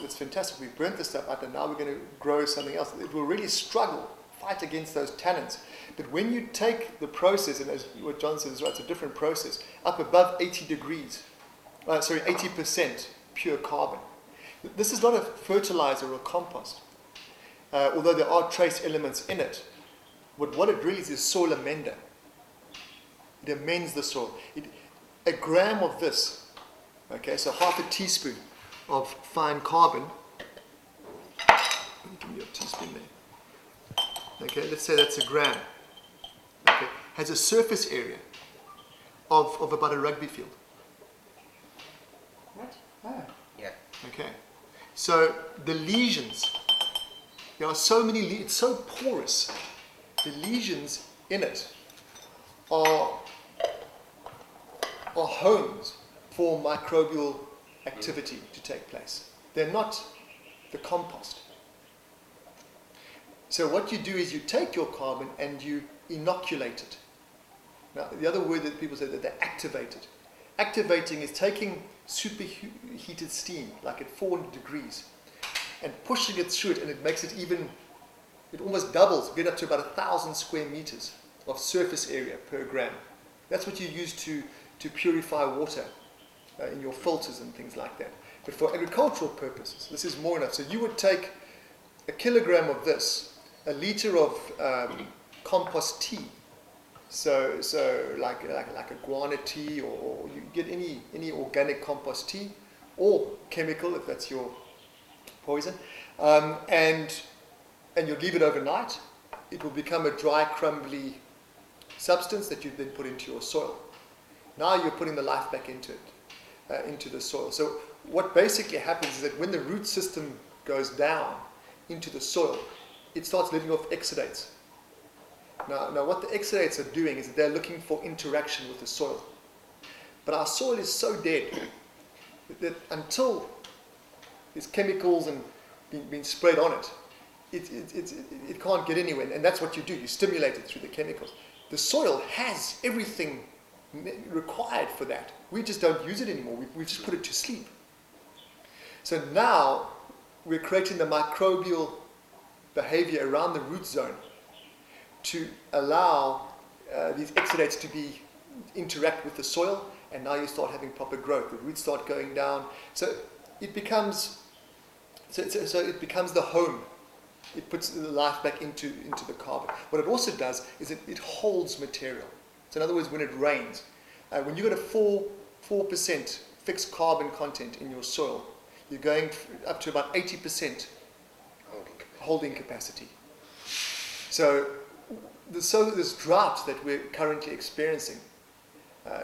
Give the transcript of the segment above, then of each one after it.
it's fantastic, we burnt this stuff up and now we're going to grow something else. It will really struggle, fight against those tannins. But when you take the process, and as what John says is right, it's a different process, up above 80%, pure carbon. This is not a fertilizer or compost, although there are trace elements in it. But what it really is soil amender. It amends the soil. A gram of this, okay, so half a teaspoon of fine carbon. Give me a teaspoon there. Okay, let's say that's a gram. Okay, has a surface area of about a rugby field. What? Oh. Yeah. Okay, so the lesions, there are so many, it's so porous. The lesions in it are homes for microbial activity to take place. They're not the compost. So what you do is you take your carbon and you inoculate it. Now, the other word that people say that they activate it. Activating is taking superheated steam, like at 400 degrees, and pushing it through it, and it makes it even, it almost doubles, get up to about 1,000 square meters of surface area per gram. That's what you use to purify water in your filters and things like that. But for agricultural purposes, this is more enough. So you would take a kilogram of this, a liter of compost tea, so like a guarana tea, or you get any organic compost tea, or chemical if that's your poison, and you leave it overnight. It will become a dry, crumbly substance that you then put into your soil. Now you're putting the life back into it, into the soil. So what basically happens is that when the root system goes down into the soil, it starts letting off exudates. Now what the exudates are doing is that they're looking for interaction with the soil. But our soil is so dead that until there's chemicals and being sprayed on it, it can't get anywhere. And that's what you do. You stimulate it through the chemicals. The soil has everything required for that. We just don't use it anymore. We just put it to sleep. So now we're creating the microbial behavior around the root zone to allow these exudates to interact with the soil, and now you start having proper growth. The roots start going down. So it becomes the home. It puts the life back into the carbon. What it also does is it holds material. So in other words, when it rains, when you've got a 4% fixed carbon content in your soil, you're going up to about 80% holding capacity. So this drought that we're currently experiencing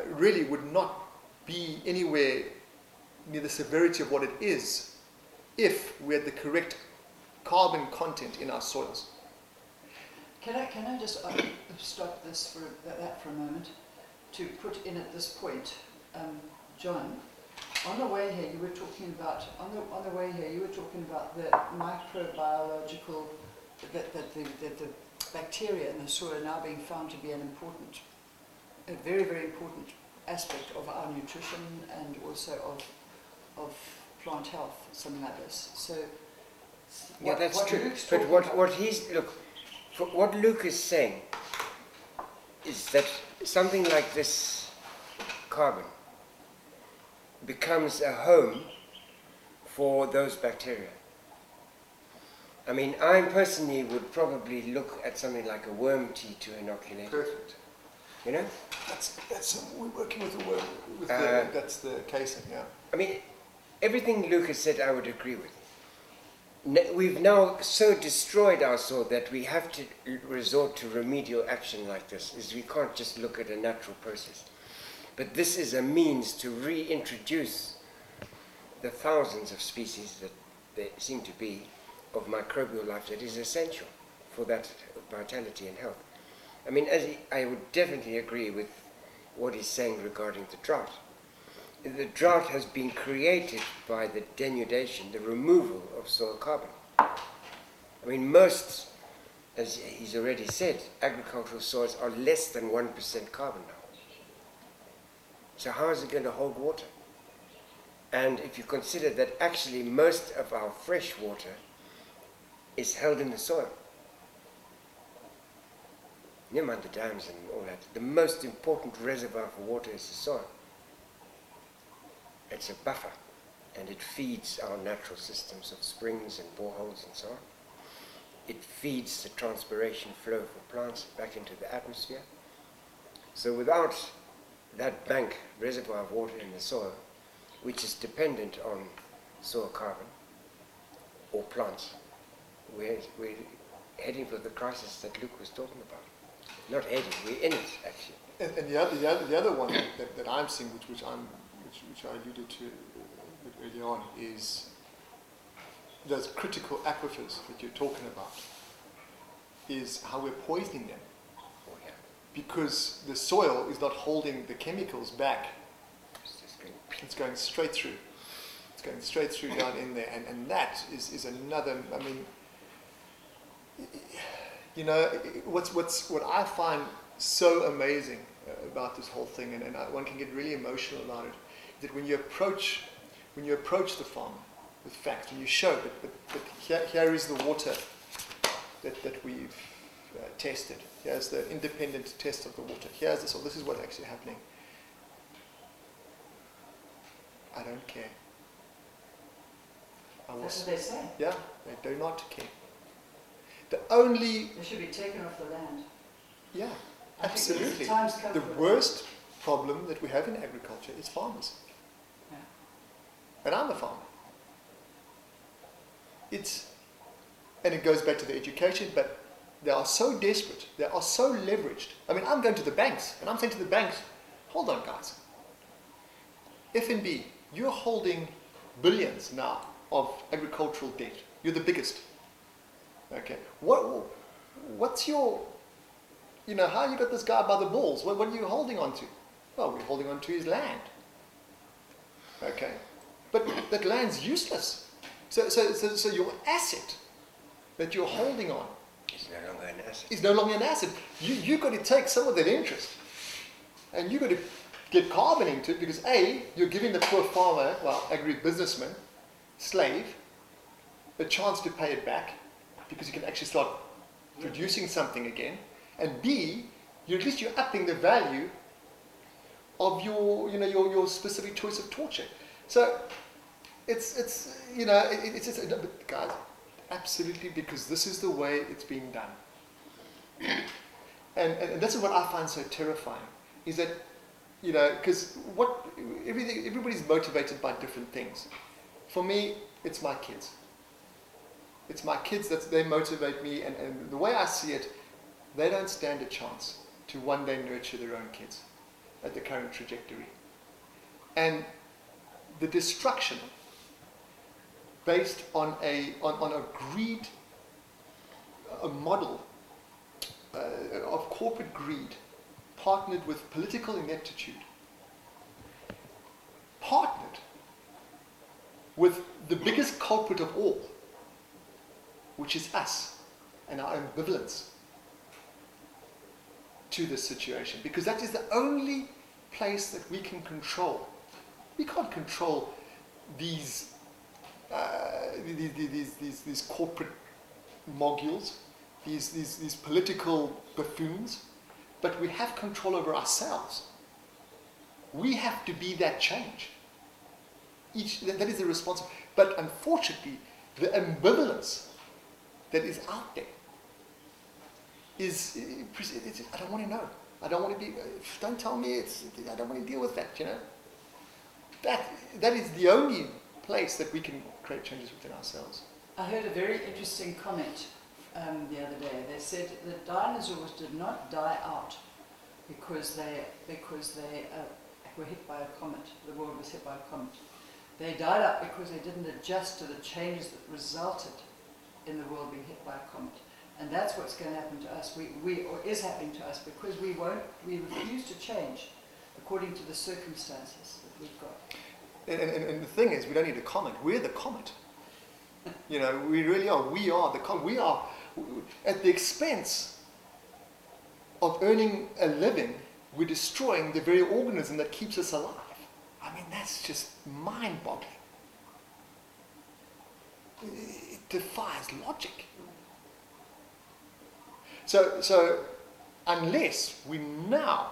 really would not be anywhere near the severity of what it is if we had the correct carbon content in our soils. Can I just stop this for a moment to put in at this point, John? On the way here, you were talking about the microbiological that the bacteria in the soil are now being found to be a very, very important aspect of our nutrition and also of plant health, something like this. So, yeah, that's true. But what Luke is saying is that something like this carbon becomes a home for those bacteria. I mean, I personally would probably look at something like a worm tea to inoculate. Perfect. You know? That's we're working with the worm. That's the casing. Yeah. I mean, everything Luke has said, I would agree with. We've now so destroyed our soil that we have to resort to remedial action like this. We can't just look at a natural process. But this is a means to reintroduce the thousands of species that there seem to be of microbial life that is essential for that vitality and health. I mean, I would definitely agree with what he's saying regarding the drought. The drought has been created by the denudation, the removal of soil carbon. I mean, most, as he's already said, agricultural soils are less than 1% carbon now. So how is it going to hold water? And if you consider that actually most of our fresh water is held in the soil, never mind the dams and all that, the most important reservoir for water is the soil. It's a buffer, and it feeds our natural systems of springs and boreholes and so on. It feeds the transpiration flow for plants back into the atmosphere. So without that bank reservoir of water in the soil, which is dependent on soil carbon or plants, we're heading for the crisis that Luke was talking about. Not heading, we're in it actually. And the other one that I'm seeing, which I alluded to a bit earlier on, is those critical aquifers that you're talking about, is how we're poisoning them. Oh yeah. Because the soil is not holding the chemicals back. It's just going It's going straight through. It's going straight through down in there. And that is another, I mean, you know, what I find so amazing about this whole thing, and one can get really emotional about it, is that when you approach the farm with facts, and you show that here is the water that we've tested. Here's the independent test of the water. Here's the soil. This is what's actually happening. I don't care. That's what they say. Yeah, they do not care. The only... They should be taken off the land. Yeah, I think absolutely. time's come The for that. worst problem that we have in agriculture is farmers. Yeah. And I'm a farmer. And it goes back to the education, but they are so desperate, they are so leveraged. I mean, I'm going to the banks, and I'm saying to the banks, hold on guys. FNB, you're holding billions now of agricultural debt. You're the biggest. Okay. What's your, you know, how you got this guy by the balls? What are you holding on to? Well, we're holding on to his land. Okay. But that land's useless. So your asset that you're holding on It's no longer an asset. is no longer an asset. You've got to take some of that interest and you've got to get carbon into it, because A, you're giving the poor farmer, well, agri-businessman, slave, a chance to pay it back, because you can actually start producing something again. And B, at least you're upping the value of your specific choice of torture. So it's guys, absolutely, because this is the way it's being done. And this is what I find so terrifying, is that, you know, because everybody's motivated by different things. For me, it's my kids. It's my kids they motivate me, and the way I see it, they don't stand a chance to one day nurture their own kids at the current trajectory. And the destruction based on a greed, a model of corporate greed, partnered with political ineptitude, partnered with the biggest culprit of all, which is us and our ambivalence to this situation, because that is the only place that we can control. We can't control these corporate moguls, these political buffoons, but we have control over ourselves. We have to be that change. That is the response. But unfortunately, the ambivalence that is out there is, I don't want to know. I don't want to be, don't tell me I don't want to deal with that, you know. That is the only place that we can create changes within ourselves. I heard a very interesting comment the other day. They said that dinosaurs did not die out because they were hit by a comet. The world was hit by a comet. They died out because they didn't adjust to the changes that resulted in the world being hit by a comet. And that's what's going to happen to us. Or is happening to us, because we refuse to change according to the circumstances that we've got. And the thing is, we don't need a comet. We're the comet. You know, we really are. We are the comet. We are, at the expense of earning a living, we're destroying the very organism that keeps us alive. I mean, that's just mind-boggling. It defies logic. So unless we now,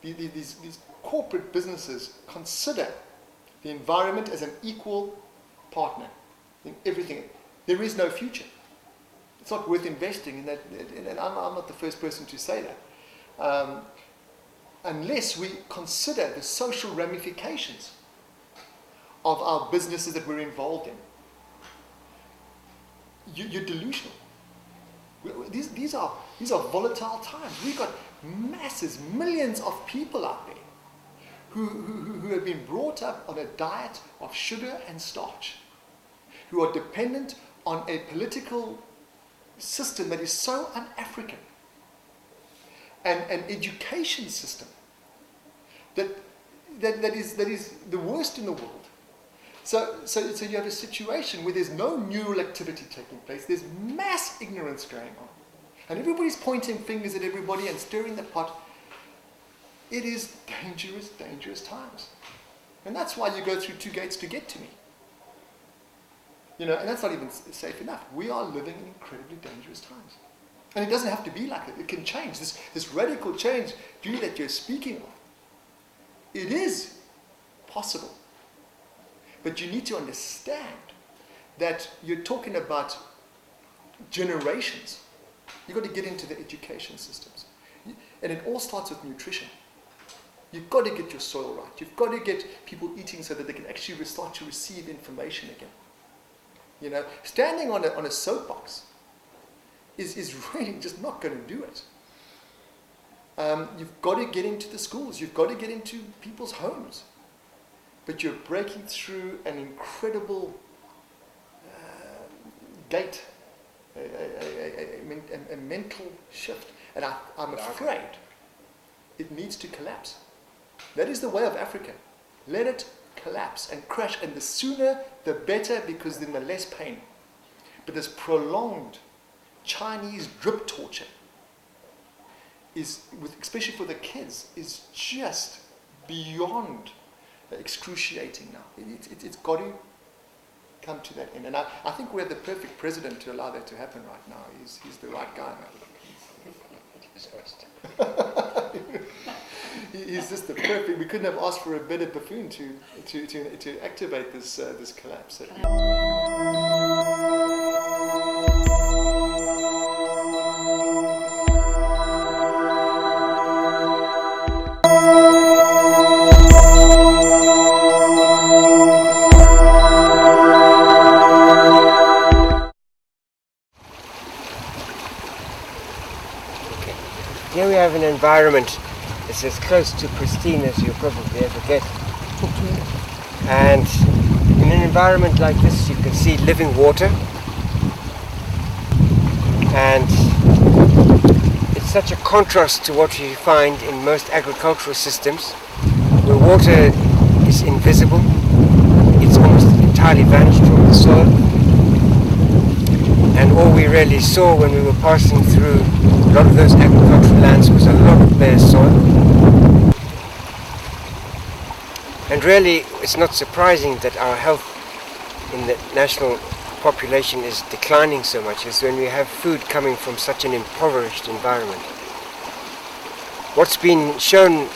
these corporate businesses consider the environment as an equal partner in everything, there is no future. It's not worth investing in that, and I'm not the first person to say that. Unless we consider the social ramifications of our businesses that we're involved in. You're delusional. These are volatile times. We've got masses, millions of people out there who have been brought up on a diet of sugar and starch, who are dependent on a political system that is so un-African, and an education system that is the worst in the world. So you have a situation where there's no neural activity taking place. There's mass ignorance going on, and everybody's pointing fingers at everybody and stirring the pot. It is dangerous, dangerous times, and that's why you go through 2 gates to get to me. And that's not even safe enough. We are living in incredibly dangerous times. And it doesn't have to be like it. It can change. This radical change, Julie, that you're speaking of, it is possible. But you need to understand that you're talking about generations. You've got to get into the education systems. And it all starts with nutrition. You've got to get your soil right. You've got to get people eating so that they can actually start to receive information again. Standing on a soapbox is really just not going to do it. You've got to get into the schools. You've got to get into people's homes. But you're breaking through an incredible gate, a mental shift. And I'm afraid it needs to collapse. That is the way of Africa. Let it collapse and crash, and the sooner the better, because then the less pain. But this prolonged Chinese drip torture especially for the kids, is just beyond excruciating now. It's got to come to that end, and I think we're the perfect president to allow that to happen right now. He's the right guy. He's just the perfect. We couldn't have asked for a better buffoon to activate this collapse. Here we have an environment that's as close to pristine as you'll probably ever get. And in an environment like this, you can see living water. And it's such a contrast to what you find in most agricultural systems, where water is invisible. It's almost entirely vanished from the soil. And all we really saw when we were passing through a lot of those agricultural lands was a lot of bare soil. And really, it's not surprising that our health in the national population is declining so much, as when we have food coming from such an impoverished environment. What's been shown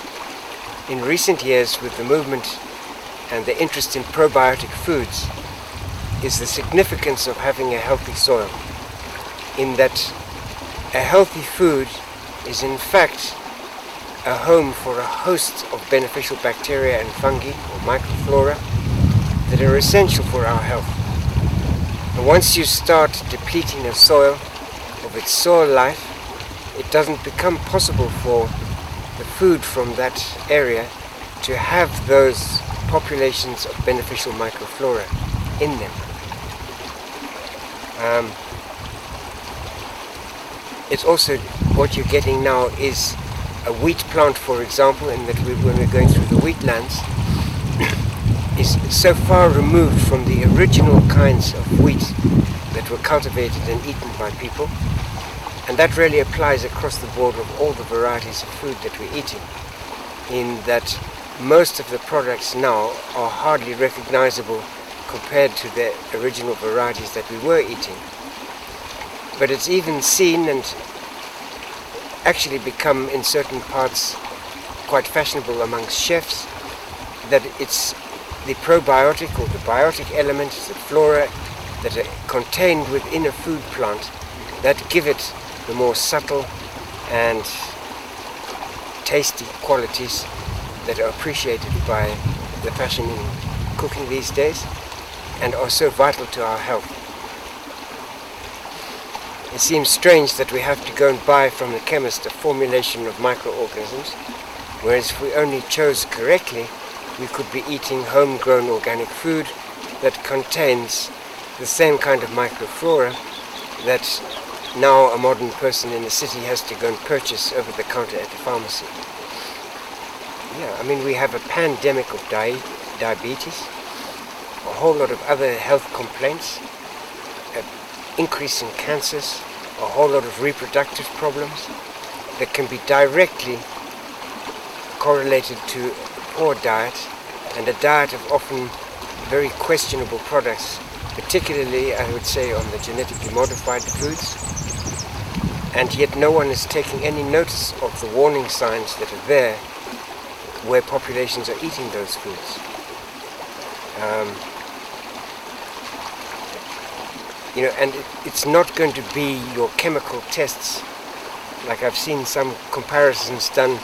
in recent years with the movement and the interest in probiotic foods is the significance of having a healthy soil, in that a healthy food is in fact a home for a host of beneficial bacteria and fungi or microflora that are essential for our health. And once you start depleting a soil of its soil life, it doesn't become possible for the food from that area to have those populations of beneficial microflora in them. It's also, what you're getting now is a wheat plant, for example, in that when we're going through the wheatlands, is so far removed from the original kinds of wheat that were cultivated and eaten by people. And that really applies across the board of all the varieties of food that we're eating, in that most of the products now are hardly recognizable compared to the original varieties that we were eating. But it's even seen and actually become in certain parts quite fashionable amongst chefs that it's the probiotic or the biotic elements, the flora that are contained within a food plant that give it the more subtle and tasty qualities that are appreciated by the fashion in cooking these days and are so vital to our health. It seems strange that we have to go and buy from the chemist a formulation of microorganisms, whereas if we only chose correctly, we could be eating homegrown organic food that contains the same kind of microflora that now a modern person in the city has to go and purchase over the counter at the pharmacy. Yeah, I mean, we have a pandemic of diabetes, a whole lot of other health complaints, an increase in cancers, a whole lot of reproductive problems that can be directly correlated to a poor diet and a diet of often very questionable products, particularly, I would say, on the genetically modified foods. And yet no one is taking any notice of the warning signs that are there where populations are eating those foods. And it's not going to be your chemical tests, like I've seen some comparisons done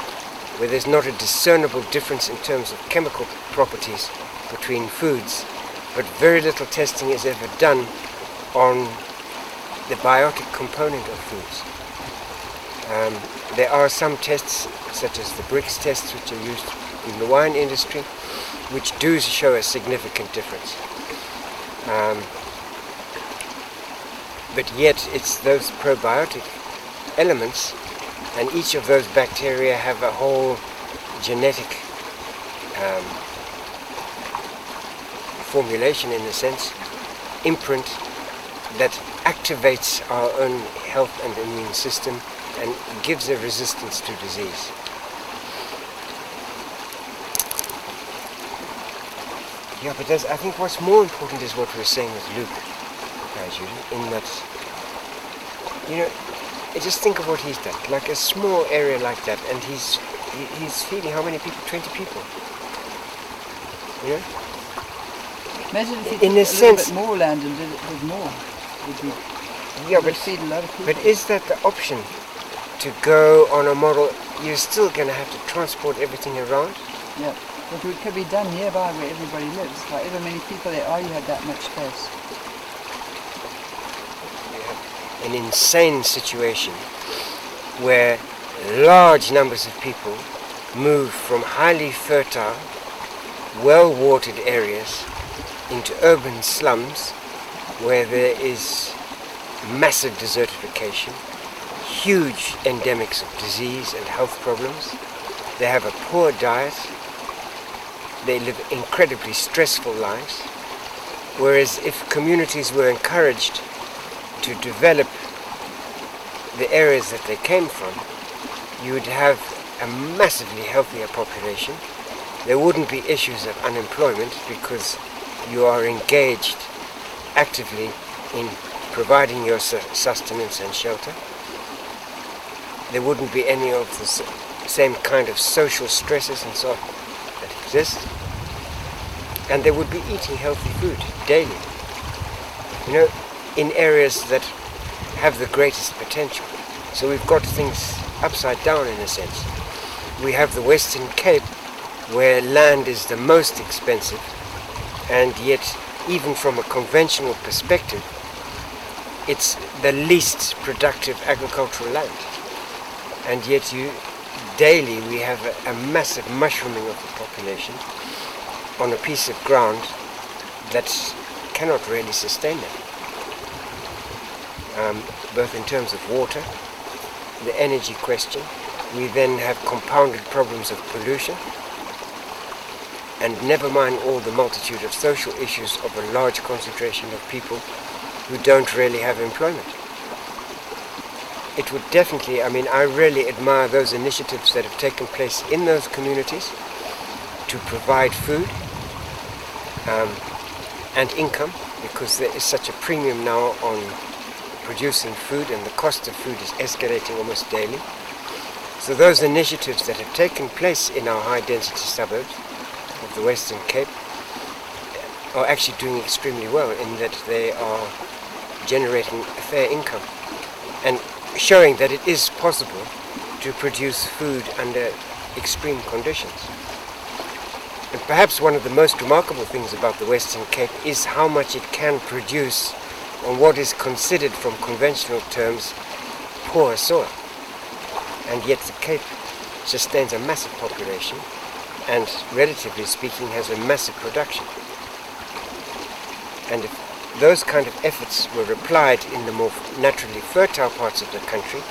where there's not a discernible difference in terms of chemical properties between foods, but very little testing is ever done on the biotic component of foods. There are some tests, such as the Brix tests, which are used in the wine industry, which do show a significant difference. But yet it's those probiotic elements, and each of those bacteria have a whole genetic formulation, in a sense, imprint that activates our own health and immune system and gives a resistance to disease. Yeah, but I think what's more important is what we're saying with Luke, Judy, in that, just think of what he's done. Like a small area like that, and he's feeding how many people? 20 people. Imagine if he in took a sense, little bit more land and did more. Would feed a lot of people. But is that the option? To go on a model, you're still going to have to transport everything around? Yeah, but it could be done nearby where everybody lives. However many people there are, you have that much space. An insane situation where large numbers of people move from highly fertile, well-watered areas into urban slums where there is massive desertification, huge endemics of disease and health problems. They have a poor diet. They live incredibly stressful lives. Whereas if communities were encouraged to develop the areas that they came from, you would have a massively healthier population. There wouldn't be issues of unemployment because you are engaged actively in providing your sustenance and shelter. There wouldn't be any of the same kind of social stresses and so on that exist. And they would be eating healthy food daily. In areas that have the greatest potential. So we've got things upside down in a sense. We have the Western Cape where land is the most expensive, and yet even from a conventional perspective it's the least productive agricultural land. And yet daily we have a massive mushrooming of the population on a piece of ground that cannot really sustain it. Both in terms of water, the energy question, we then have compounded problems of pollution, and never mind all the multitude of social issues of a large concentration of people who don't really have employment. It would definitely, I really admire those initiatives that have taken place in those communities to provide food and income, because there is such a premium now on producing food, and the cost of food is escalating almost daily. So those initiatives that have taken place in our high-density suburbs of the Western Cape are actually doing extremely well, in that they are generating a fair income and showing that it is possible to produce food under extreme conditions. And perhaps one of the most remarkable things about the Western Cape is how much it can produce on what is considered, from conventional terms, poor soil. And yet the Cape sustains a massive population and, relatively speaking, has a massive production. And if those kind of efforts were applied in the more naturally fertile parts of the country,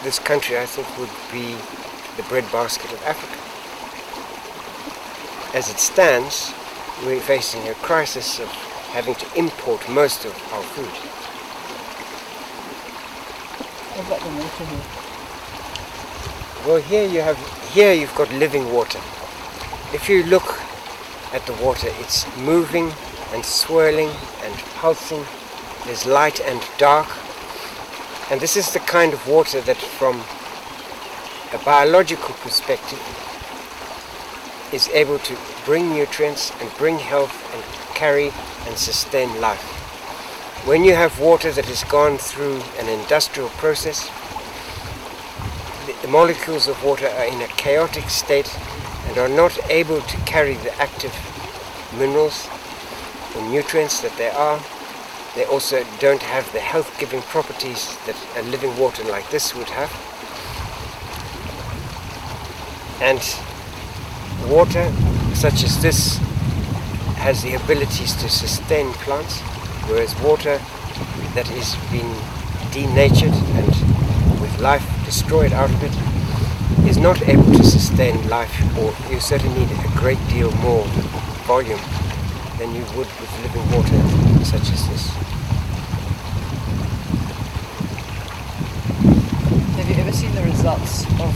this country, I think, would be the breadbasket of Africa. As it stands, we're facing a crisis of having to import most of our food. What about the water here? Well, here you've got living water. If you look at the water, it's moving and swirling and pulsing. There's light and dark. And this is the kind of water that, from a biological perspective, is able to bring nutrients and bring health and carry and sustain life. When you have water that has gone through an industrial process, the molecules of water are in a chaotic state and are not able to carry the active minerals or nutrients that they are. They also don't have the health-giving properties that a living water like this would have. And water such as this has the abilities to sustain plants, whereas water that is being denatured and with life destroyed out of it is not able to sustain life, or you certainly need a great deal more volume than you would with living water such as this. Have you ever seen the results of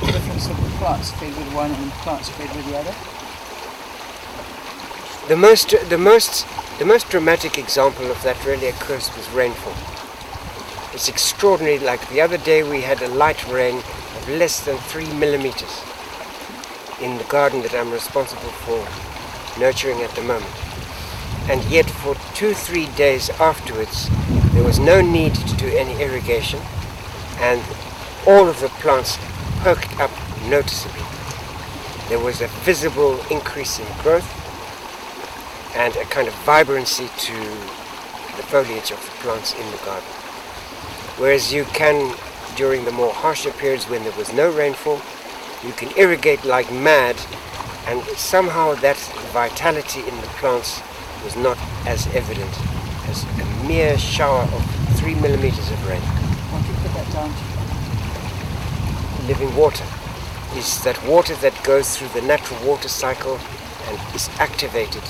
the difference of plants fed with one and plants fed with the other? The most dramatic example of that really occurs with rainfall. It's extraordinary. Like the other day, we had a light rain of less than 3 millimeters in the garden that I'm responsible for nurturing at the moment. And yet for 2-3 days afterwards, there was no need to do any irrigation, and all of the plants perked up noticeably. There was a visible increase in growth and a kind of vibrancy to the foliage of the plants in the garden. Whereas you can, during the more harsher periods when there was no rainfall, you can irrigate like mad, and somehow that vitality in the plants was not as evident as a mere shower of 3 millimeters of rain. What do you put that down to? Living water is that water that goes through the natural water cycle and is activated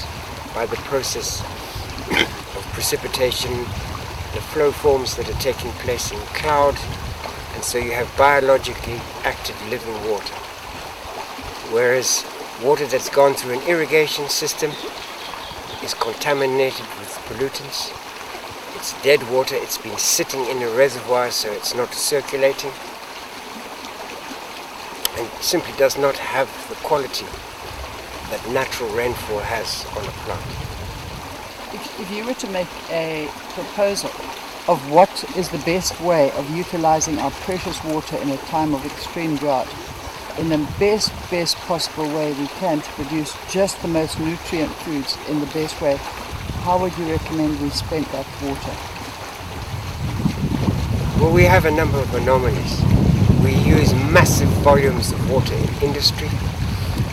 by the process of precipitation, the flow forms that are taking place in cloud, and so you have biologically active living water. Whereas water that's gone through an irrigation system is contaminated with pollutants. It's dead water, it's been sitting in a reservoir, so it's not circulating, and simply does not have the quality that natural rainfall has on a plant. If you were to make a proposal of what is the best way of utilizing our precious water in a time of extreme drought, in the best possible way we can to produce just the most nutrient foods in the best way, how would you recommend we spend that water? Well, we have a number of anomalies. We use massive volumes of water in industry.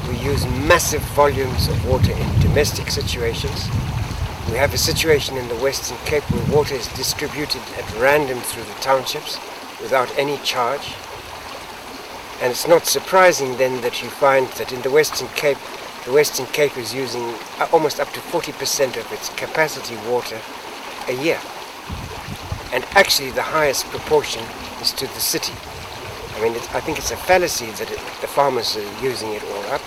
We use massive volumes of water in domestic situations. We have a situation in the Western Cape where water is distributed at random through the townships without any charge. And it's not surprising then that you find that in the Western Cape is using almost up to 40% of its capacity water a year. And actually the highest proportion is to the city. I mean, I think it's a fallacy that the farmers are using it all up.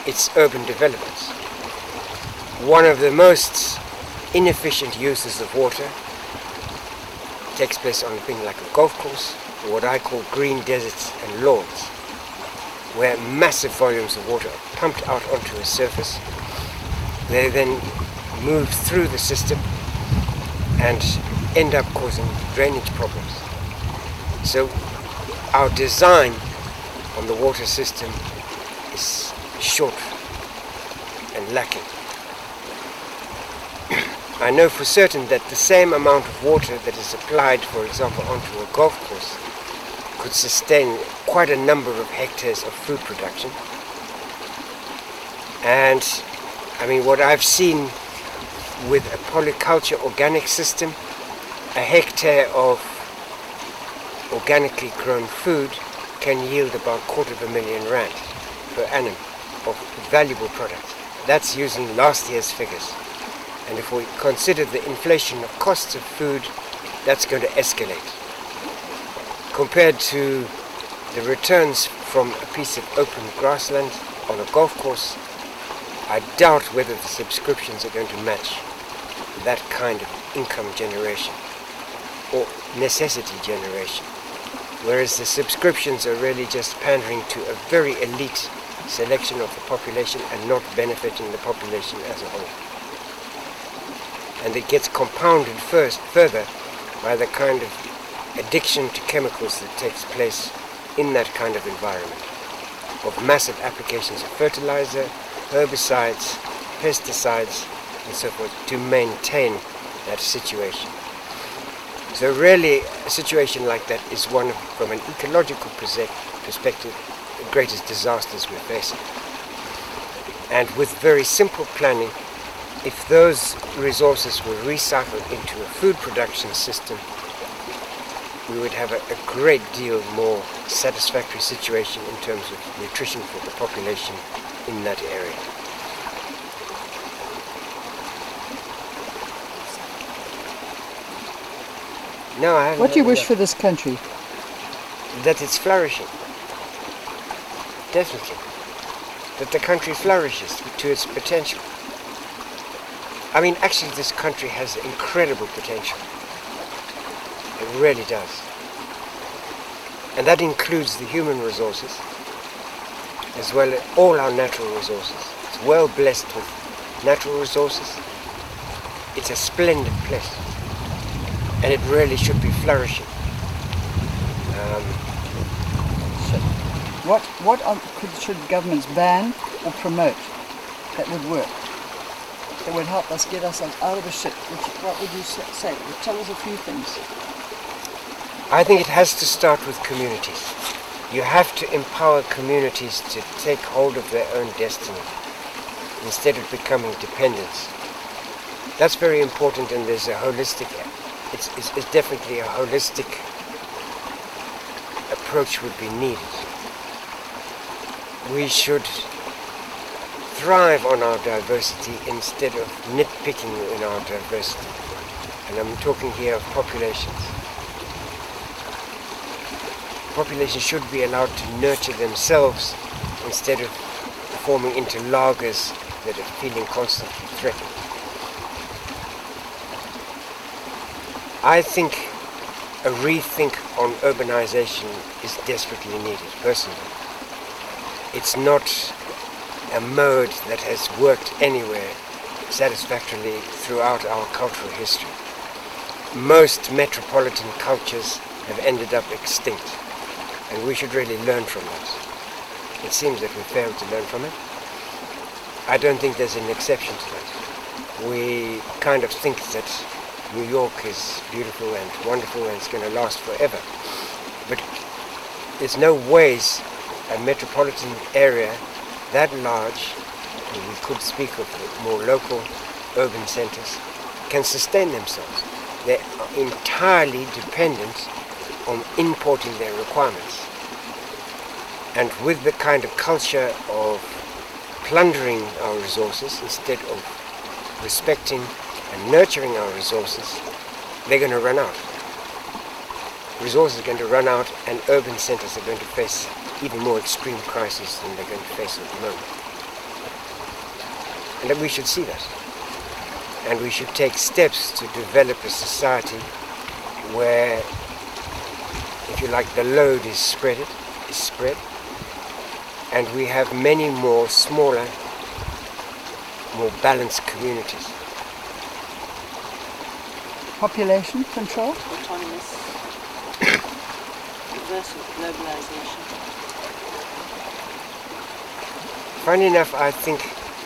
its urban developments. One of the most inefficient uses of water takes place on a thing like a golf course, or what I call green deserts and lawns, where massive volumes of water are pumped out onto a surface. They then move through the system and end up causing drainage problems. So our design on the water system is short and lacking. I know for certain that the same amount of water that is applied, for example, onto a golf course could sustain quite a number of hectares of food production. And I mean, what I've seen with a polyculture organic system, a hectare of organically grown food can yield about R250,000 per annum of valuable products. That's using last year's figures. And if we consider the inflation of costs of food, that's going to escalate. Compared to the returns from a piece of open grassland on a golf course, I doubt whether the subscriptions are going to match that kind of income generation or necessity generation. Whereas the subscriptions are really just pandering to a very elite selection of the population and not benefiting the population as a whole. And it gets compounded further by the kind of addiction to chemicals that takes place in that kind of environment, of massive applications of fertilizer, herbicides, pesticides, and so forth, to maintain that situation. So really, a situation like that is one of, from an ecological perspective, the greatest disasters we're facing. And with very simple planning, if those resources were recycled into a food production system, we would have a great deal more satisfactory situation in terms of nutrition for the population in that area. No, I haven't. What do you wish for this country? That it's flourishing. Definitely. That the country flourishes to its potential. I mean, actually, this country has incredible potential. It really does. And that includes the human resources, as well as all our natural resources. It's well blessed with natural resources. It's a splendid place. And it really should be flourishing. Should governments ban or promote that would work? That would help us get ourselves out of the shit. What would you say? Tell us a few things. I think it has to start with communities. You have to empower communities to take hold of their own destiny instead of becoming dependents. That's very important, and there's a holistic, it's definitely a holistic approach would be needed. We should thrive on our diversity instead of nitpicking in our diversity. And I'm talking here of populations. Populations should be allowed to nurture themselves instead of forming into lagers that are feeling constantly threatened. I think a rethink on urbanization is desperately needed, personally. It's not a mode that has worked anywhere satisfactorily throughout our cultural history. Most metropolitan cultures have ended up extinct, and we should really learn from that. It seems that we failed to learn from it. I don't think there's an exception to that. We kind of think that New York is beautiful and wonderful and it's going to last forever. But there's no ways a metropolitan area that large, and we could speak of more local urban centers, can sustain themselves. They're entirely dependent on importing their requirements. And with the kind of culture of plundering our resources instead of respecting and nurturing our resources, they're going to run out. Resources are going to run out, and urban centers are going to face even more extreme crises than they're going to face at the moment. And that we should see that. And we should take steps to develop a society where, if you like, the load is spread, and we have many more smaller, more balanced communities. Population control? Autonomous, universal globalization. Funny enough, I think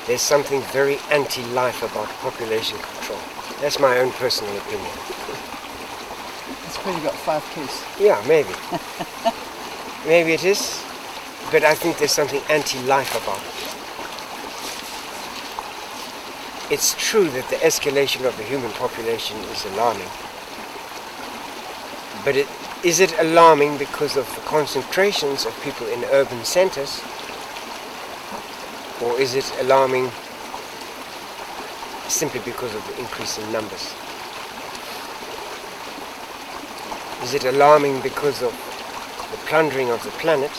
there's something very anti-life about population control. That's my own personal opinion. It's because you've got 5 kids. Yeah, maybe. Maybe it is, but I think there's something anti-life about it. It's true that the escalation of the human population is alarming. But is it alarming because of the concentrations of people in urban centers? Or is it alarming simply because of the increase in numbers? Is it alarming because of the plundering of the planet?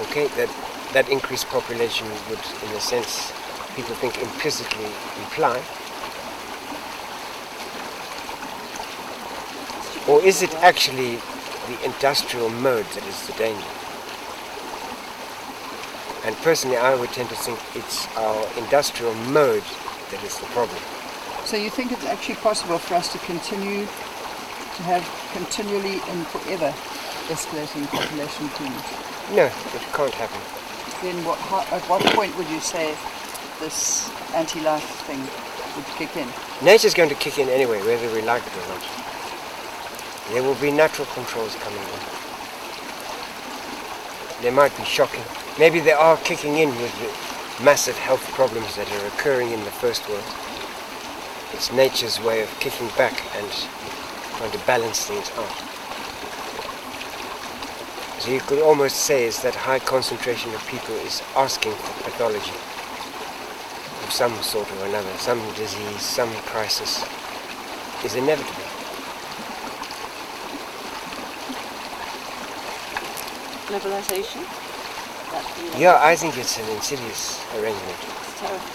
Okay, that increased population would, in a sense, people think implicitly imply. Or is it actually the industrial mode that is the danger? And personally, I would tend to think it's our industrial mode that is the problem. So you think it's actually possible for us to continue to have continually and forever escalating population boom? No, it can't happen. Then at what point would you say this anti-life thing would kick in? Nature's going to kick in anyway, whether we like it or not. There will be natural controls coming in. They might be shocking. Maybe they are kicking in with the massive health problems that are occurring in the first world. It's nature's way of kicking back and trying to balance things out. So you could almost say is that high concentration of people is asking for pathology of some sort or another. Some disease, some crisis is inevitable. Globalization? Yeah, I think it's an insidious arrangement. It's terrible.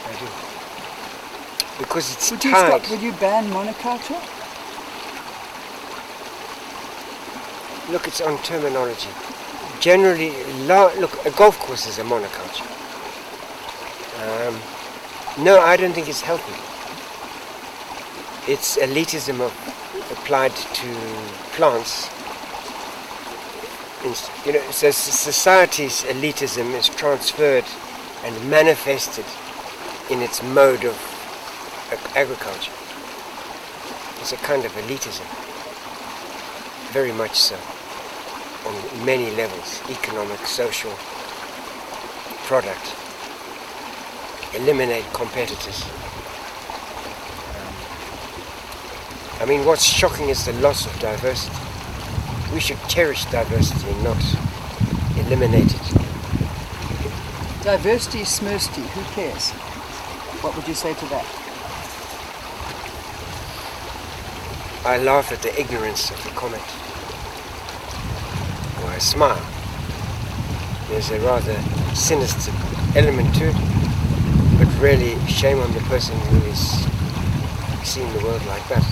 I do. Because it's Would you tied. would you ban monoculture? Look, it's on terminology. Generally, look, a golf course is a monoculture. No, I don't think it's healthy. It's elitism applied to plants. You know, so society's elitism is transferred and manifested in its mode of agriculture. It's a kind of elitism, very much so, on many levels: economic, social, product. Eliminate competitors. I mean, what's shocking is the loss of diversity. We should cherish diversity and not eliminate it. Diversity, smursty, who cares? What would you say to that? I laugh at the ignorance of the comment. Or I smile. There's a rather sinister element to it, but really shame on the person who is seeing the world like that.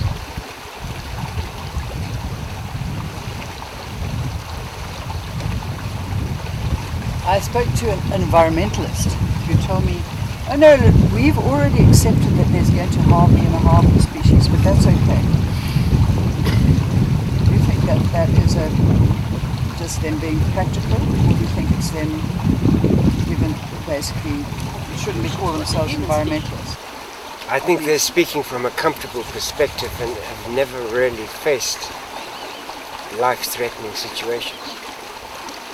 I spoke to an environmentalist who told me, oh no, look, we've already accepted that there's going to be a harm in species, but that's okay. Do you think that that is just them being practical, or do you think it's them even basically shouldn't be call themselves environmentalists? I think they're speaking from a comfortable perspective and have never really faced life-threatening situations.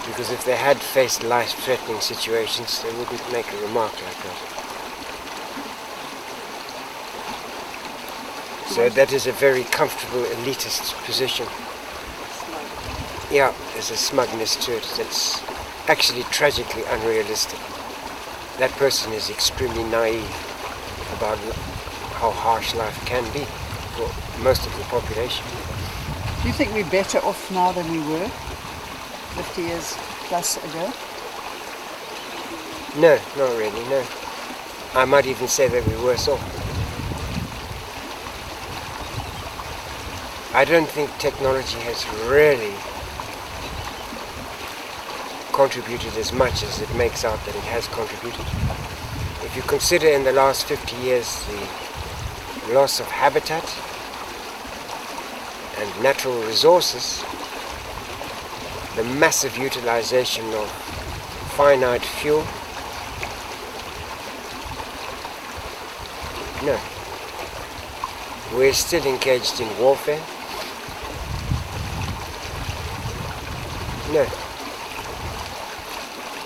Because if they had faced life-threatening situations, they wouldn't make a remark like that. So that is a very comfortable elitist position. Yeah, there's a smugness to it that's actually tragically unrealistic. That person is extremely naive about how harsh life can be for most of the population. Do you think we're better off now than we were 50 years plus ago? No, not really, no. I might even say that we're worse off. I don't think technology has really contributed as much as it makes out that it has contributed. If you consider in the last 50 years the loss of habitat and natural resources, the massive utilization of finite fuel, no. We're still engaged in warfare. No.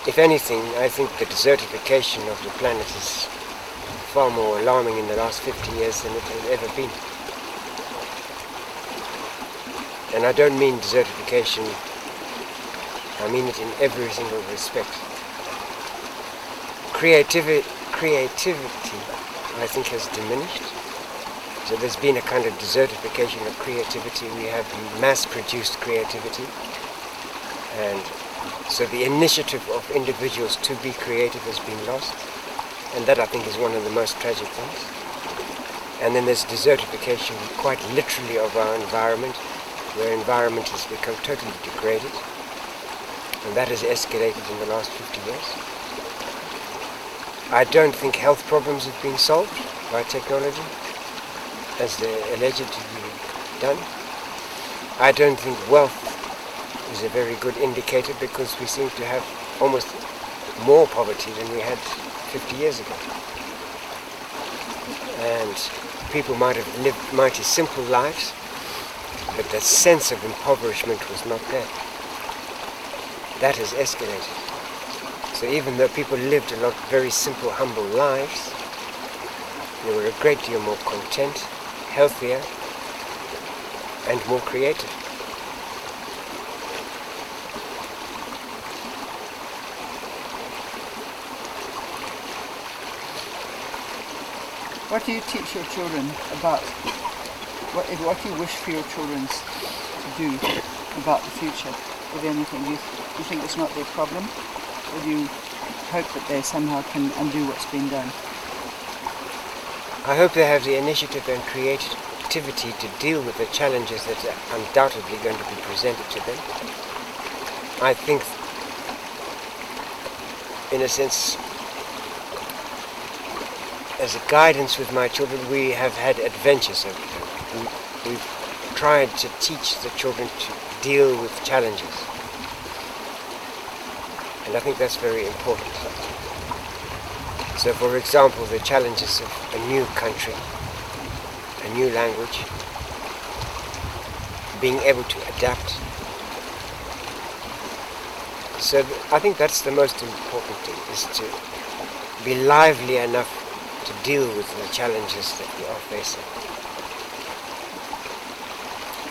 If anything, I think the desertification of the planet is far more alarming in the last 50 years than it has ever been. And I don't mean desertification, I mean it in every single respect. Creativity, I think, has diminished. So there's been a kind of desertification of creativity. We have mass-produced creativity. And so the initiative of individuals to be creative has been lost. And that, I think, is one of the most tragic things. And then there's desertification, quite literally, of our environment, where environment has become totally degraded. And that has escalated in the last 50 years. I don't think health problems have been solved by technology, as they're allegedly done. I don't think wealth is a very good indicator, because we seem to have almost more poverty than we had 50 years ago. And people might have lived mighty simple lives, but the sense of impoverishment was not there. That has escalated. So even though people lived a lot very simple, humble lives, they were a great deal more content, healthier, and more creative. What do you teach your children about, what do you wish for your children to do about the future, if anything? Do you think it's not their problem? Or do you hope that they somehow can undo what's been done? I hope they have the initiative and creativity to deal with the challenges that are undoubtedly going to be presented to them. I think, in a sense, as a guidance with my children, we have had adventures over them. We've tried to teach the children to deal with challenges. And I think that's very important. So, for example, the challenges of a new country, a new language, being able to adapt. So I think that's the most important thing, is to be lively enough to deal with the challenges that we are facing.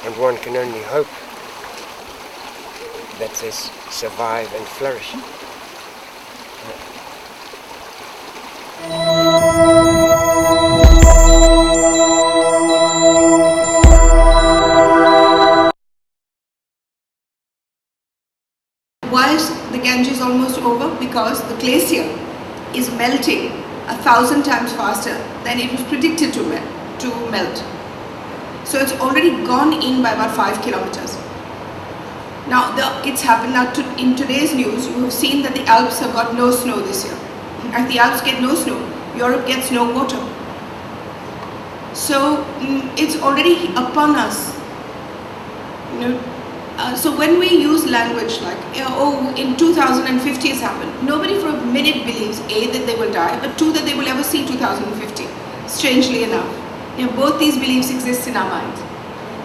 And one can only hope that they survive and flourish. Why is the Ganges almost over? Because the glacier is melting 1,000 times faster than it was predicted to melt. So it's already gone in by about 5 kilometers. Now it's happened now in today's news. You have seen that the Alps have got no snow this year. As the Alps get no snow, Europe gets no water. So it's already upon us. So when we use language like, in 2050 it's happened, nobody for a minute believes A, that they will die, but 2, that they will ever see 2050, strangely enough. Both these beliefs exist in our minds.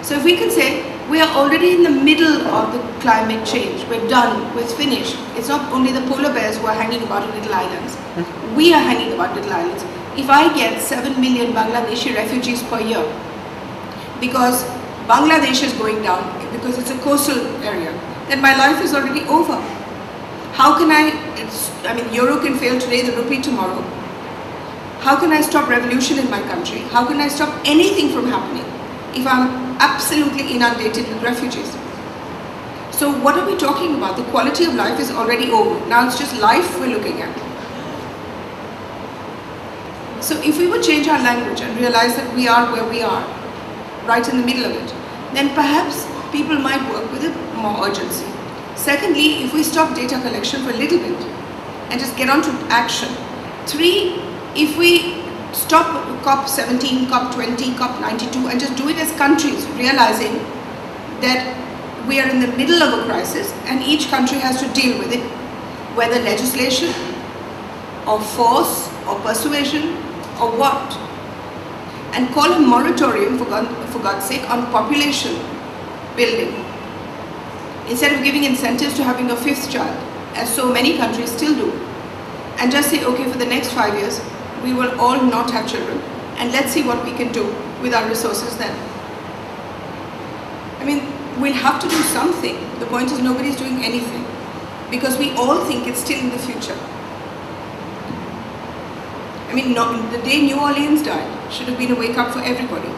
So if we can say, we are already in the middle of the climate change, we're done, we're finished. It's not only the polar bears who are hanging about on little islands. We are hanging about little islands. If I get 7 million Bangladeshi refugees per year, because Bangladesh is going down, because it's a coastal area, then my life is already over. How can euro can fail today, the rupee tomorrow. How can I stop revolution in my country? How can I stop anything from happening if I'm absolutely inundated with refugees? So what are we talking about? The quality of life is already over. Now it's just life we're looking at. So if we would change our language and realize that we are where we are, right in the middle of it, then perhaps people might work with more urgency. Secondly, if we stop data collection for a little bit and just get on to action. 3, if we stop COP17, COP20, COP92 and just do it as countries, realizing that we are in the middle of a crisis and each country has to deal with it, whether legislation or force or persuasion or what, and call a moratorium, for God's sake, on population building, instead of giving incentives to having a 5th child, as so many countries still do, and just say, okay, for the next 5 years, we will all not have children, and let's see what we can do with our resources then. I mean, we'll have to do something. The point is nobody's doing anything, because we all think it's still in the future. I mean, the day New Orleans died should have been a wake-up for everybody.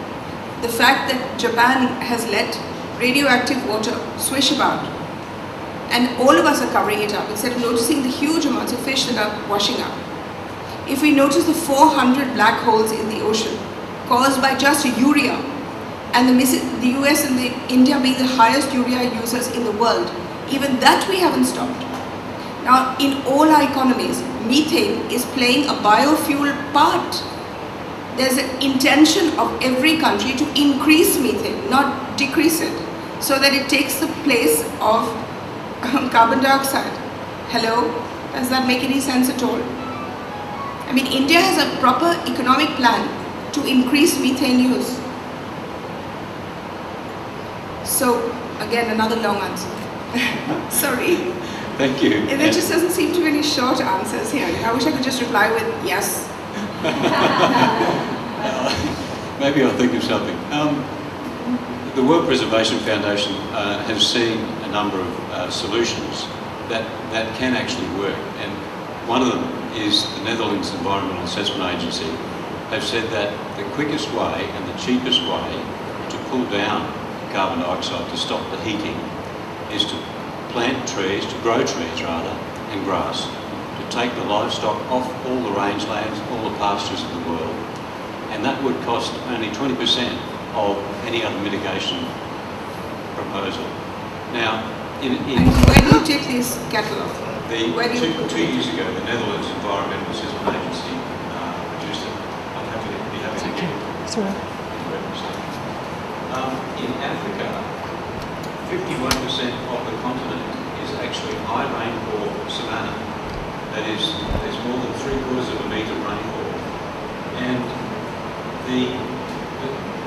The fact that Japan has let radioactive water swish about, and all of us are covering it up instead of noticing the huge amounts of fish that are washing up. If we notice the 400 black holes in the ocean caused by just urea, and the US and India being the highest urea users in the world, even that we haven't stopped. Now, in all our economies, methane is playing a biofuel part. There's an intention of every country to increase methane, not decrease it, so that it takes the place of carbon dioxide. Hello? Does that make any sense at all? I mean, India has a proper economic plan to increase methane use. So, again, another long answer. Sorry. Thank you. And there just doesn't seem to be any short answers here. I wish I could just reply with yes. Maybe I'll think of something. The World Preservation Foundation has seen a number of solutions that can actually work, and one of them is the Netherlands Environmental Assessment Agency have said that the quickest way and the cheapest way to pull down carbon dioxide, to stop the heating, is to plant trees, to grow trees rather, and grass, to take the livestock off all the rangelands, all the pastures of the world, and that would cost only 20% of any other mitigation proposal. Now, And where do you take these cattle off? Two years ago, the Netherlands Environmental Assessment Agency produced it. I'm happy to get it. Sorry. In Africa, 51% of the continent is actually high rainfall savanna. That is, there's more than 3/4 of a metre rainfall. And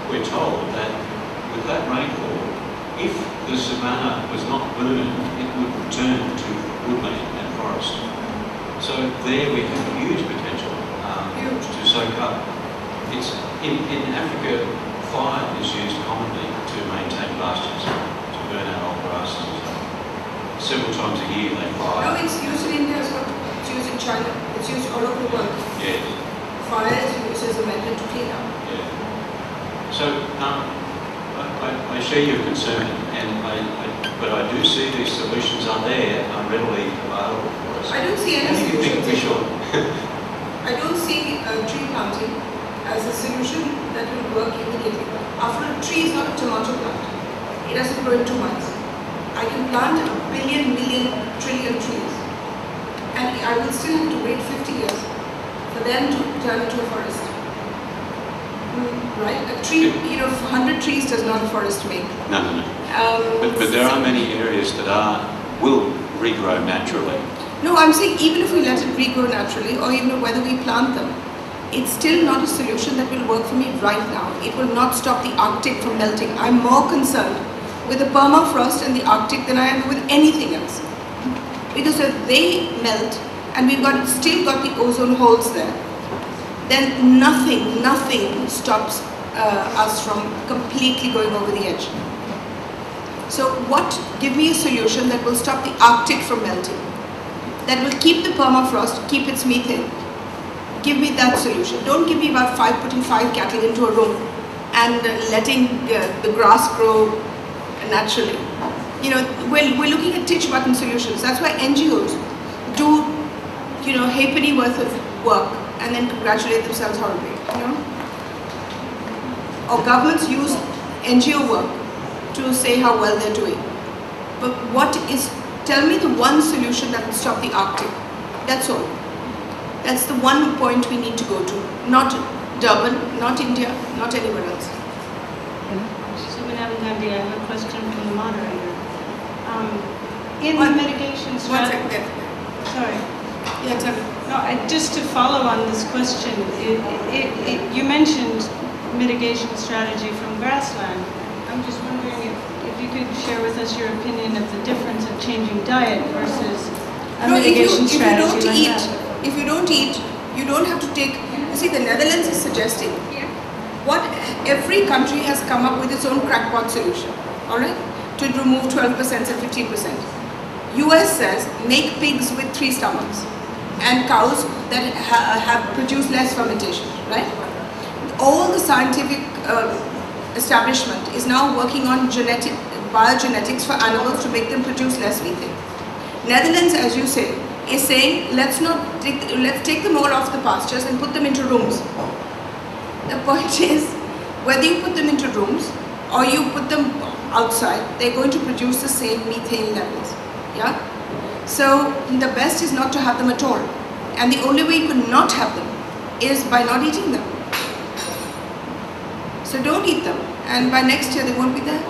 we're told that with that rainfall, if the savanna was not burned, it would return to woodland and forest. So there we have huge potential to soak up. It's in Africa, fire is used commonly to maintain pastures, to burn out old grasses. Several times a year they fire. No, it's used in India as well. It's used in China. It's used all over the world. Yes. Fire is used as a method to clean up. Yeah. So I share your concern, but I do see these solutions are there, are readily available for us. I don't see any And you think we solution. should? I don't see tree planting as a solution that will work immediately. After all, a tree is not a tomato plant. It doesn't grow in 2 months. I can plant a billion, million, trillion trees, and I will still have to wait 50 years for them to turn into a forest. Right? A tree, 100 trees does not a forest make. No. But there are many areas that will regrow naturally. No, I'm saying even if we let it regrow naturally, or even whether we plant them, it's still not a solution that will work for me right now. It will not stop the Arctic from melting. I'm more concerned with the permafrost in the Arctic than I am with anything else. Because if they melt, and we've still got the ozone holes there, then nothing stops us from completely going over the edge. So give me a solution that will stop the Arctic from melting, that will keep the permafrost, keep its methane. Give me that solution. Don't give me about putting 5 cattle into a room and letting the grass grow naturally. We're looking at titch-button solutions. That's why NGOs do, halfpenny worth of work and then congratulate themselves horribly, you know? Or governments use NGO work to say how well they're doing. But tell me the one solution that will stop the Arctic. That's all. That's the one point we need to go to. Not Durban, not India, not anywhere else. Subhanabhi Gandhi, I have a question from the moderator. In the mitigation strategy... One second. Sorry. Yeah, tell me. No, just to follow on this question, you mentioned mitigation strategy from grassland. I'm just wondering if you could share with us your opinion of the difference of changing diet versus a mitigation strategy like that. If you don't eat, you don't have to take... You see, the Netherlands is suggesting every country has come up with its own crackpot solution, all right, to remove 12% and 15%. US says make pigs with 3 stomachs and cows that have produced less fermentation, right? All the scientific establishment is now working on biogenetics for animals to make them produce less methane. Netherlands, as you say, is saying let's take them all off the pastures and put them into rooms. The point is, whether you put them into rooms or you put them outside, they're going to produce the same methane levels. Yeah? So the best is not to have them at all. And the only way you could not have them is by not eating them. So don't eat them. And by next year they won't be there.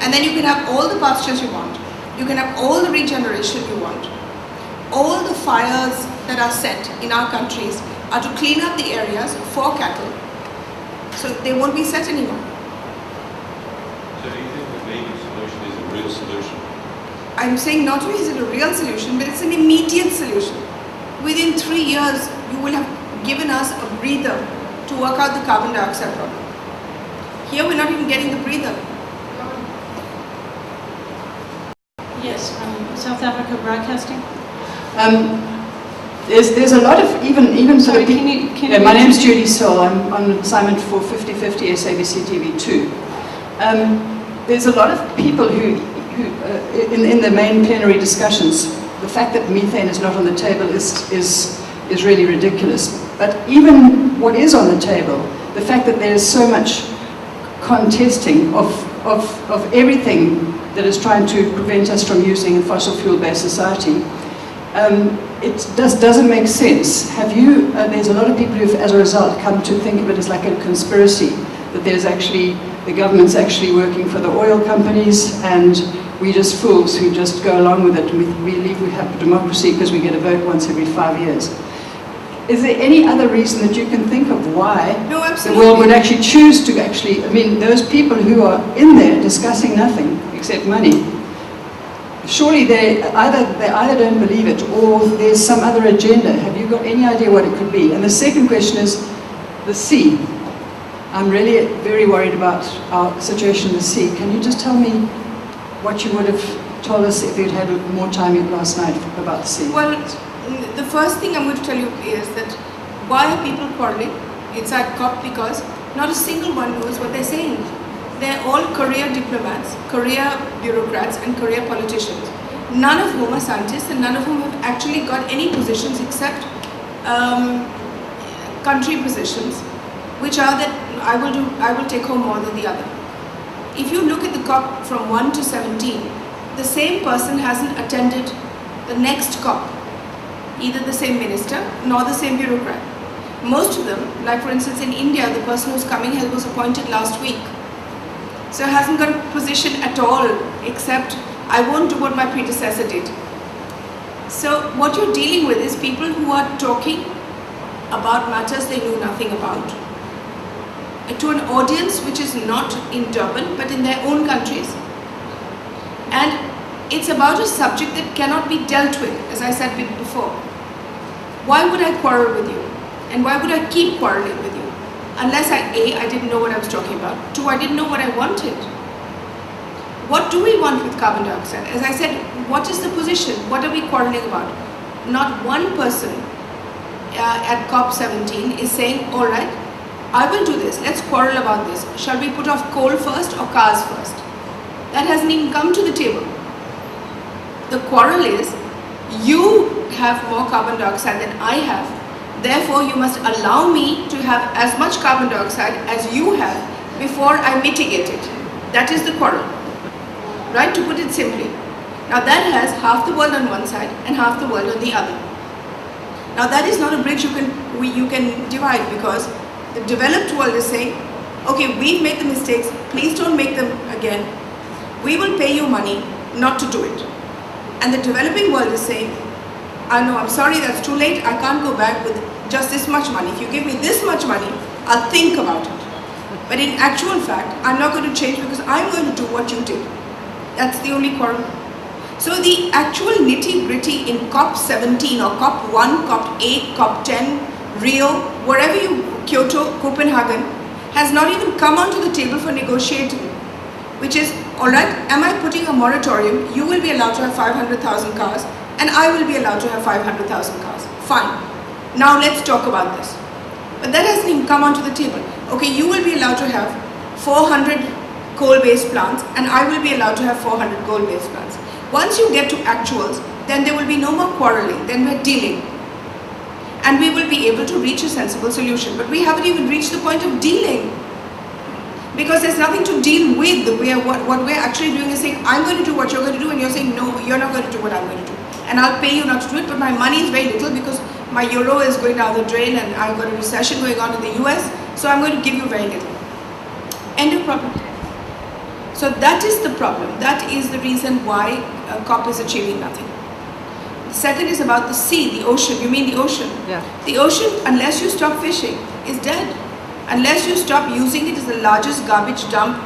And then you can have all the pastures you want. You can have all the regeneration you want. All the fires that are set in our countries are to clean up the areas for cattle. So they won't be set anymore. So do you think the vegan solution is a real solution? I'm saying not only is it a real solution, but it's an immediate solution. Within 3 years, you will have given us a breather to work out the carbon dioxide problem. Here we're not even getting the breather. Yes, from South Africa Broadcasting. There's a lot of even sort Sorry, of... my name's Judy Searle. I'm on assignment for 50/50 SABC TV2. There's a lot of people who in the main plenary discussions, the fact that methane is not on the table is really ridiculous. But even what is on the table, the fact that there is so much contesting of everything that is trying to prevent us from using a fossil fuel-based society, it doesn't make sense. There's a lot of people who've, as a result, come to think of it as like a conspiracy, that the government's actually working for the oil companies, and we just fools who just go along with it, and we believe we have democracy because we get a vote once every 5 years. Is there any other reason that you can think of why the world would actually choose to those people who are in there discussing nothing except money, surely they either don't believe it or there's some other agenda. Have you got any idea what it could be? And the second question is the sea. I'm really very worried about our situation in the sea. Can you just tell me what you would have told us if you'd had more time last night about the sea? Well, the first thing I'm going to tell you is that why are people quarreling inside COP? Because not a single one knows what they're saying. They're all career diplomats, career bureaucrats, and career politicians, none of whom are scientists and none of whom have actually got any positions except country positions, which are that I will take home more than the other. If you look at the COP from 1 to 17, the same person hasn't attended the next COP, either the same minister nor the same bureaucrat. Most of them, like for instance in India, the person who's coming here was appointed last week. So hasn't got a position at all, except I won't do what my predecessor did. So what you're dealing with is people who are talking about matters they know nothing about, to an audience which is not in Durban but in their own countries. And it's about a subject that cannot be dealt with, as I said before. Why would I quarrel with you? And why would I keep quarreling with you? Unless I didn't know what I was talking about. 2, I didn't know what I wanted. What do we want with carbon dioxide? As I said, what is the position? What are we quarreling about? Not one person at COP17 is saying, all right, I will do this. Let's quarrel about this. Shall we put off coal first or cars first? That hasn't even come to the table. The quarrel is, you have more carbon dioxide than I have, therefore you must allow me to have as much carbon dioxide as you have before I mitigate it. That is the quarrel, right, to put it simply. Now that has half the world on one side and half the world on the other. Now that is not a bridge you can divide, because the developed world is saying, okay, we've made the mistakes, please don't make them again. We will pay you money not to do it. And the developing world is saying, I know, I'm sorry, that's too late, I can't go back with just this much money. If you give me this much money, I'll think about it. But in actual fact, I'm not going to change because I'm going to do what you did. That's the only quarrel. So the actual nitty-gritty in COP17 or COP1, COP8, COP10, Rio, wherever you, Kyoto, Copenhagen, has not even come onto the table for negotiating. Which is, alright, am I putting a moratorium? You will be allowed to have 500,000 cars and I will be allowed to have 500,000 cars. Fine. Now let's talk about this. But that hasn't even come onto the table. Okay, you will be allowed to have 400 coal-based plants and I will be allowed to have 400 coal-based plants. Once you get to actuals, then there will be no more quarreling, then we're dealing. And we will be able to reach a sensible solution. But we haven't even reached the point of dealing. Because there's nothing to deal with. What we're actually doing is saying, I'm going to do what you're going to do, and you're saying, no, you're not going to do what I'm going to do. And I'll pay you not to do it, but my money is very little because my euro is going down the drain and I've got a recession going on in the US, so I'm going to give you very little. End of problem. So that is the problem. That is the reason why COP is achieving nothing. The second is about the sea, the ocean. You mean the ocean? Yeah. The ocean, unless you stop fishing, is dead. Unless you stop using it as the largest garbage dump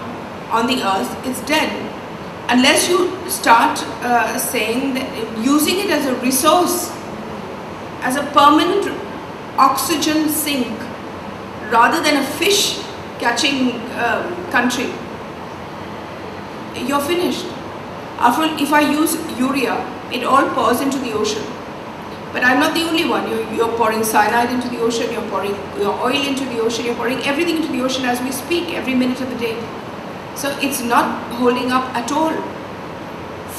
on the earth, it's dead. Unless you start saying that using it as a resource, as a permanent oxygen sink, rather than a fish catching country, you're finished. After all, if I use urea, it all pours into the ocean. But I'm not the only one. You're pouring cyanide into the ocean, you're pouring your oil into the ocean, you're pouring everything into the ocean as we speak, every minute of the day. So it's not holding up at all.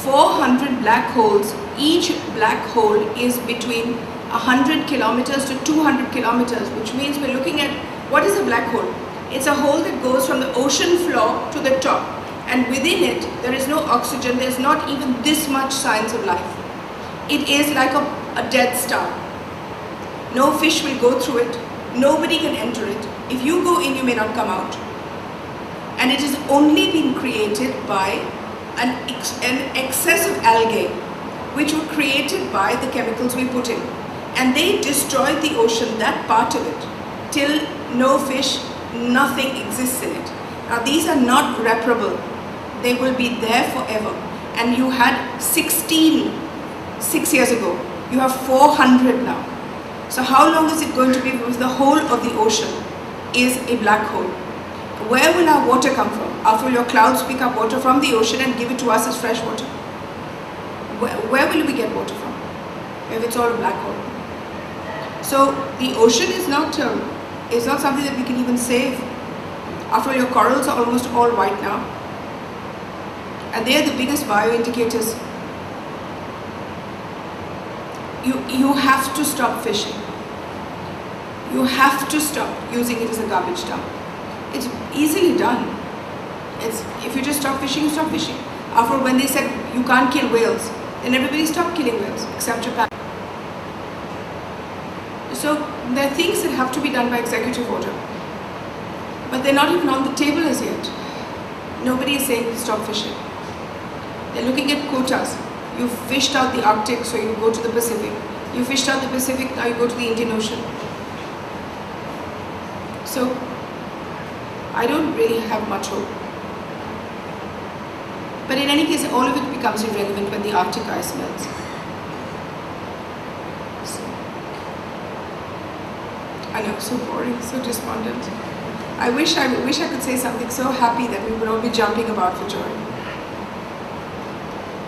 400 black holes, each black hole is between 100 kilometers to 200 kilometers, which means we're looking at, what is a black hole? It's a hole that goes from the ocean floor to the top. And within it, there is no oxygen, there's not even this much signs of life. It is like a dead star. No fish will go through it. Nobody can enter it. If you go in, you may not come out. And it has only been created by an excess of algae, which were created by the chemicals we put in. And they destroyed the ocean, that part of it, till no fish, nothing exists in it. Now these are not reparable. They will be there forever. And you had 16 6 years ago. You have 400 now. So how long is it going to be if the whole of the ocean is a black hole? Where will our water come from? After all, your clouds pick up water from the ocean and give it to us as fresh water. Where will we get water from if it's all a black hole? So the ocean is not something that we can even save. After all, your corals are almost all white now. And they are the biggest bioindicators. You have to stop fishing. You have to stop using it as a garbage dump. It's easily done. If you just stop fishing, you stop fishing. After when they said you can't kill whales, then everybody stopped killing whales, except Japan. So there are things that have to be done by executive order. But they're not even on the table as yet. Nobody is saying stop fishing. They're looking at quotas. You fished out the Arctic, so you go to the Pacific. You fished out the Pacific, now you go to the Indian Ocean. So I don't really have much hope. But in any case, all of it becomes irrelevant when the Arctic ice melts. So, I know, so boring, so despondent. I wish I could say something so happy that we would all be jumping about for joy.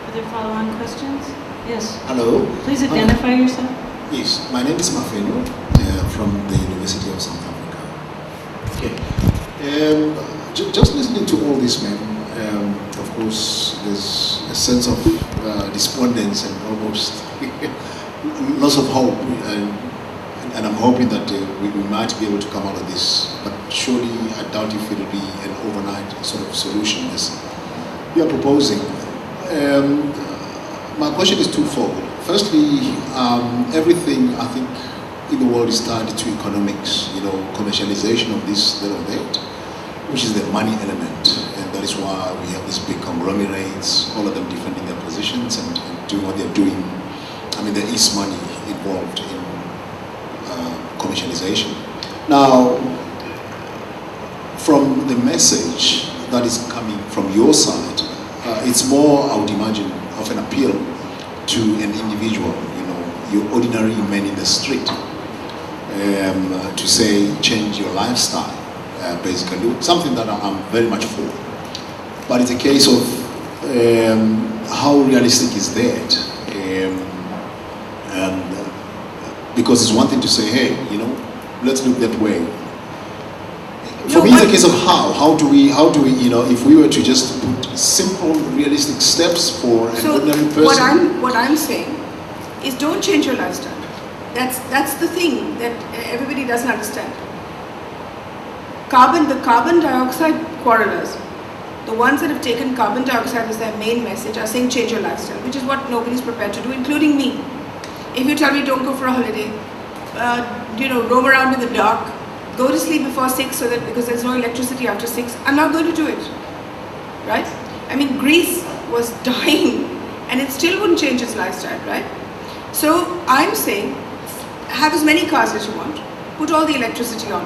Other follow-on questions? Yes. Hello. Please identify yourself. Yes, my name is Mafeno from the University of South Africa. Okay. Just listening to all this, man, of course, there's a sense of despondence and almost loss of hope. And and I'm hoping that we might be able to come out of this, but surely I doubt if it will be an overnight sort of solution as you are proposing. My question is twofold. Firstly, everything I think in the world is tied to economics, commercialization of this, that, or that, which is the money element, and that is why we have these big conglomerates, all of them defending their positions and doing what they're doing. I mean, there is money involved in commercialization. Now, from the message that is coming from your side, it's more, I would imagine, of an appeal to an individual, your ordinary man in the street, to say, change your lifestyle, basically, something that I'm very much for. But it's a case of how realistic is that? Because it's one thing to say, hey, let's look that way. For me, it's a case of how do we, if we were to just put simple, realistic steps for an ordinary person. What I'm saying is, don't change your lifestyle. That's the thing that everybody doesn't understand. The carbon dioxide quarrelers, the ones that have taken carbon dioxide as their main message, are saying change your lifestyle, which is what nobody's prepared to do, including me. If you tell me don't go for a holiday, roam around in the dark, go to sleep before 6 because there's no electricity after 6, I'm not going to do it, right? I mean, Greece was dying and it still wouldn't change its lifestyle, right? So I'm saying, have as many cars as you want, put all the electricity on,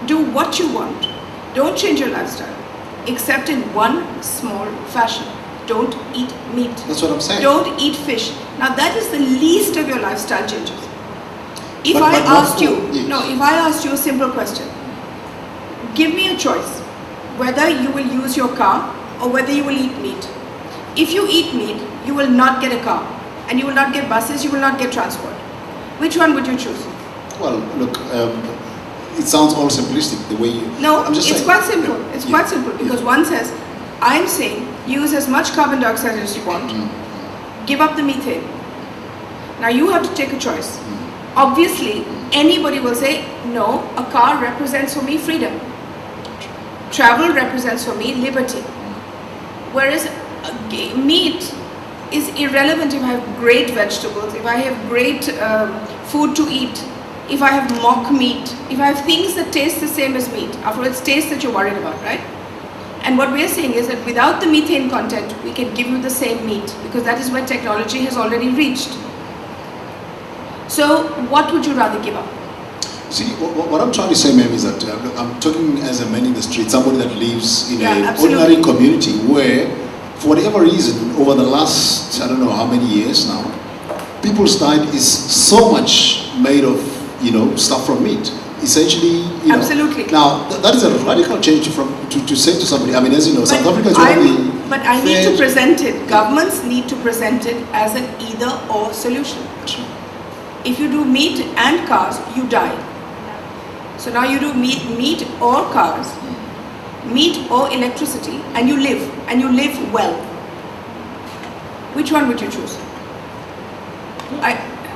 do what you want, don't change your lifestyle, except in one small fashion. Don't eat meat. That's what I'm saying. Don't eat fish. Now that is the least of your lifestyle changes. If I asked you a simple question, give me a choice, whether you will use your car or whether you will eat meat. If you eat meat, you will not get a car, and you will not get buses, you will not get transport. Which one would you choose? Well, look, it sounds all simplistic the way you... No, it's quite simple. It's quite simple, because one says, I'm saying use as much carbon dioxide as you want, give up the methane. Now you have to take a choice. Obviously, anybody will say, no, a car represents for me freedom. Travel represents for me liberty. Whereas meat is irrelevant if I have great vegetables, if I have great food to eat, if I have mock meat, if I have things that taste the same as meat. After all, it's taste that you're worried about, right? And what we're saying is that without the methane content, we can give you the same meat, because that is where technology has already reached. So what would you rather give up? See, what I'm trying to say, ma'am, is that I'm talking as a man in the street, somebody that lives in an ordinary community where, for whatever reason, over the last, I don't know how many years now, people's diet is so much made of, stuff from meat. Essentially, Absolutely. Now, that is a radical change to say to somebody, I mean, as you know, South Africa is one of the... But I need to present it. Governments need to present it as an either-or solution. If you do meat and cars, you die. So now you do meat or cars, meat or electricity, and you live well. Which one would you choose?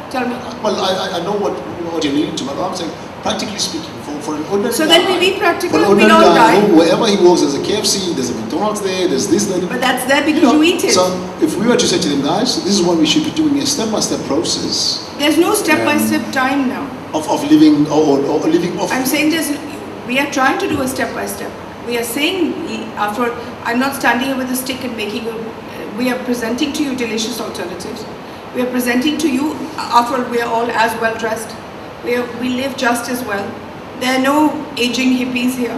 Tell me. Well, I know what you're leading to, but I'm saying, practically speaking, for an ordinary So then we be practical and we don't die. Wherever he goes, there's a KFC, there's a McDonald's there, there's this, there. But that's there because you eat it. So if we were to say to them, guys, this is what we should be doing, a step-by-step process. There's no step-by-step time now. Of living or living off. I'm saying we are trying to do a step-by-step. We are saying, I'm not standing here with a stick and we are presenting to you delicious alternatives. We are presenting to you, after all, we are all as well dressed. We live just as well. There are no aging hippies here.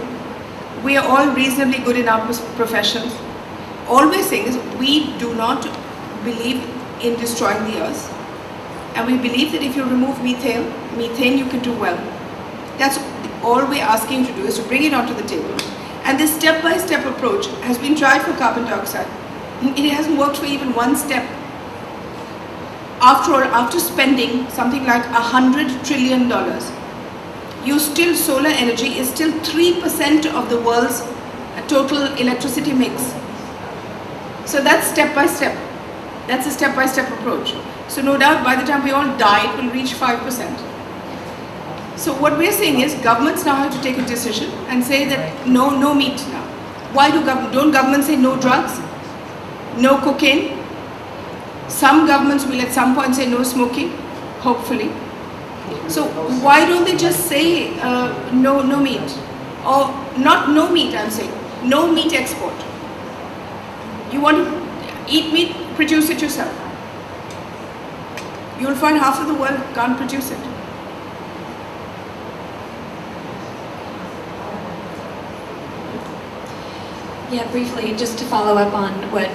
We are all reasonably good in our professions. All we're saying is we do not believe in destroying the earth. And we believe that if you remove methane you can do well. That's all we're asking you to do, is to bring it onto the table. And this step-by-step approach has been tried for carbon dioxide. It hasn't worked for even one step. After all, after spending something like $100 trillion, solar energy is still 3% of the world's total electricity mix. So that's step-by-step. That's a step-by-step approach. So no doubt by the time we all die, it will reach 5%. So what we're saying is governments now have to take a decision and say that no meat now. Why don't governments say no drugs, no cocaine? Some governments will at some point say no smoking, hopefully. So why don't they just say no meat? Or not no meat, I'm saying, no meat export. You want to eat meat, produce it yourself. You'll find half of the world can't produce it. Yeah, briefly, just to follow up on what,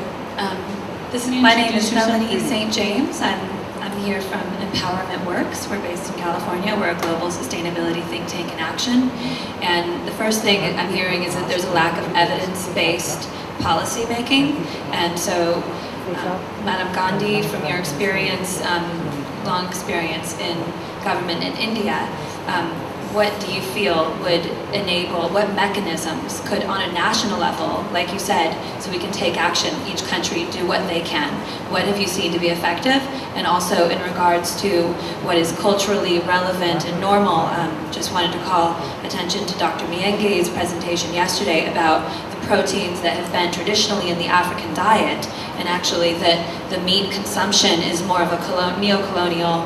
my name is Melanie St. James. I'm here from Empowerment Works. We're based in California. We're a global sustainability think tank in action. And the first thing I'm hearing is that there's a lack of evidence-based policy making. And so, Madam Gandhi, from your experience, long experience in government in India, what do you feel would enable, what mechanisms could on a national level, like you said, so we can take action, each country do what they can. What have you seen to be effective? And also in regards to what is culturally relevant and normal, just wanted to call attention to Dr. Mienge's presentation yesterday about the proteins that have been traditionally in the African diet, and actually that the meat consumption is more of a neo-colonial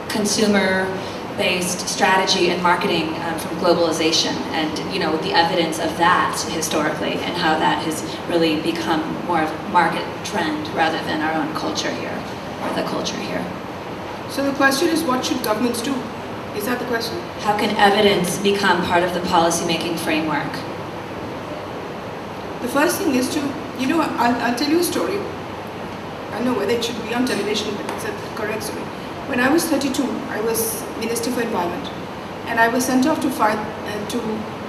consumer-based strategy and marketing from globalization, and the evidence of that historically, and how that has really become more of a market trend rather than our own culture here, or the culture here. So the question is, what should governments do? Is that the question? How can evidence become part of the policy-making framework? The first thing is to, I'll tell you a story. I don't know whether it should be on television, but it's a correct story. When I was 32, I was Minister for Environment, and I was sent off to fight to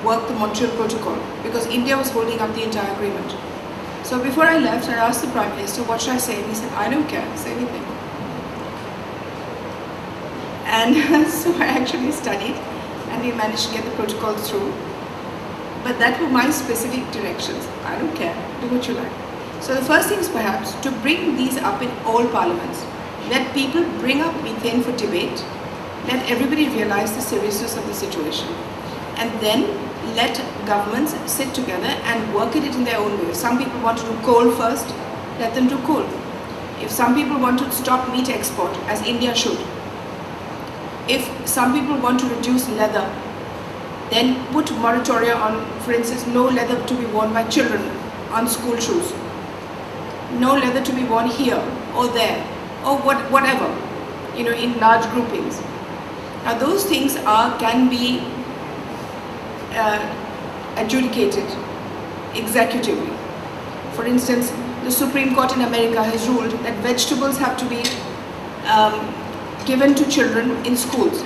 work the Montreal Protocol because India was holding up the entire agreement. So before I left, I asked the Prime Minister, what should I say? And he said, I don't care, say anything. And so I actually studied, and we managed to get the protocol through. But that were my specific directions. I don't care, do what you like. So the first thing is perhaps to bring these up in all parliaments. Let people bring up methane for debate. Let everybody realize the seriousness of the situation. And then let governments sit together and work at it in their own way. If some people want to do coal first, let them do coal. If some people want to stop meat export, as India should. If some people want to reduce leather, then put moratoria on, for instance, no leather to be worn by children on school shoes. No leather to be worn here or there, or whatever, in large groupings. Now those things can be adjudicated executively. For instance, the Supreme Court in America has ruled that vegetables have to be given to children in schools.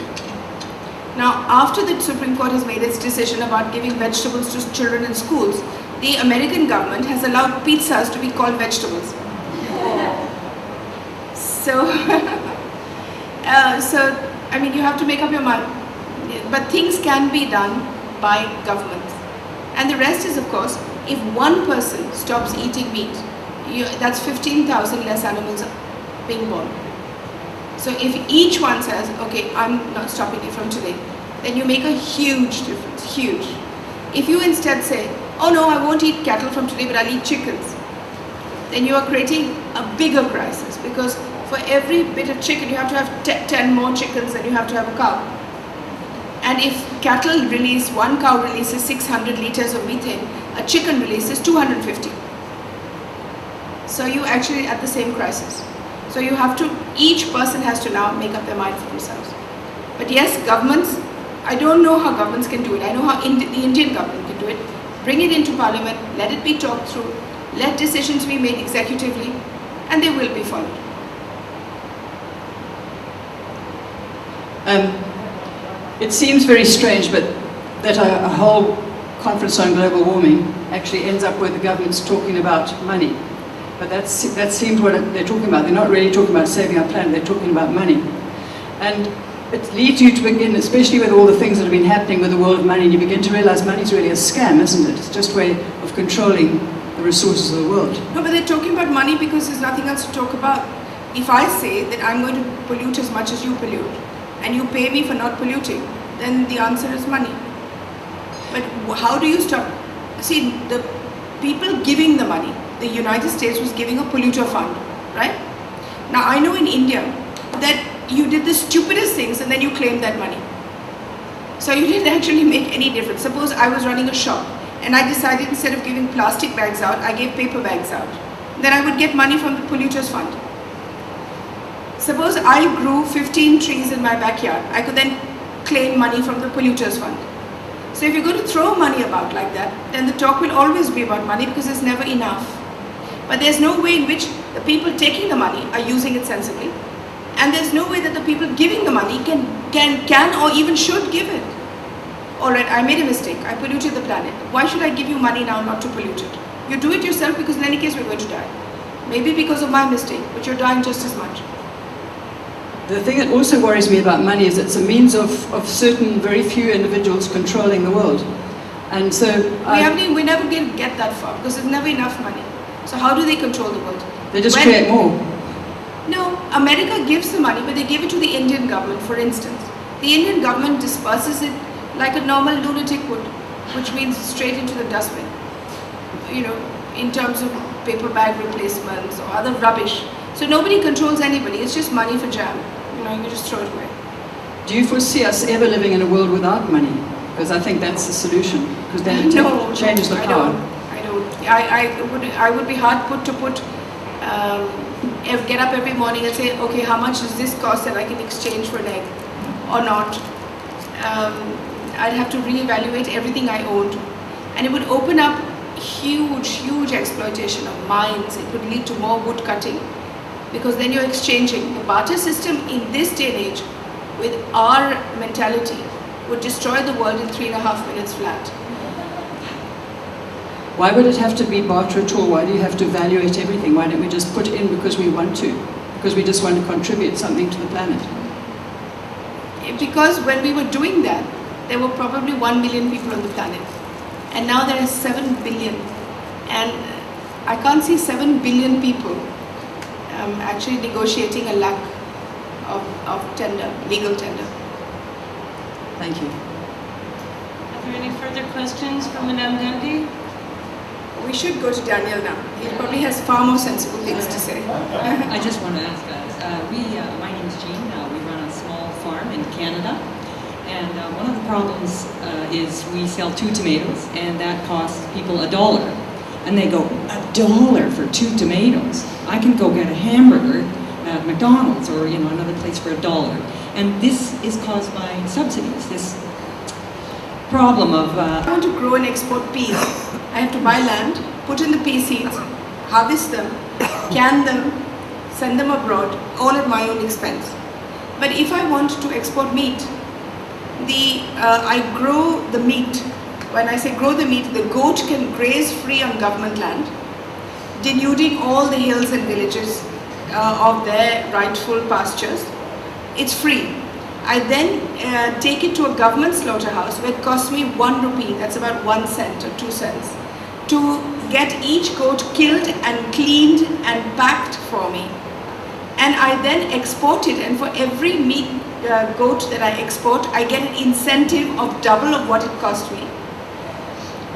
Now, after the Supreme Court has made its decision about giving vegetables to children in schools, the American government has allowed pizzas to be called vegetables. So, you have to make up your mind. But things can be done by governments. And the rest is, of course, if one person stops eating meat, that's 15,000 less animals being born. So if each one says, okay, I'm not stopping it from today, then you make a huge difference, huge. If you instead say, oh no, I won't eat cattle from today, but I'll eat chickens, then you are creating a bigger crisis, because for every bit of chicken, you have to have 10 more chickens than you have to have a cow. And if one cow releases 600 liters of methane, a chicken releases 250. So you actually at the same crisis. So you have to, each person has to now make up their mind for themselves. But yes, governments, I don't know how governments can do it. I know how the Indian government can do it. Bring it into parliament, let it be talked through, let decisions be made executively, and they will be followed. It seems very strange, but that a whole conference on global warming actually ends up with the governments talking about money. But that seems what they're talking about. They're not really talking about saving our planet, they're talking about money. And it leads you to begin, especially with all the things that have been happening with the world of money, and you begin to realize money is really a scam, isn't it? It's just a way of controlling the resources of the world. No, but they're talking about money because there's nothing else to talk about. If I say that I'm going to pollute as much as you pollute, and you pay me for not polluting, then the answer is money. But how do you stop? See, the people giving the money, the United States was giving a polluter fund, right? Now I know in India that you did the stupidest things and then you claimed that money. So you didn't actually make any difference. Suppose I was running a shop and I decided instead of giving plastic bags out, I gave paper bags out. Then I would get money from the polluters fund. Suppose I grew 15 trees in my backyard, I could then claim money from the polluters fund. So if you're going to throw money about like that, then the talk will always be about money because there's never enough. But there's no way in which the people taking the money are using it sensibly. And there's no way that the people giving the money can or even should give it. Alright, I made a mistake. I polluted the planet. Why should I give you money now not to pollute it? You do it yourself because in any case we're going to die. Maybe because of my mistake, but you're dying just as much. The thing that also worries me about money is it's a means of certain very few individuals controlling the world. And so we never get that far because there's never enough money. So how do they control the world? They just create more. No, America gives the money, but they give it to the Indian government, for instance. The Indian government disperses it like a normal lunatic would, which means straight into the dustbin. You know, in terms of paper bag replacements or other rubbish. So nobody controls anybody, it's just money for jam. You know, you just throw it away. Do you foresee us ever living in a world without money? Because I think that's the solution. Because then it changes the power. I would be hard put to get up every morning and say, okay, how much does this cost that I can exchange for an egg or not? I'd have to reevaluate everything I owned. And it would open up huge exploitation of mines. It would lead to more wood cutting. Because then you're exchanging. The barter system in this day and age, with our mentality, would destroy the world in 3.5 minutes flat. Why would it have to be barter at all? Why do you have to evaluate everything? Why don't we just put in because we want to? Because we just want to contribute something to the planet? Because when we were doing that, there were probably 1 million people on the planet. And now there are 7 billion. And I can't see 7 billion people actually negotiating a lack of tender, legal tender. Thank you. Are there any further questions from Madame Gandhi? We should go to Daniel now. He probably has far more sensible things to say. I just want to ask guys. My name is Jean. We run a small farm in Canada. And one of the problems is we sell 2 tomatoes, and that costs people $1. And they go, $1 for 2 tomatoes? I can go get a hamburger at McDonald's or another place for $1. And this is caused by subsidies. This problem of... I want to grow and export peas. I have to buy land, put in the pea seeds, harvest them, can them, send them abroad, all at my own expense. But if I want to export meat, I grow the meat. When I say grow the meat, the goat can graze free on government land, denuding all the hills and villages of their rightful pastures. It's free. I then take it to a government slaughterhouse where it costs me 1 rupee, that's about 1 cent or 2 cents, to get each goat killed and cleaned and packed for me. And I then export it, and for every meat goat that I export, I get an incentive of double of what it cost me.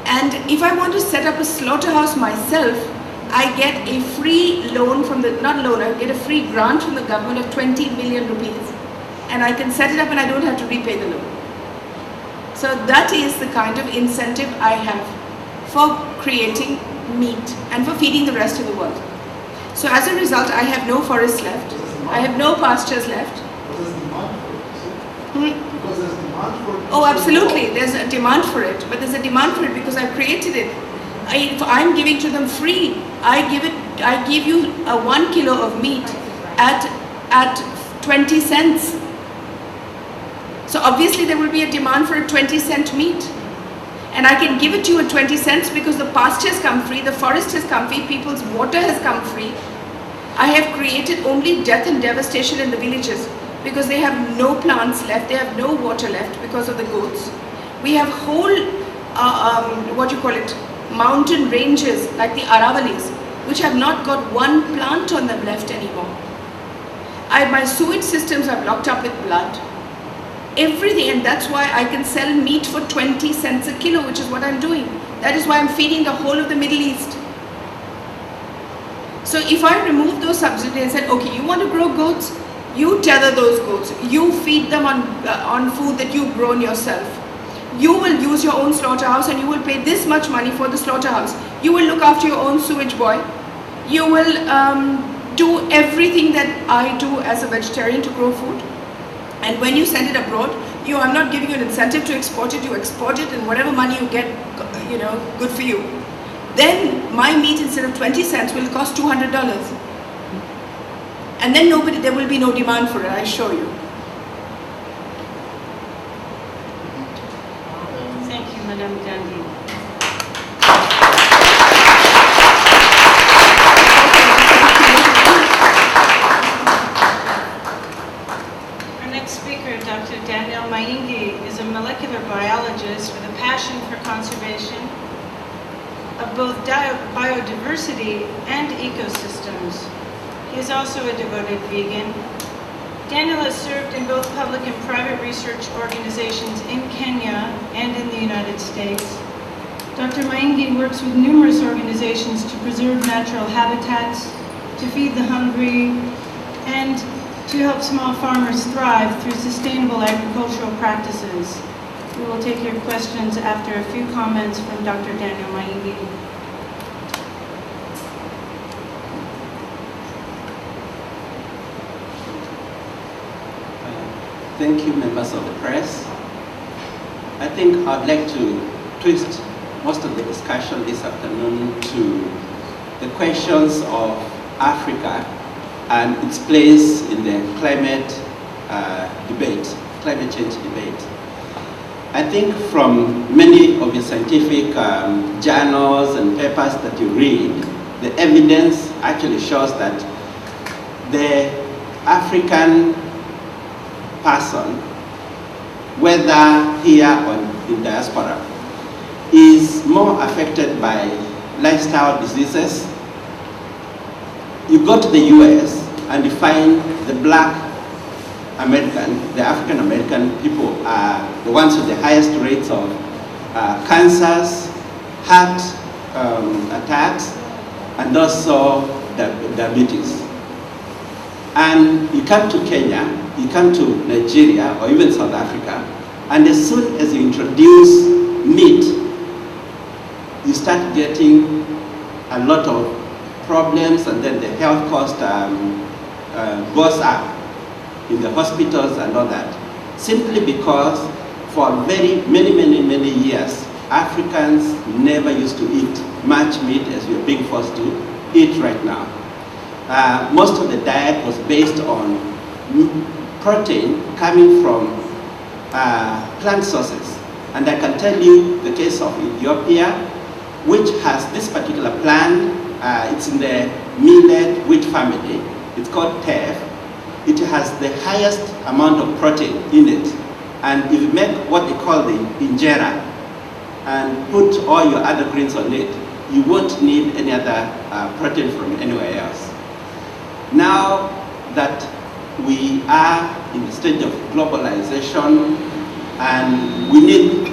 And if I want to set up a slaughterhouse myself, I get a free loan from the, not loan, I get a free grant from the government of 20 million rupees. And I can set it up and I don't have to repay the loan. So that is the kind of incentive I have for creating meat and for feeding the rest of the world. So as a result, I have no forests left. I have no pastures left. Oh, absolutely. There's a demand for it. But there's a demand for it because I've created it. I'm giving to them free. I give you a 1 kilo of meat at 20 cents. So obviously there will be a demand for a 20-cent meat. And I can give it to you at 20 cents because the pasture has come free, the forest has come free, people's water has come free. I have created only death and devastation in the villages because they have no plants left, they have no water left because of the goats. We have whole, mountain ranges like the Aravalis, which have not got one plant on them left anymore. My sewage systems are blocked up with blood. Everything, and that's why I can sell meat for 20 cents a kilo, which is what I'm doing. That is why I'm feeding the whole of the Middle East. So if I remove those subsidies and said, okay, you want to grow goats, you tether those goats, you feed them on food that you've grown yourself. You will use your own slaughterhouse and you will pay this much money for the slaughterhouse. You will look after your own sewage boy. You will do everything that I do as a vegetarian to grow food. And when you send it abroad, I'm not giving you an incentive to export it, you export it and whatever money you get, good for you. Then my meat instead of 20 cents will cost $200. And then there will be no demand for it, I assure you. Thank you, Madame Gandhi. Our next speaker, Dr. Daniel Maingi, is a molecular biologist with a passion for conservation of both biodiversity and ecosystems. He is also a devoted vegan. Daniel has served in both public and private research organizations in Kenya and in the United States. Dr. Maingi works with numerous organizations to preserve natural habitats, to feed the hungry, and to help small farmers thrive through sustainable agricultural practices. We will take your questions after a few comments from Dr. Daniel Maingi. Thank you, members of the press. I think I'd like to twist most of the discussion this afternoon to the questions of Africa and its place in the climate change debate. I think from many of the scientific journals and papers that you read, the evidence actually shows that the African person, whether here or in diaspora, is more affected by lifestyle diseases. You go to the US and you find the black American, the African American people are the ones with the highest rates of cancers, heart attacks, and also diabetes. And you come to Kenya, you come to Nigeria, or even South Africa, and as soon as you introduce meat, you start getting a lot of problems, and then the health cost goes up in the hospitals and all that. Simply because for many years, Africans never used to eat much meat as we are being forced to eat right now. Most of the diet was based on protein coming from plant sources. And I can tell you the case of Ethiopia, which has this particular plant. It's in the millet wheat family. It's called teff. It has the highest amount of protein in it. And if you make what they call the injera and put all your other greens on it, you won't need any other protein from anywhere else. Now that we are in the stage of globalization and we need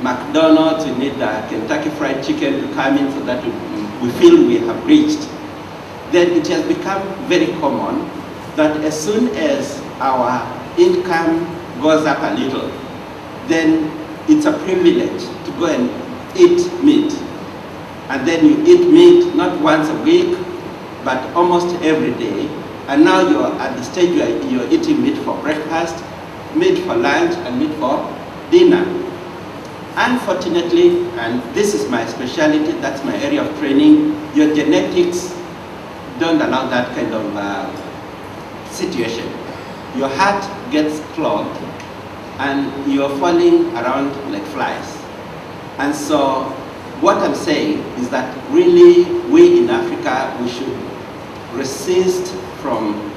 McDonald's, we need Kentucky Fried Chicken to come in so that we feel we have reached, then it has become very common that as soon as our income goes up a little, then it's a privilege to go and eat meat. And then you eat meat not once a week, but almost every day. And now you're at the stage where you're eating meat for breakfast, meat for lunch, and meat for dinner. Unfortunately, and this is my specialty, that's my area of training, your genetics don't allow that kind of situation. Your heart gets clogged and you're falling around like flies. And so what I'm saying is that really we in Africa, we should resist from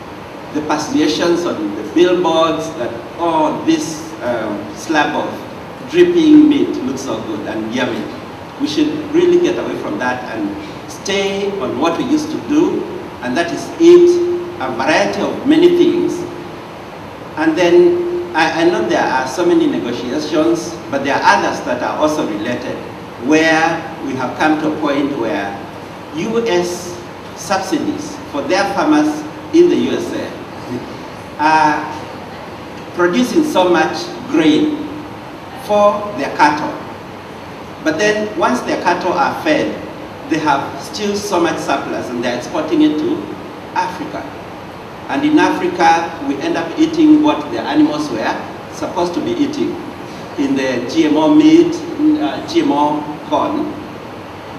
the persuasions on the billboards that, oh, this slab of dripping meat looks so good and yummy. We should really get away from that and stay on what we used to do, and that is eat a variety of many things. And then I know there are so many negotiations, but there are others that are also related, where we have come to a point where U.S. subsidies for their farmers in the USA are producing so much grain for their cattle. But then once their cattle are fed, they have still so much surplus and they're exporting it to Africa. And in Africa, we end up eating what the animals were supposed to be eating. In the GMO meat, GMO corn,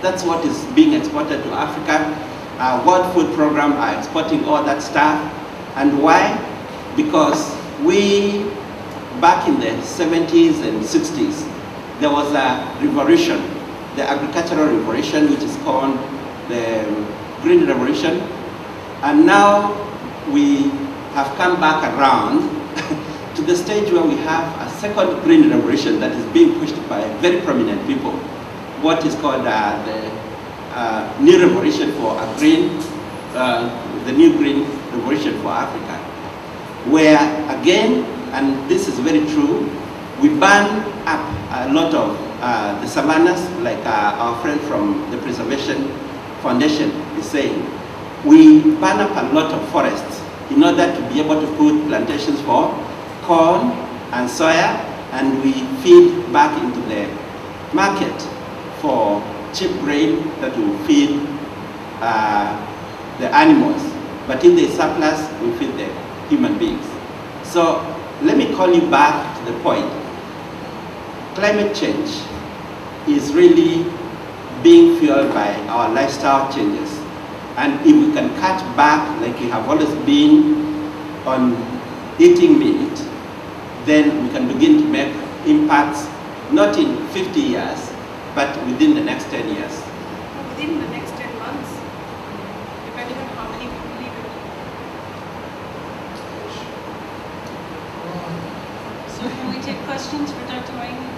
that's what is being exported to Africa. Our World Food Program are exporting all that stuff. And why? Because we, back in the 70s and 60s, there was a revolution, the agricultural revolution, which is called the Green Revolution. And now we have come back around to the stage where we have a second green revolution that is being pushed by very prominent people. What is called the new revolution for a green, the new green revolution for Africa. Where again, and this is very true, we burn up a lot of the savannas, like our friend from the Preservation Foundation is saying. We burn up a lot of forests in order to be able to put plantations for corn and soya, and we feed back into the market for cheap grain that will feed the animals. But in the surplus, we feed the human beings. So let me call you back to the point. Climate change is really being fueled by our lifestyle changes. And if we can cut back, like we have always been, on eating meat, then we can begin to make impacts, not in 50 years, but within the next 10 years. Within the next 10 months, depending on how many people leave it. So can we take questions for Dr. Waini?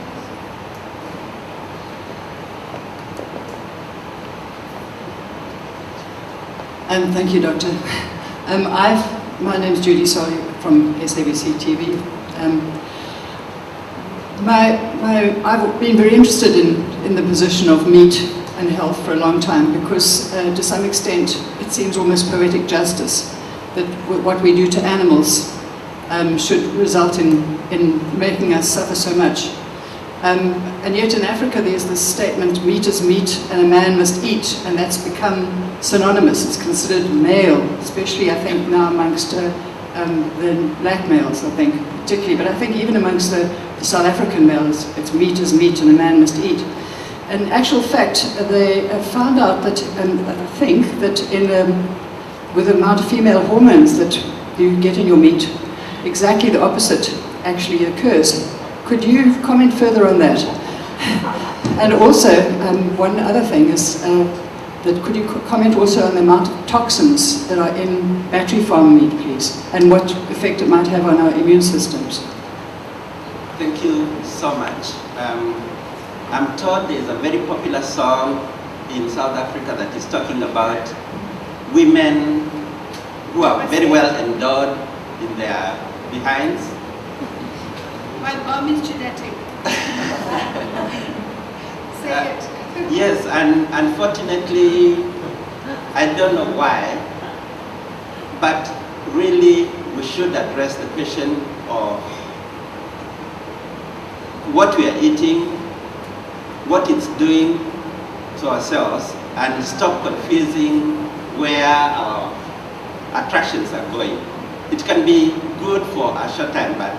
Thank you, Doctor. My name is Judy Sawyer from SABC TV. I've been very interested in the position of meat and health for a long time because to some extent it seems almost poetic justice that what we do to animals should result in making us suffer so much. And yet in Africa there's this statement, meat is meat and a man must eat, and that's become synonymous. It's considered male, especially I think now amongst the black males, I think particularly, but I think even amongst the South African males, it's meat is meat and a man must eat. In actual fact, they found out that, I think, that with the amount of female hormones that you get in your meat, exactly the opposite actually occurs. Could you comment further on that? And also, one other thing is that could you comment also on the amount of toxins that are in battery farm meat, please, and what effect it might have on our immune systems? Thank you so much. I'm told there's a very popular song in South Africa that is talking about women who are very well endowed in their behinds. My mom is genetic. Say it. Yes, and unfortunately, I don't know why, but really we should address the question of what we are eating, what it's doing to ourselves, and stop confusing where our attractions are going. It can be good for a short time, but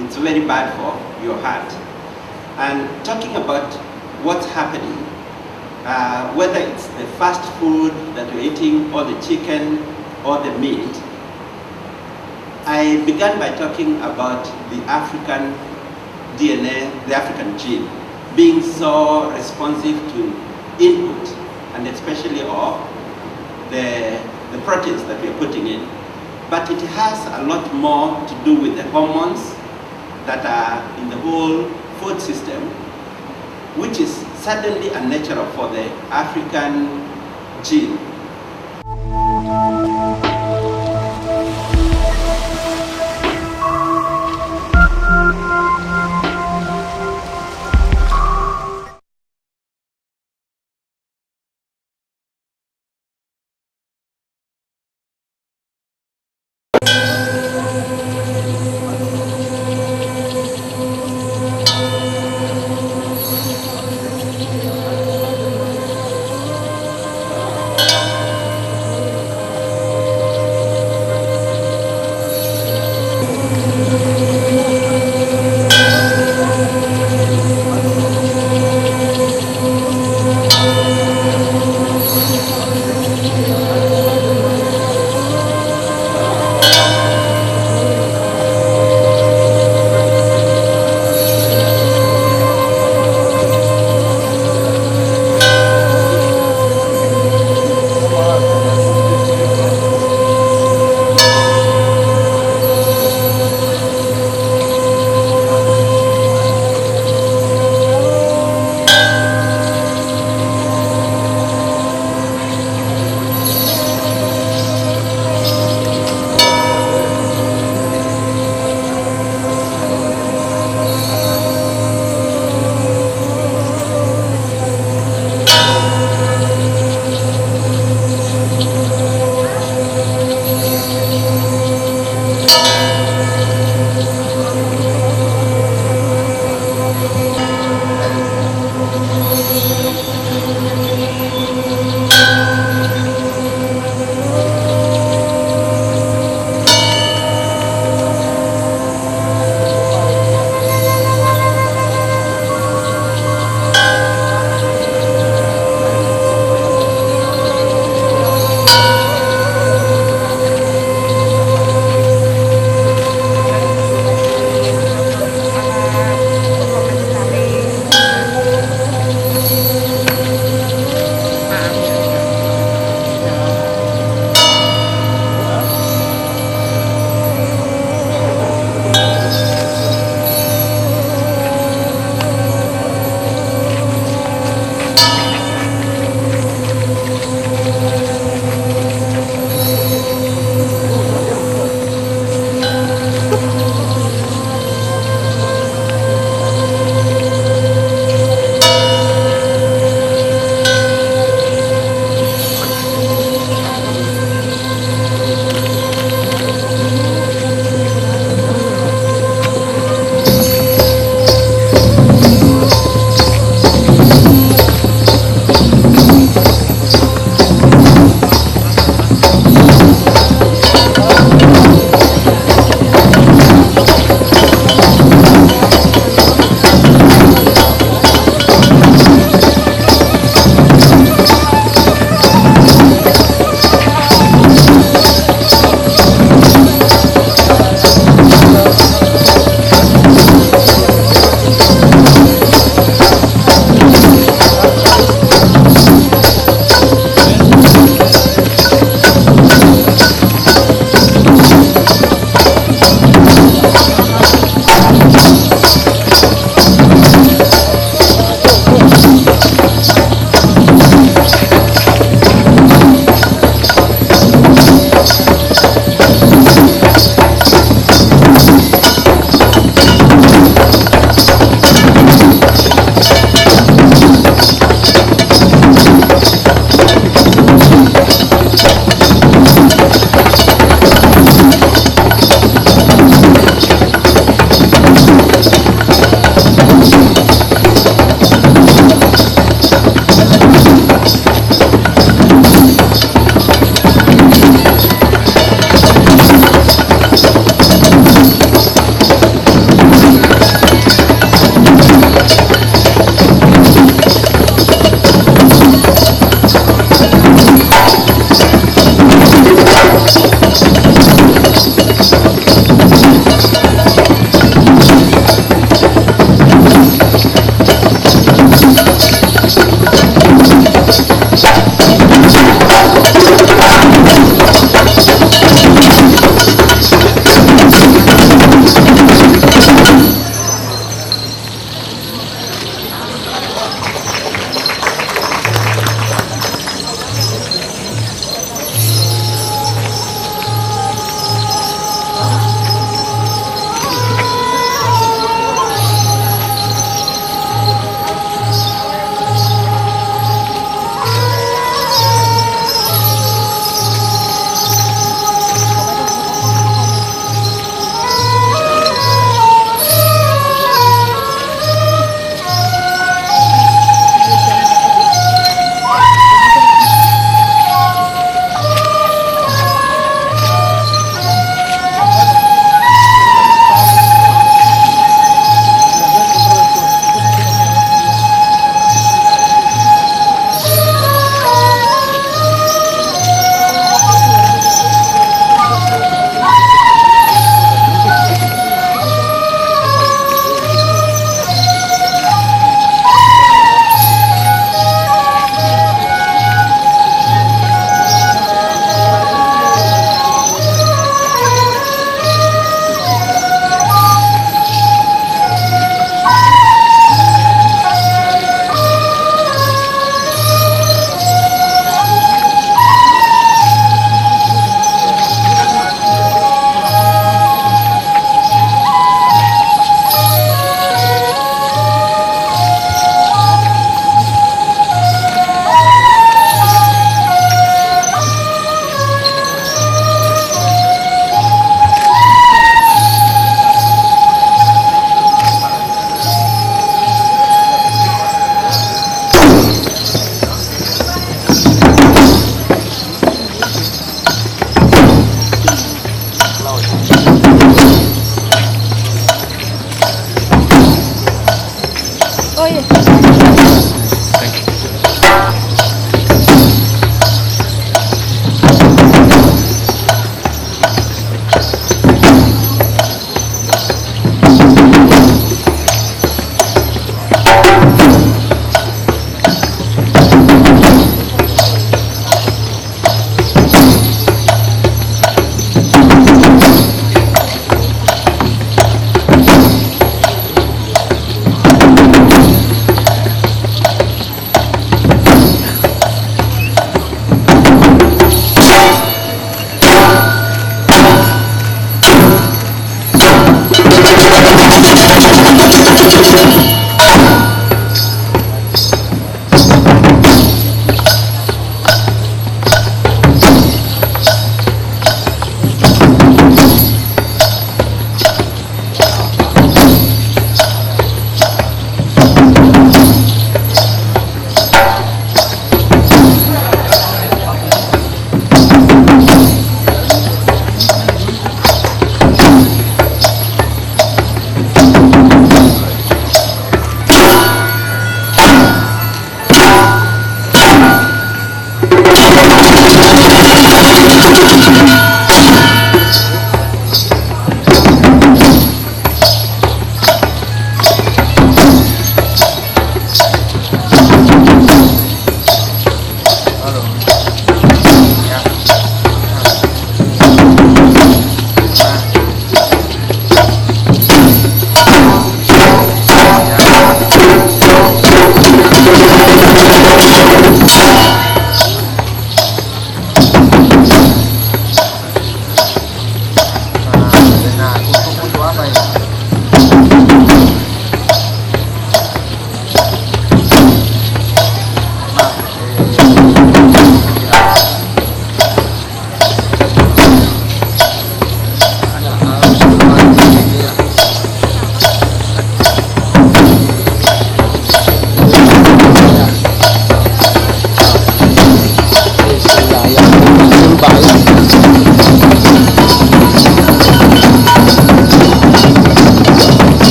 it's very bad for your heart. And talking about what's happening, whether it's the fast food that we're eating, or the chicken, or the meat, I began by talking about the African DNA, the African gene, being so responsive to input, and especially of the proteins that we're putting in. But it has a lot more to do with the hormones that are in the whole food system, which is certainly unnatural for the African gene.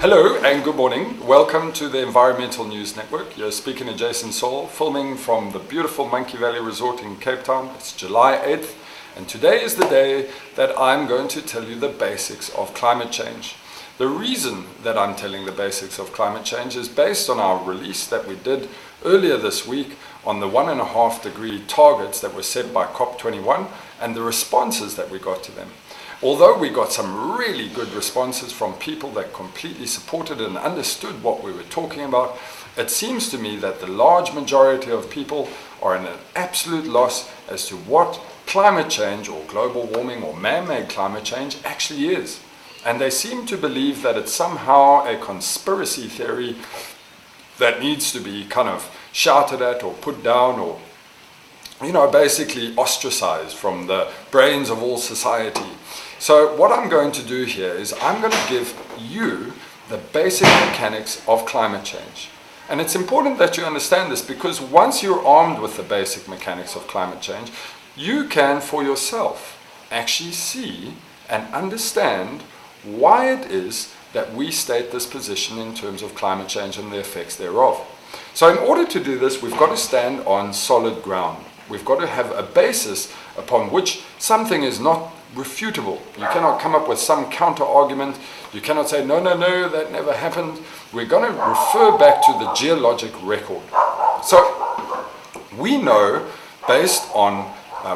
Hello and good morning. Welcome to the Environmental News Network. You're speaking to Jason Saul, filming from the beautiful Monkey Valley Resort in Cape Town. It's July 8th, and today is the day that I'm going to tell you the basics of climate change. The reason that I'm telling the basics of climate change is based on our release that we did earlier this week on the 1.5 degree targets that were set by COP21 and the responses that we got to them. Although we got some really good responses from people that completely supported and understood what we were talking about, it seems to me that the large majority of people are in an absolute loss as to what climate change or global warming or man-made climate change actually is. And they seem to believe that it's somehow a conspiracy theory that needs to be kind of shouted at or put down or, you know, basically ostracized from the brains of all society. So what I'm going to do here is I'm going to give you the basic mechanics of climate change. And it's important that you understand this, because once you're armed with the basic mechanics of climate change, you can for yourself actually see and understand why it is that we state this position in terms of climate change and the effects thereof. So in order to do this, we've got to stand on solid ground. We've got to have a basis upon which something is not refutable. You cannot come up with some counter argument. You cannot say, no, no, no, that never happened. We're going to refer back to the geologic record. So we know, based on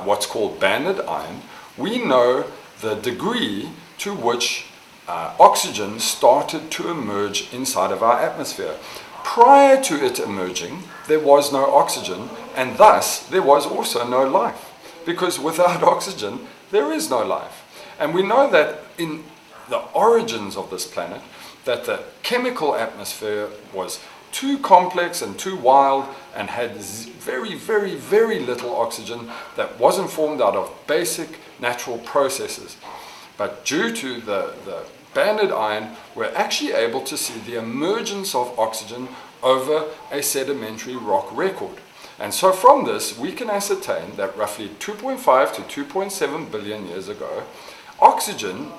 what's called banded iron, we know the degree to which oxygen started to emerge inside of our atmosphere. Prior to it emerging, there was no oxygen, and thus there was also no life. Because without oxygen, there is no life. And we know that in the origins of this planet, that the chemical atmosphere was too complex and too wild and had very, very, very little oxygen that wasn't formed out of basic natural processes. But due to the banded iron, we're actually able to see the emergence of oxygen over a sedimentary rock record. And so from this, we can ascertain that roughly 2.5 to 2.7 billion years ago, oxygen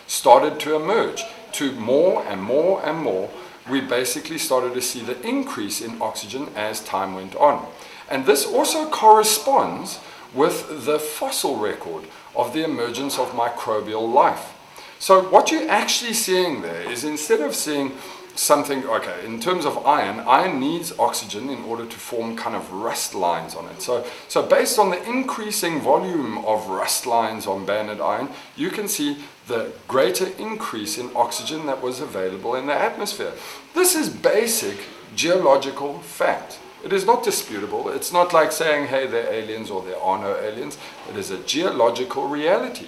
started to emerge. To more and more and more, we basically started to see the increase in oxygen as time went on. And this also corresponds with the fossil record of the emergence of microbial life. So what you're actually seeing there is, instead of seeing something, okay, in terms of iron, iron needs oxygen in order to form kind of rust lines on it. So based on the increasing volume of rust lines on banded iron, you can see the greater increase in oxygen that was available in the atmosphere. This is basic geological fact. It is not disputable. It's not like saying, hey, there are aliens or there are no aliens. It is a geological reality.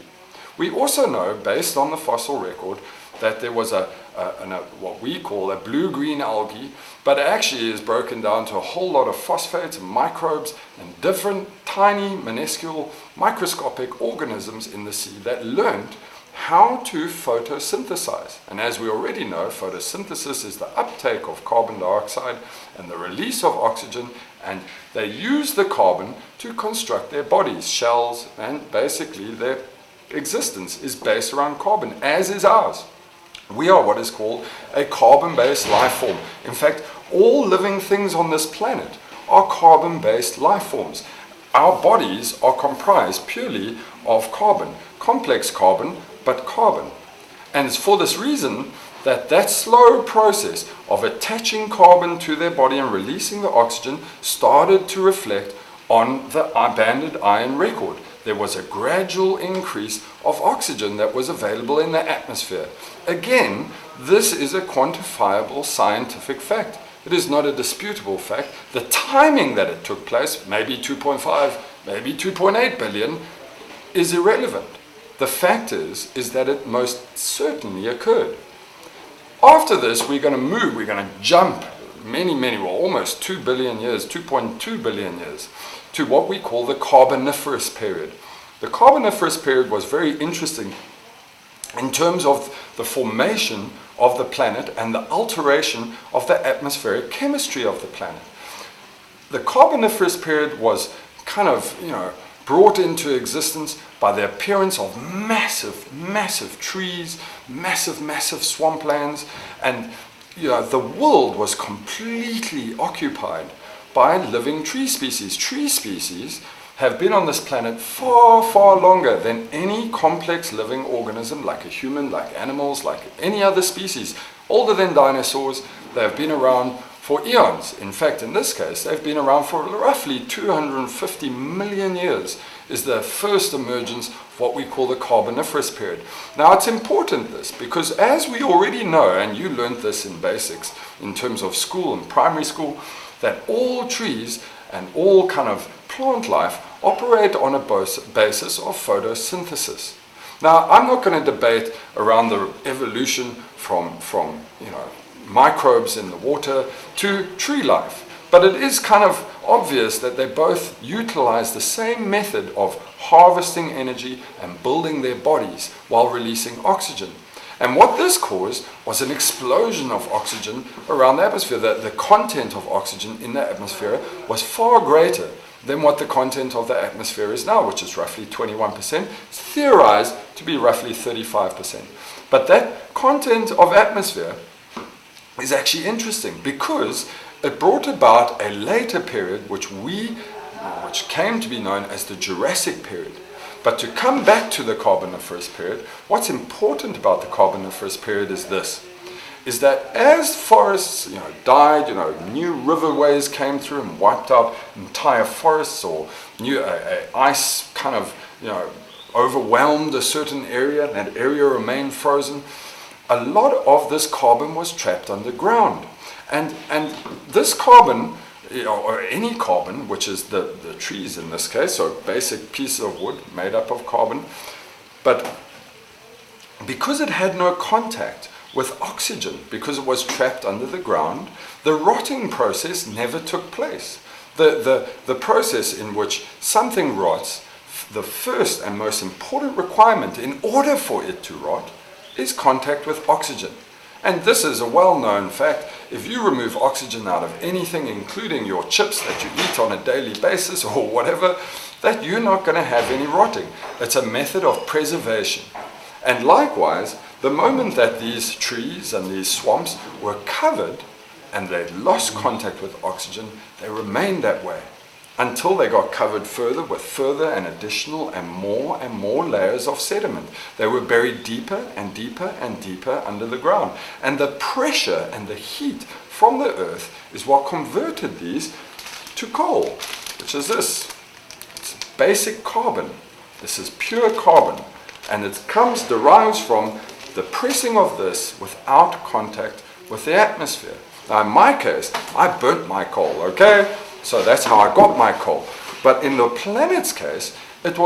We also know, based on the fossil record, that there was what we call a blue-green algae, but it actually is broken down to a whole lot of phosphates and microbes and different tiny, minuscule, microscopic organisms in the sea that learned how to photosynthesize. And as we already know, photosynthesis is the uptake of carbon dioxide and the release of oxygen, and they use the carbon to construct their bodies, shells, and basically their existence is based around carbon, as is ours. We are what is called a carbon-based life form. In fact, all living things on this planet are carbon-based life forms. Our bodies are comprised purely of carbon, complex carbon, but carbon. And it's for this reason that slow process of attaching carbon to their body and releasing the oxygen started to reflect on the banded iron record. There was a gradual increase of oxygen that was available in the atmosphere. Again, this is a quantifiable scientific fact. It is not a disputable fact. The timing that it took place, maybe 2.5, maybe 2.8 billion, is irrelevant. The fact is that it most certainly occurred. After this, we're going to jump almost 2 billion years, 2.2 billion years, to what we call the Carboniferous period. The Carboniferous period was very interesting in terms of the formation of the planet and the alteration of the atmospheric chemistry of the planet. The Carboniferous period was kind of, brought into existence by the appearance of massive, massive trees, massive, massive swamplands, and the world was completely occupied by living tree species. Tree species have been on this planet far, far longer than any complex living organism, like a human, like animals, like any other species. Older than dinosaurs, they have been around for eons. In fact, in this case, they've been around for roughly 250 million years, is the first emergence of what we call the Carboniferous period. Now, it's important this, because as we already know, and you learned this in basics in terms of school and primary school, that all trees and all kind of plant life operate on a basis of photosynthesis. Now, I'm not going to debate around the evolution from microbes in the water to tree life, but it is kind of obvious that they both utilize the same method of harvesting energy and building their bodies while releasing oxygen. And what this caused was an explosion of oxygen around the atmosphere. The content of oxygen in the atmosphere was far greater than what the content of the atmosphere is now, which is roughly 21%. It's theorized to be roughly 35%. But that content of atmosphere is actually interesting because it brought about a later period which came to be known as the Jurassic period. But to come back to the Carboniferous period, what's important about the Carboniferous period is this, is that as forests died, new riverways came through and wiped out entire forests, or new ice kind of overwhelmed a certain area, and that area remained frozen, a lot of this carbon was trapped underground. And this carbon, or any carbon, which is the trees in this case, so basic piece of wood made up of carbon, but because it had no contact with oxygen, because it was trapped under the ground, the rotting process never took place. The process in which something rots, the first and most important requirement in order for it to rot is contact with oxygen. And this is a well-known fact. If you remove oxygen out of anything, including your chips that you eat on a daily basis or whatever, that you're not going to have any rotting. It's a method of preservation. And likewise, the moment that these trees and these swamps were covered and they lost contact with oxygen, they remained that way until they got covered further with further and additional and more layers of sediment. They were buried deeper and deeper and deeper under the ground. And the pressure and the heat from the earth is what converted these to coal, which is this. It's basic carbon. This is pure carbon. And it derives from the pressing of this without contact with the atmosphere. Now, in my case, I burnt my coal, okay? So that's how I got my coal. But in the planet's case, it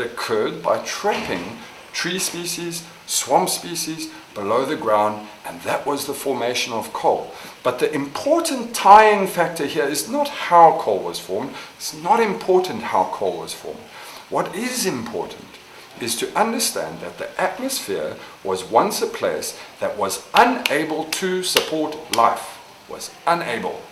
occurred by trapping tree species, swamp species below the ground, and that was the formation of coal. But the important tying factor here is not how coal was formed. It's not important how coal was formed. What is important is to understand that the atmosphere was once a place that was unable to support life, was unable.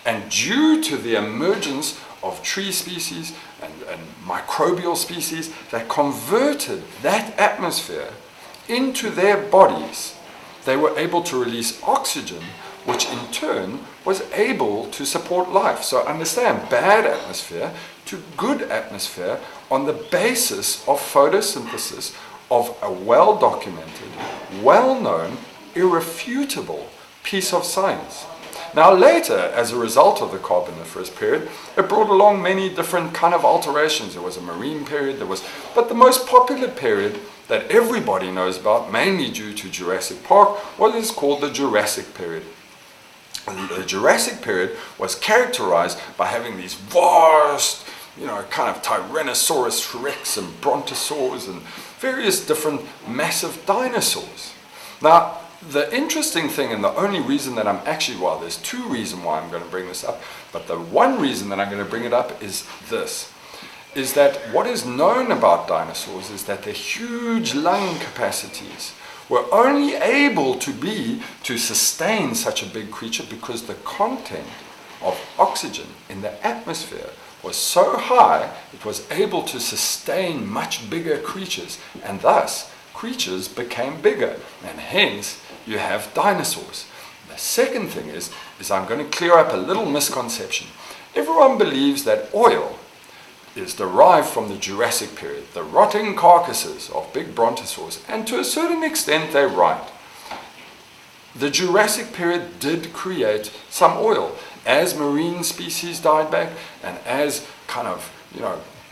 And due to the emergence of tree species and microbial species that converted that atmosphere into their bodies, they were able to release oxygen, which in turn was able to support life. So understand, bad atmosphere to good atmosphere on the basis of photosynthesis of a well-documented, well-known, irrefutable piece of science. Now later, as a result of the Carboniferous period, it brought along many different kind of alterations. There was a marine period, but the most popular period that everybody knows about, mainly due to Jurassic Park, what is called the Jurassic period. The Jurassic period was characterized by having these vast, kind of Tyrannosaurus rex and brontosaurs and various different massive dinosaurs. Now, the interesting thing, and the only reason that there's two reasons why I'm going to bring this up, but the one reason that I'm going to bring it up is this, is that what is known about dinosaurs is that their huge lung capacities were only able to sustain such a big creature because the content of oxygen in the atmosphere was so high it was able to sustain much bigger creatures, and thus creatures became bigger, and hence you have dinosaurs. The second thing is I'm going to clear up a little misconception. Everyone believes that oil is derived from the Jurassic period, the rotting carcasses of big brontosaurs, and to a certain extent they're right. The Jurassic period did create some oil. As marine species died back, and as kind of,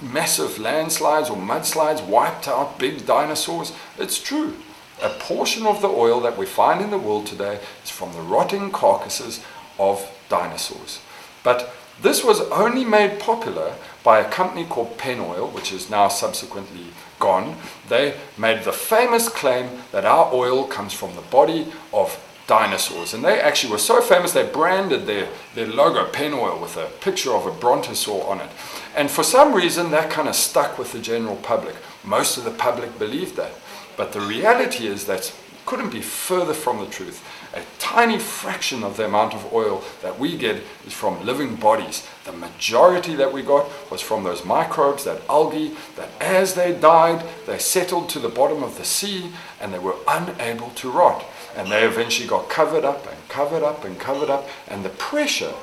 massive landslides or mudslides wiped out big dinosaurs, it's true. A portion of the oil that we find in the world today is from the rotting carcasses of dinosaurs. But this was only made popular by a company called Penn Oil, which is now subsequently gone. They made the famous claim that our oil comes from the body of dinosaurs, and they actually were so famous they branded their logo, Penn Oil, with a picture of a brontosaur on it. And for some reason that kind of stuck with the general public. Most of the public believed that, but the reality is that couldn't be further from the truth. A tiny fraction of the amount of oil that we get is from living bodies. The majority that we got was from those microbes, that algae, that as they died they settled to the bottom of the sea and they were unable to rot. And they eventually got covered up and covered up and covered up, and the pressure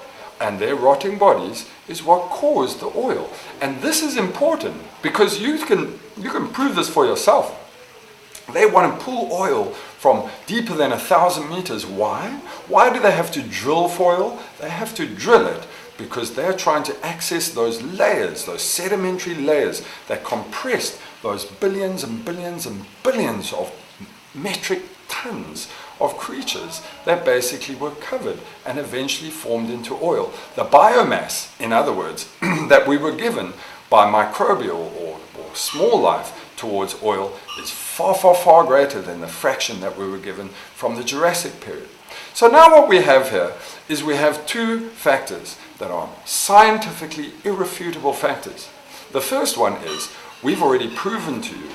and their rotting bodies is what caused the oil. And this is important because you can prove this for yourself. They want to pull oil from deeper than 1,000 meters. Why? Why do they have to drill for oil? They have to drill it because they're trying to access those layers, those sedimentary layers that compressed those billions and billions and billions of metric tons of creatures that basically were covered and eventually formed into oil. The biomass, in other words, that we were given by microbial or small life towards oil is far, far, far greater than the fraction that we were given from the Jurassic period. So now what we have here is we have two factors that are scientifically irrefutable factors. The first one is we've already proven to you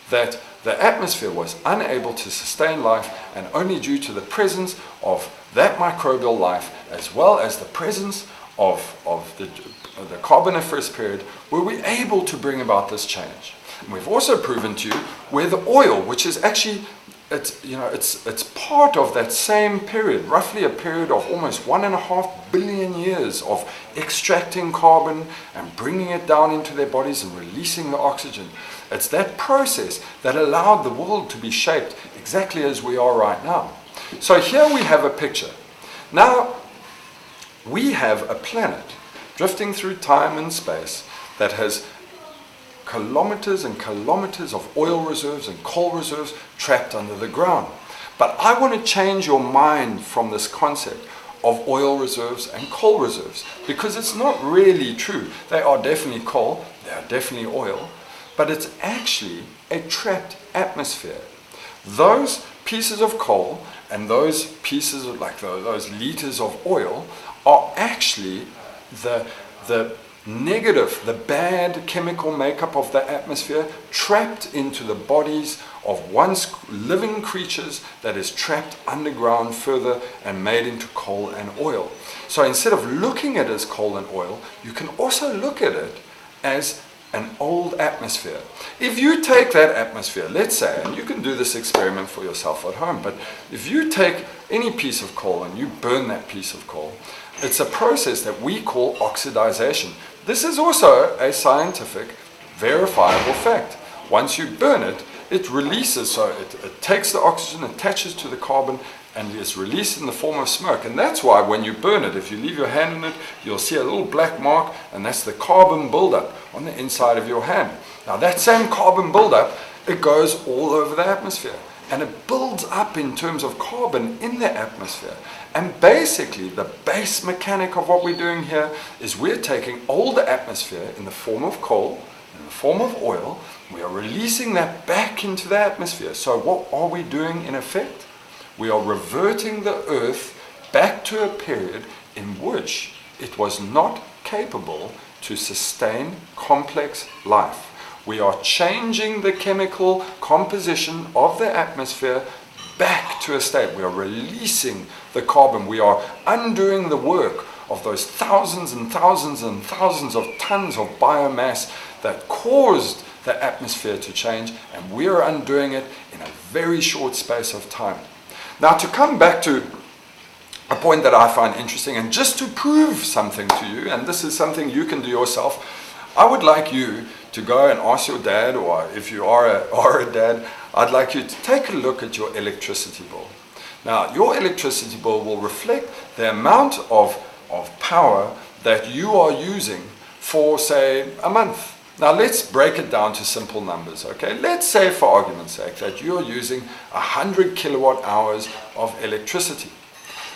that the atmosphere was unable to sustain life, and only due to the presence of that microbial life as well as the presence of the Carboniferous period were we able to bring about this change. And we've also proven to you where the oil, which is actually it's part of that same period, roughly a period of almost 1.5 billion years of extracting carbon and bringing it down into their bodies and releasing the oxygen. It's that process that allowed the world to be shaped exactly as we are right now. So here we have a picture. Now we have a planet drifting through time and space that has kilometers and kilometers of oil reserves and coal reserves trapped under the ground. But I want to change your mind from this concept of oil reserves and coal reserves, because it's not really true. They are definitely coal, they are definitely oil, but it's actually a trapped atmosphere. Those pieces of coal and those pieces of, like those liters of oil, are actually the negative, the bad chemical makeup of the atmosphere trapped into the bodies of once living creatures that is trapped underground further and made into coal and oil. So instead of looking at it as coal and oil, you can also look at it as an old atmosphere. If you take that atmosphere, let's say, and you can do this experiment for yourself at home, but if you take any piece of coal and you burn that piece of coal, it's a process that we call oxidization. This is also a scientific, verifiable fact. Once you burn it, it releases, so it takes the oxygen, attaches to the carbon, and is released in the form of smoke. And that's why when you burn it, if you leave your hand in it, you'll see a little black mark, and that's the carbon buildup on the inside of your hand. Now that same carbon buildup, it goes all over the atmosphere, and it builds up in terms of carbon in the atmosphere. And basically, the base mechanic of what we're doing here is we're taking older atmosphere in the form of coal, in the form of oil, we are releasing that back into the atmosphere. So what are we doing in effect? We are reverting the Earth back to a period in which it was not capable to sustain complex life. We are changing the chemical composition of the atmosphere back to a state. We are releasing the carbon. We are undoing the work of those thousands and thousands and thousands of tons of biomass that caused the atmosphere to change, and we're undoing it in a very short space of time. Now, to come back to a point that I find interesting, and just to prove something to you, and this is something you can do yourself, I would like you to go and ask your dad, or if you are a dad, I'd like you to take a look at your electricity bill. Now, your electricity bill will reflect the amount of power that you are using for, say, a month. Now, let's break it down to simple numbers, okay? Let's say, for argument's sake, that you're using 100 kilowatt hours of electricity.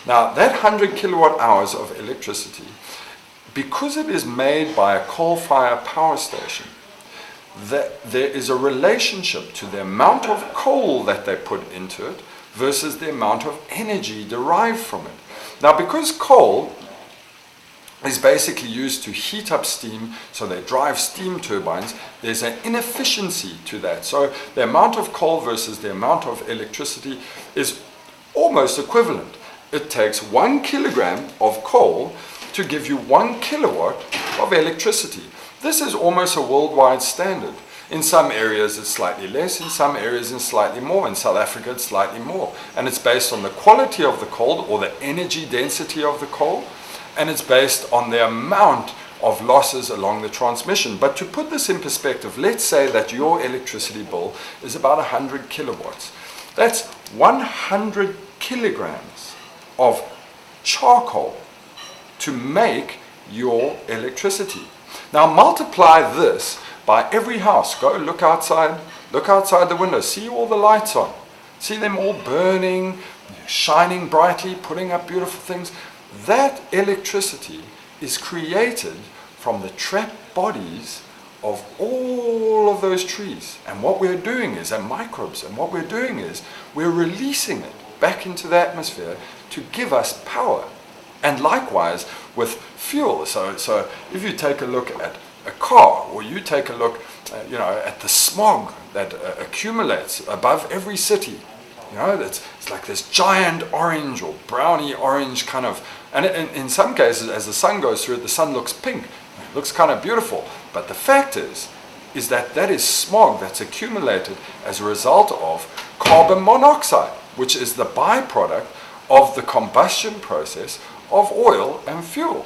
Now, that 100 kilowatt hours of electricity, because it is made by a coal-fired power station, there is a relationship to the amount of coal that they put into it versus the amount of energy derived from it. Now, because coal is basically used to heat up steam, so they drive steam turbines, there's an inefficiency to that. So the amount of coal versus the amount of electricity is almost equivalent. It takes 1 kilogram of coal to give you 1 kilowatt of electricity. This is almost a worldwide standard. In some areas it's slightly less, in some areas it's slightly more. In South Africa it's slightly more. And it's based on the quality of the coal or the energy density of the coal, and it's based on the amount of losses along the transmission. But to put this in perspective, let's say that your electricity bill is about 100 kilowatts. That's 100 kilograms of charcoal to make your electricity. Now multiply this by every house. Go look outside the window, see all the lights on, see them all burning, shining brightly, putting up beautiful things. That electricity is created from the trapped bodies of all of those trees. And what we're doing is, and microbes, and what we're doing is, we're releasing it back into the atmosphere to give us power. And likewise with fuel. So if you take a look at a car, or you take a look at the smog that accumulates above every city, it's like this giant orange or browny orange kind of, and in some cases as the sun goes through it, the sun looks pink. It looks kind of beautiful. But the fact is that is smog that's accumulated as a result of carbon monoxide, which is the byproduct of the combustion process of oil and fuel.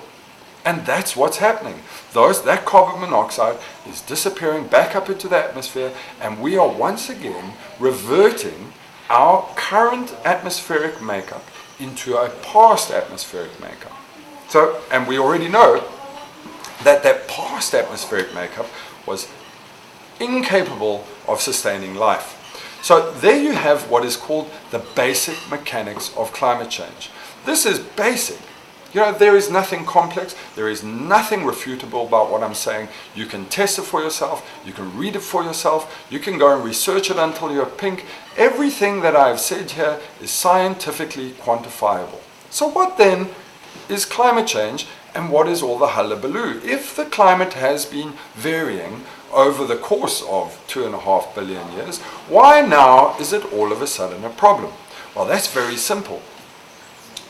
And that's what's happening. That carbon monoxide is disappearing back up into the atmosphere, and we are once again reverting our current atmospheric makeup into a past atmospheric makeup. So, and we already know that past atmospheric makeup was incapable of sustaining life. So there you have what is called the basic mechanics of climate change. This is basic. There is nothing complex, there is nothing refutable about what I'm saying. You can test it for yourself, you can read it for yourself, you can go and research it until you're pink. Everything that I've said here is scientifically quantifiable. So what then is climate change, and what is all the hullabaloo? If the climate has been varying over the course of 2.5 billion years, why now is it all of a sudden a problem? Well, that's very simple.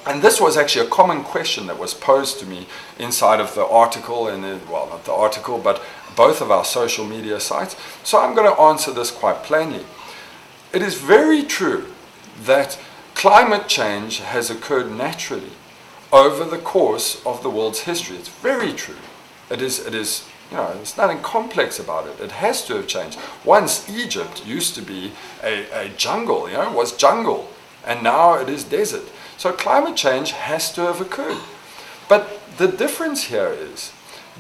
And this was actually a common question that was posed to me inside of the article, well, not the article, but both of our social media sites. So I'm going to answer this quite plainly. It is very true that climate change has occurred naturally over the course of the world's history. It's very true. It is, there's nothing complex about it. It has to have changed. Once Egypt used to be a jungle, it was jungle, and now it is desert. So climate change has to have occurred. But the difference here is,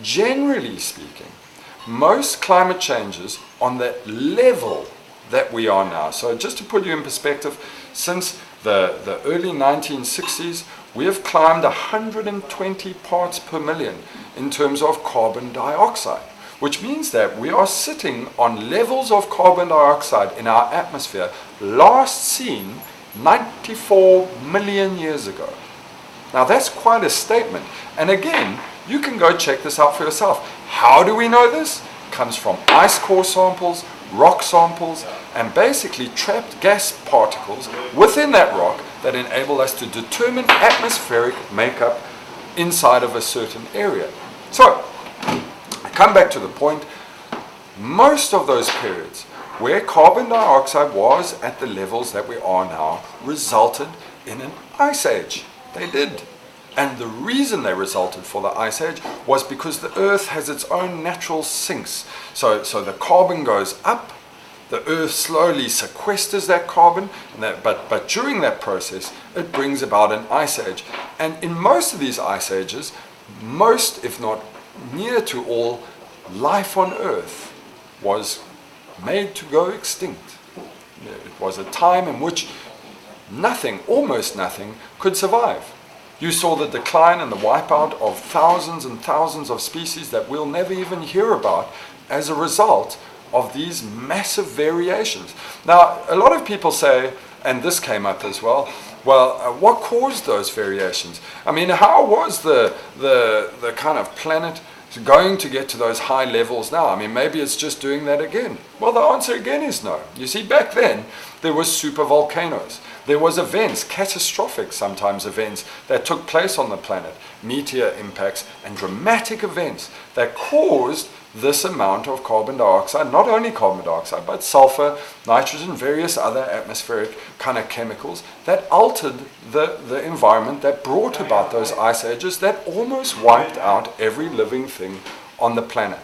generally speaking, most climate changes on the level that we are now. So just to put you in perspective, since the early 1960s, we have climbed 120 parts per million in terms of carbon dioxide, which means that we are sitting on levels of carbon dioxide in our atmosphere last seen 94 million years ago. Now that's quite a statement. And again, you can go check this out for yourself. How do we know this? It comes from ice core samples, rock samples, and basically trapped gas particles within that rock that enable us to determine atmospheric makeup inside of a certain area. So, I come back to the point, most of those periods where carbon dioxide was at the levels that we are now resulted in an ice age. They did. And the reason they resulted for the ice age was because the Earth has its own natural sinks. So the carbon goes up, the Earth slowly sequesters that carbon, but during that process, it brings about an ice age. And in most of these ice ages, most, if not near to all, life on Earth was made to go extinct. It was a time in which nothing, almost nothing, could survive. You saw the decline and the wipeout of thousands and thousands of species that we'll never even hear about as a result of these massive variations. Now, a lot of people say, and this came up as well, what caused those variations? I mean, how was the kind of planet going to get to those high levels now? I mean, maybe it's just doing that again. Well, the answer again is no. You see, back then, there was super volcanoes. There was events, catastrophic sometimes events, that took place on the planet, meteor impacts and dramatic events that caused this amount of carbon dioxide, not only carbon dioxide, but sulfur, nitrogen, various other atmospheric kind of chemicals that altered the environment, that brought about those ice ages that almost wiped out every living thing on the planet.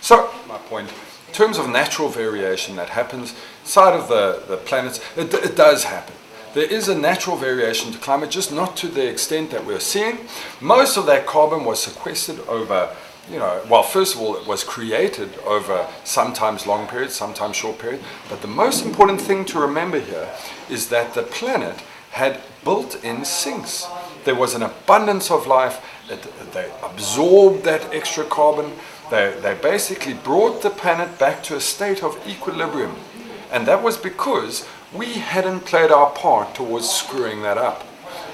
So, my point, in terms of natural variation that happens inside of the planets, it does happen. There is a natural variation to climate, just not to the extent that we're seeing. Most of that carbon was sequestered over, well, first of all, it was created over sometimes long periods, sometimes short periods. But the most important thing to remember here is that the planet had built-in sinks. There was an abundance of life. They absorbed that extra carbon. They basically brought the planet back to a state of equilibrium. And that was because we hadn't played our part towards screwing that up.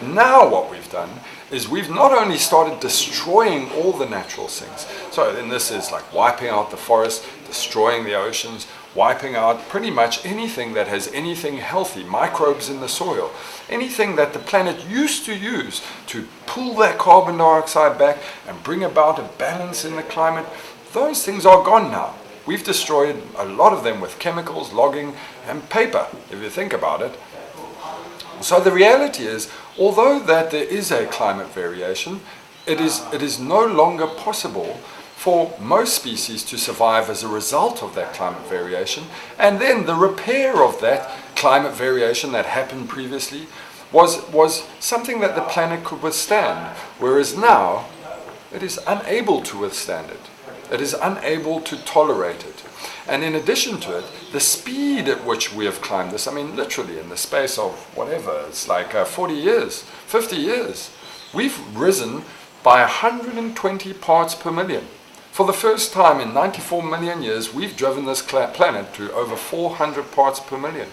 Now what we've done is we've not only started destroying all the natural sinks, so then this is like wiping out the forest, destroying the oceans, wiping out pretty much anything that has anything healthy, microbes in the soil, anything that the planet used to use to pull that carbon dioxide back and bring about a balance in the climate, those things are gone now. We've destroyed a lot of them with chemicals, logging, and paper, if you think about it. So the reality is, although that there is a climate variation, it is no longer possible for most species to survive as a result of that climate variation. And then the repair of that climate variation that happened previously was something that the planet could withstand, whereas now it is unable to withstand it. It is unable to tolerate it. And in addition to it, the speed at which we have climbed this, I mean, literally in the space of whatever, it's like 40 years, 50 years, we've risen by 120 parts per million. For the first time in 94 million years, we've driven this planet to over 400 parts per million.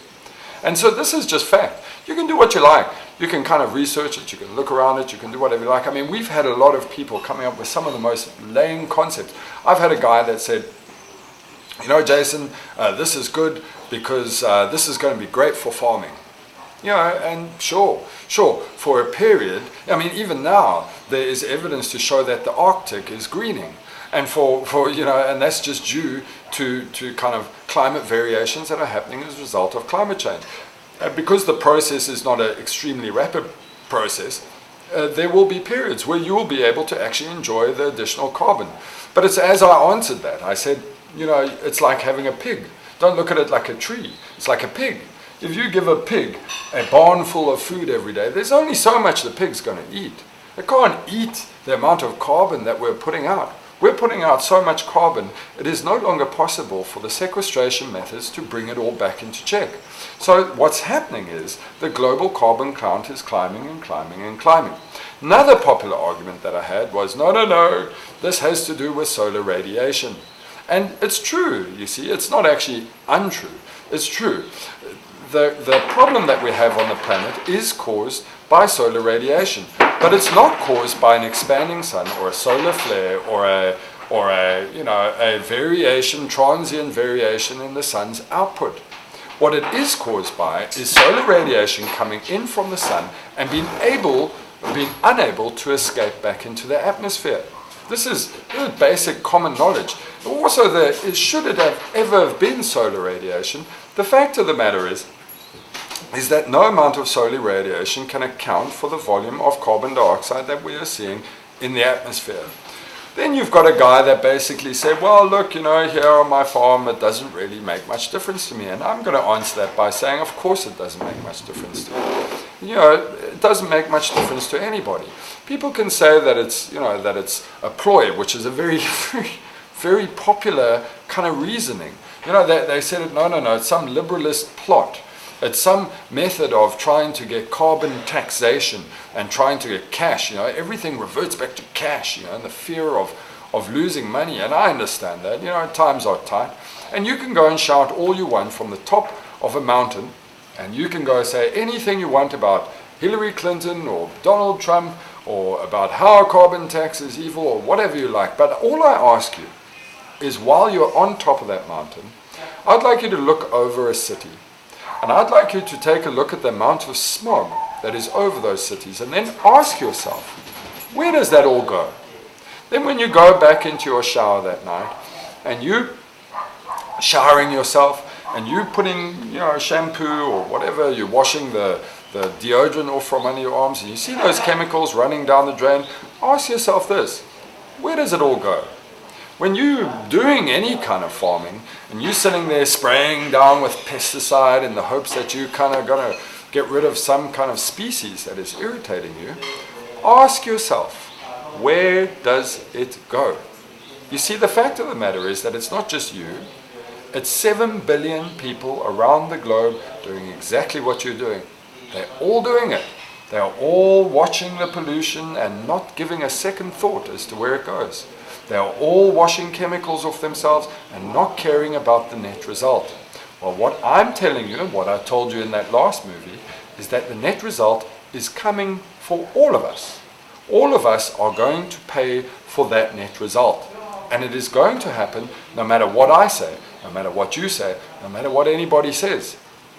And so this is just fact. You can do what you like. You can kind of research it, you can look around it, you can do whatever you like. I mean, we've had a lot of people coming up with some of the most lame concepts. I've had a guy that said, Jason, this is good because this is going to be great for farming. And sure, for a period, I mean, even now, there is evidence to show that the Arctic is greening. And and that's just due to kind of climate variations that are happening as a result of climate change. Because the process is not an extremely rapid process, there will be periods where you will be able to actually enjoy the additional carbon. But it's as I answered that, I said, it's like having a pig. Don't look at it like a tree. It's like a pig. If you give a pig a barn full of food every day, there's only so much the pig's going to eat. It can't eat the amount of carbon that we're putting out. We're putting out so much carbon, it is no longer possible for the sequestration methods to bring it all back into check. So what's happening is the global carbon count is climbing and climbing and climbing. Another popular argument that I had was, no, this has to do with solar radiation. And it's true, you see, it's not actually untrue, it's true. The problem that we have on the planet is caused by solar radiation, but it's not caused by an expanding sun or a solar flare or a variation, transient variation in the sun's output. What it is caused by is solar radiation coming in from the sun and being able being unable to escape back into the atmosphere. This is basic common knowledge. Also, should it have ever been solar radiation, the fact of the matter is that no amount of solar radiation can account for the volume of carbon dioxide that we are seeing in the atmosphere. Then you've got a guy that basically said, well, look, here on my farm, it doesn't really make much difference to me. And I'm going to answer that by saying, of course it doesn't make much difference to you. It doesn't make much difference to anybody. People can say that it's a ploy, which is a very, very, very popular kind of reasoning. They said it, no, it's some liberalist plot. It's some method of trying to get carbon taxation and trying to get cash. Everything reverts back to cash, and the fear of losing money. And I understand that, times are tight. And you can go and shout all you want from the top of a mountain, and you can go say anything you want about Hillary Clinton or Donald Trump or about how a carbon tax is evil or whatever you like. But all I ask you is, while you're on top of that mountain, I'd like you to look over a city. And I'd like you to take a look at the amount of smog that is over those cities and then ask yourself, where does that all go? Then when you go back into your shower that night and you showering yourself and you putting shampoo or whatever, you're washing the deodorant off from under your arms and you see those chemicals running down the drain, ask yourself this, where does it all go? When you're doing any kind of farming and you're sitting there spraying down with pesticide in the hopes that you're kind of going to get rid of some kind of species that is irritating you, ask yourself, where does it go? You see, the fact of the matter is that it's not just you, it's 7 billion people around the globe doing exactly what you're doing. They're all doing it. They are all watching the pollution and not giving a second thought as to where it goes. They are all washing chemicals off themselves and not caring about the net result. Well, what I'm telling you, and what I told you in that last movie, is that the net result is coming for all of us. All of us are going to pay for that net result. And it is going to happen no matter what I say, no matter what you say, no matter what anybody says.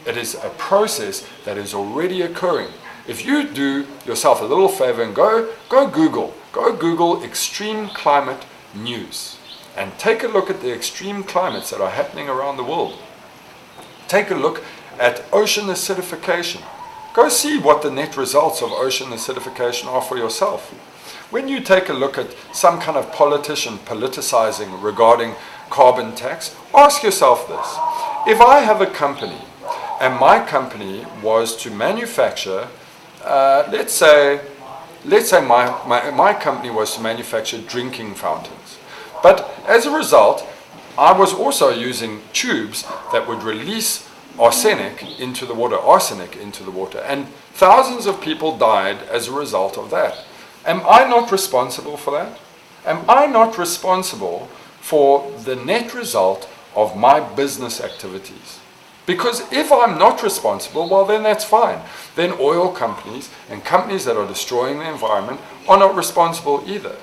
It is a process that is already occurring. If you do yourself a little favor and go Google extreme climate news and take a look at the extreme climates that are happening around the world. Take a look at ocean acidification. Go see what the net results of ocean acidification are for yourself. When you take a look at some kind of politician politicizing regarding carbon tax, ask yourself this. If I have a company and my company was to manufacture, let's say my company was to manufacture drinking fountains. But as a result, I was also using tubes that would release arsenic into the water, and thousands of people died as a result of that. Am I not responsible for that? Am I not responsible for the net result of my business activities? Because if I'm not responsible, well, then that's fine. Then oil companies and companies that are destroying the environment are not responsible either.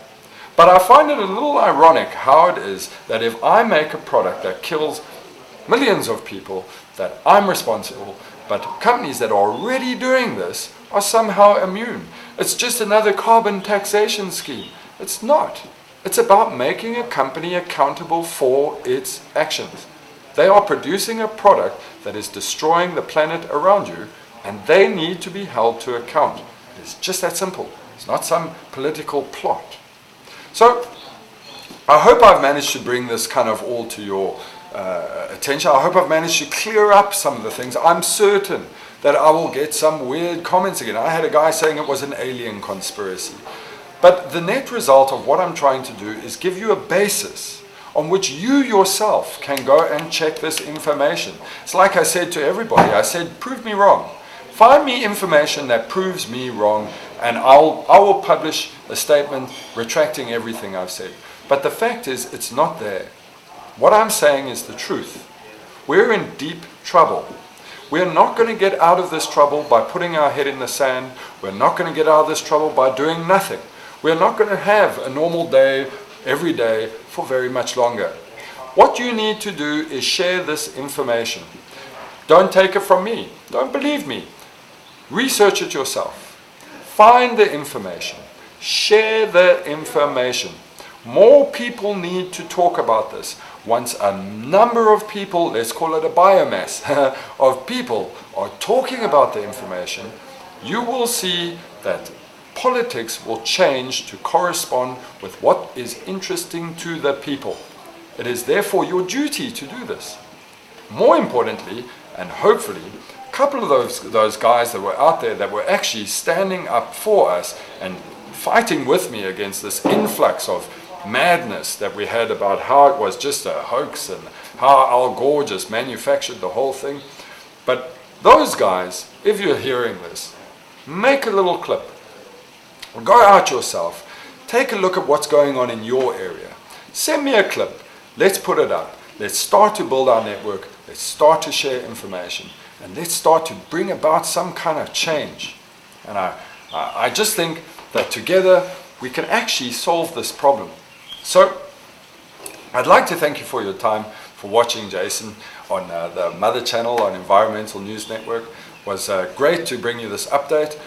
But I find it a little ironic how it is that if I make a product that kills millions of people, that I'm responsible, but companies that are already doing this are somehow immune. It's just another carbon taxation scheme. It's not. It's about making a company accountable for its actions. They are producing a product that is destroying the planet around you, and they need to be held to account. It's just that simple. It's not some political plot. So, I hope I've managed to bring this kind of all to your attention. I hope I've managed to clear up some of the things. I'm certain that I will get some weird comments again. I had a guy saying it was an alien conspiracy. But the net result of what I'm trying to do is give you a basis on which you yourself can go and check this information. It's like I said to everybody, I said, prove me wrong. Find me information that proves me wrong, and I will publish a statement retracting everything I've said. But the fact is, it's not there. What I'm saying is the truth. We're in deep trouble. We're not going to get out of this trouble by putting our head in the sand. We're not going to get out of this trouble by doing nothing. We're not going to have a normal day every day for very much longer. What you need to do is share this information. Don't take it from me. Don't believe me. Research it yourself. find the information, share the information. More people need to talk about this. Once a number of people, let's call it a biomass of people, are talking about the information, you will see that politics will change to correspond with what is interesting to the people. It is therefore your duty to do this. More importantly, and hopefully, a couple of those guys that were out there that were actually standing up for us and fighting with me against this influx of madness that we had about how it was just a hoax and how Al Gore just manufactured the whole thing. But those guys, if you're hearing this, make a little clip. Go out yourself. Take a look at what's going on in your area. Send me a clip. Let's put it up. Let's start to build our network. Let's start to share information. And let's start to bring about some kind of change. And I just think that together we can actually solve this problem. So, I'd like to thank you for your time, for watching Jason on the Mother Channel on Environmental News Network. It was great to bring you this update.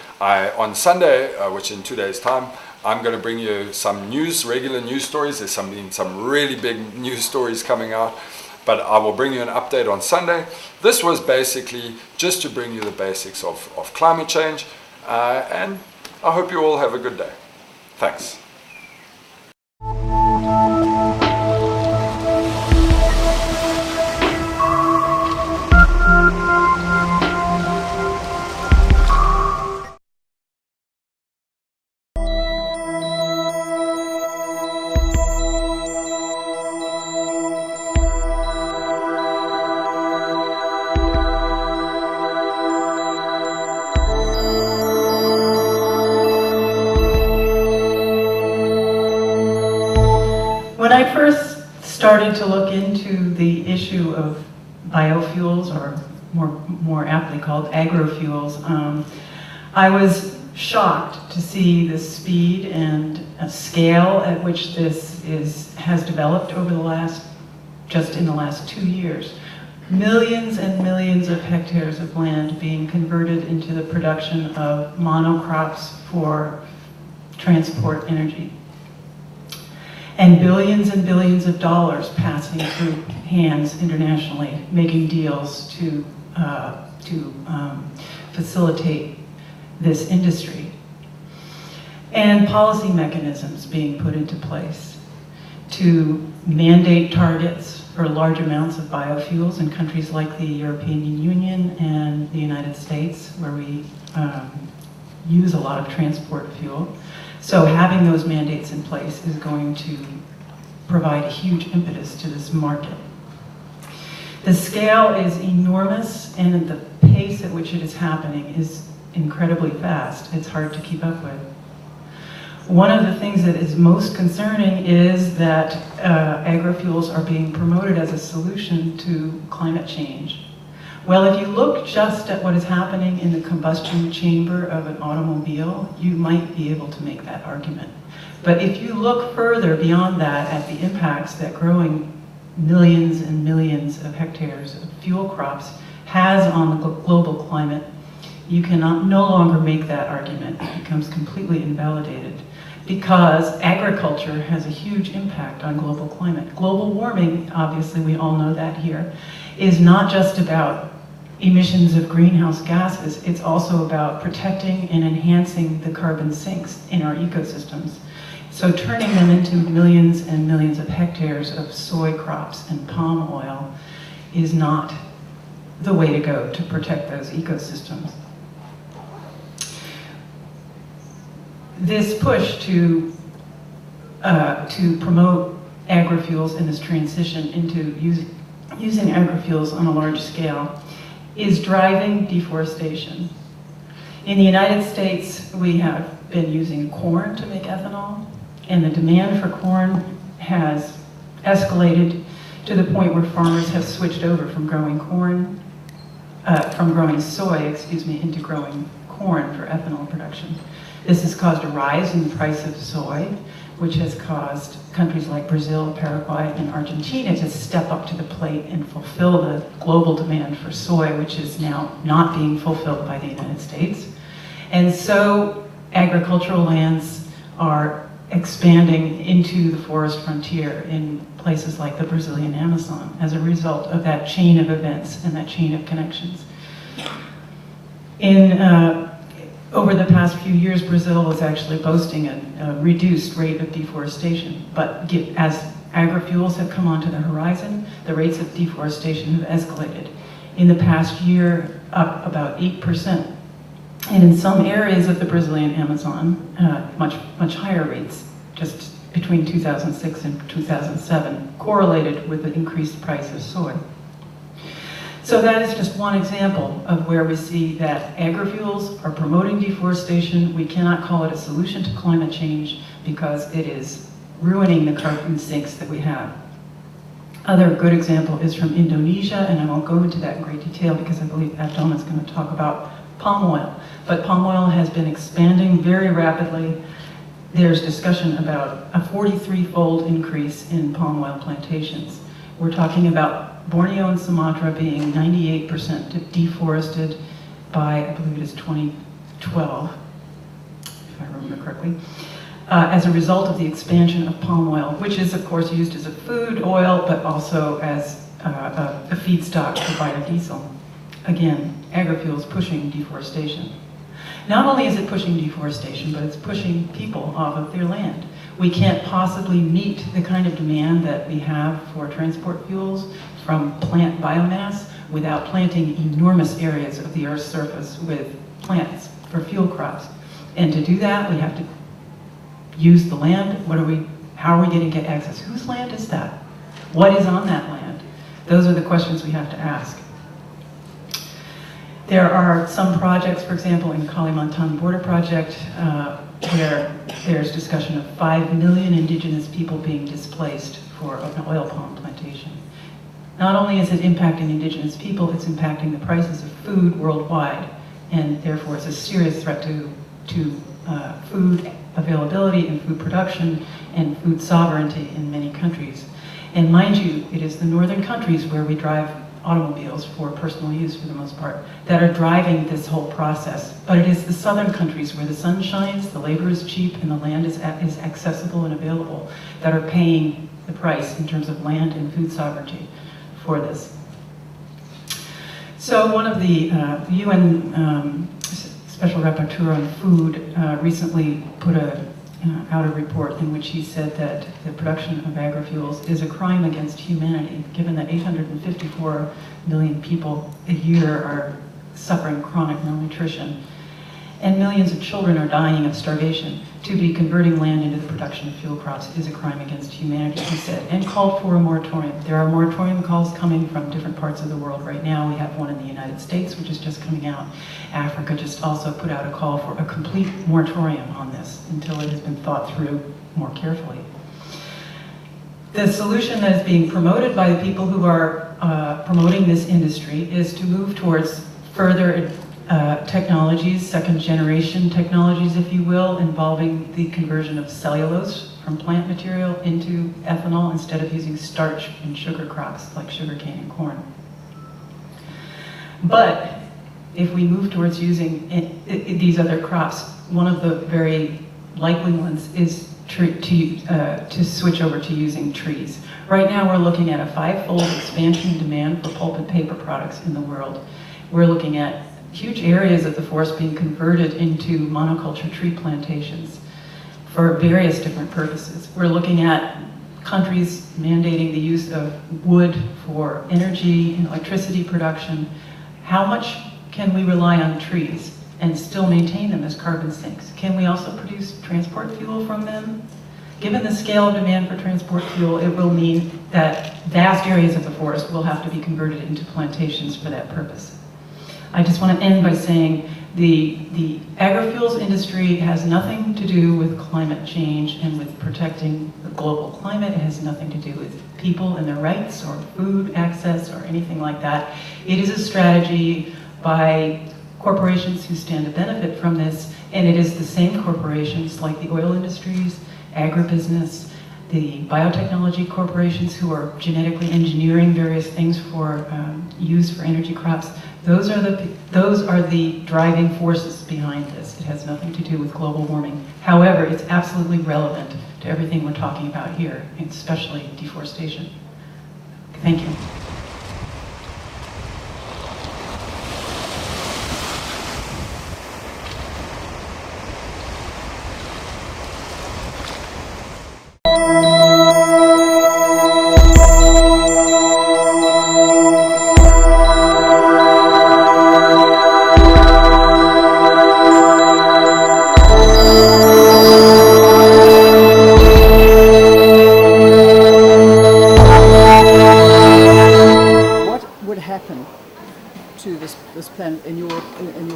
On Sunday, which in 2 days' time, I'm going to bring you some regular news stories. There's some really big news stories coming out, but I will bring you an update on Sunday. This was basically just to bring you the basics of climate change, and I hope you all have a good day. Thanks. When I first started to look into the issue of biofuels, or more aptly called agrofuels, I was shocked to see the speed and scale at which this has developed over just in the last 2 years. Millions and millions of hectares of land being converted into the production of monocrops for transport energy. And billions of dollars passing through hands internationally, making deals to facilitate this industry. And policy mechanisms being put into place to mandate targets for large amounts of biofuels in countries like the European Union and the United States, where we use a lot of transport fuel. So having those mandates in place is going to provide a huge impetus to this market. The scale is enormous, and the pace at which it is happening is incredibly fast. It's hard to keep up with. One of the things that is most concerning is that agrofuels are being promoted as a solution to climate change. Well, if you look just at what is happening in the combustion chamber of an automobile, you might be able to make that argument. But if you look further beyond that at the impacts that growing millions and millions of hectares of fuel crops has on the global climate, you cannot no longer make that argument. It becomes completely invalidated, because agriculture has a huge impact on global climate. Global warming, obviously we all know that here, is not just about emissions of greenhouse gases, it's also about protecting and enhancing the carbon sinks in our ecosystems. So turning them into millions and millions of hectares of soy crops and palm oil is not the way to go to protect those ecosystems. This push to promote agrofuels and this transition into using agrofuels on a large scale is driving deforestation. In the United States, we have been using corn to make ethanol, and the demand for corn has escalated to the point where farmers have switched over from growing soy, into growing corn for ethanol production. This has caused a rise in the price of soy, which has caused countries like Brazil, Paraguay, and Argentina to step up to the plate and fulfill the global demand for soy, which is now not being fulfilled by the United States. And so agricultural lands are expanding into the forest frontier in places like the Brazilian Amazon as a result of that chain of events and that chain of connections. Over the past few years, Brazil was actually boasting a reduced rate of deforestation, but as agri-fuels have come onto the horizon, the rates of deforestation have escalated. In the past year, up about 8%. And in some areas of the Brazilian Amazon, much higher rates, just between 2006 and 2007, correlated with the increased price of soy. So that is just one example of where we see that agri-fuels are promoting deforestation. We cannot call it a solution to climate change because it is ruining the carbon sinks that we have. Other good example is from Indonesia, and I won't go into that in great detail because I believe Abdullah is going to talk about palm oil. But palm oil has been expanding very rapidly. There's discussion about a 43-fold increase in palm oil plantations. We're talking about Borneo and Sumatra being 98% deforested by, I believe it is 2012, if I remember correctly, as a result of the expansion of palm oil, which is of course used as a food oil, but also as a feedstock for biodiesel. Again, agri-fuels pushing deforestation. Not only is it pushing deforestation, but it's pushing people off of their land. We can't possibly meet the kind of demand that we have for transport fuels from plant biomass without planting enormous areas of the Earth's surface with plants for fuel crops. And to do that, we have to use the land. How are we going to get access? Whose land is that? What is on that land? Those are the questions we have to ask. There are some projects, for example, in Kalimantan Border Project, where there's discussion of 5 million indigenous people being displaced for an oil palm plantation. Not only is it impacting indigenous people, it's impacting the prices of food worldwide, and therefore it's a serious threat to food availability and food production and food sovereignty in many countries. And mind you, it is the northern countries where we drive automobiles for personal use for the most part, that are driving this whole process. But it is the southern countries where the sun shines, the labor is cheap, and the land is accessible and available that are paying the price in terms of land and food sovereignty for this. So one of the UN Special Rapporteur on Food recently put out a report in which he said that the production of agri-fuels is a crime against humanity, given that 854 million people a year are suffering chronic malnutrition, and millions of children are dying of starvation. To be converting land into the production of fuel crops is a crime against humanity, he said, and called for a moratorium. There are moratorium calls coming from different parts of the world right now. We have one in the United States, which is just coming out. Africa just also put out a call for a complete moratorium on this until it has been thought through more carefully. The solution that is being promoted by the people who are promoting this industry is to move towards further technologies, second generation technologies, if you will, involving the conversion of cellulose from plant material into ethanol instead of using starch in sugar crops like sugarcane and corn. But if we move towards using these other crops, one of the very likely ones is to switch over to using trees. Right now we're looking at a 5-fold expansion in demand for pulp and paper products in the world. We're looking at huge areas of the forest being converted into monoculture tree plantations for various different purposes. We're looking at countries mandating the use of wood for energy and electricity production. How much can we rely on trees and still maintain them as carbon sinks? Can we also produce transport fuel from them? Given the scale of demand for transport fuel, it will mean that vast areas of the forest will have to be converted into plantations for that purpose. I just want to end by saying the agri-fuels industry has nothing to do with climate change and with protecting the global climate. It has nothing to do with people and their rights or food access or anything like that. It is a strategy by corporations who stand to benefit from this, and it is the same corporations like the oil industries, agribusiness, the biotechnology corporations who are genetically engineering various things for use for energy crops. Those are the driving forces behind this. It has nothing to do with global warming. However, it's absolutely relevant to everything we're talking about here, especially deforestation. Thank you.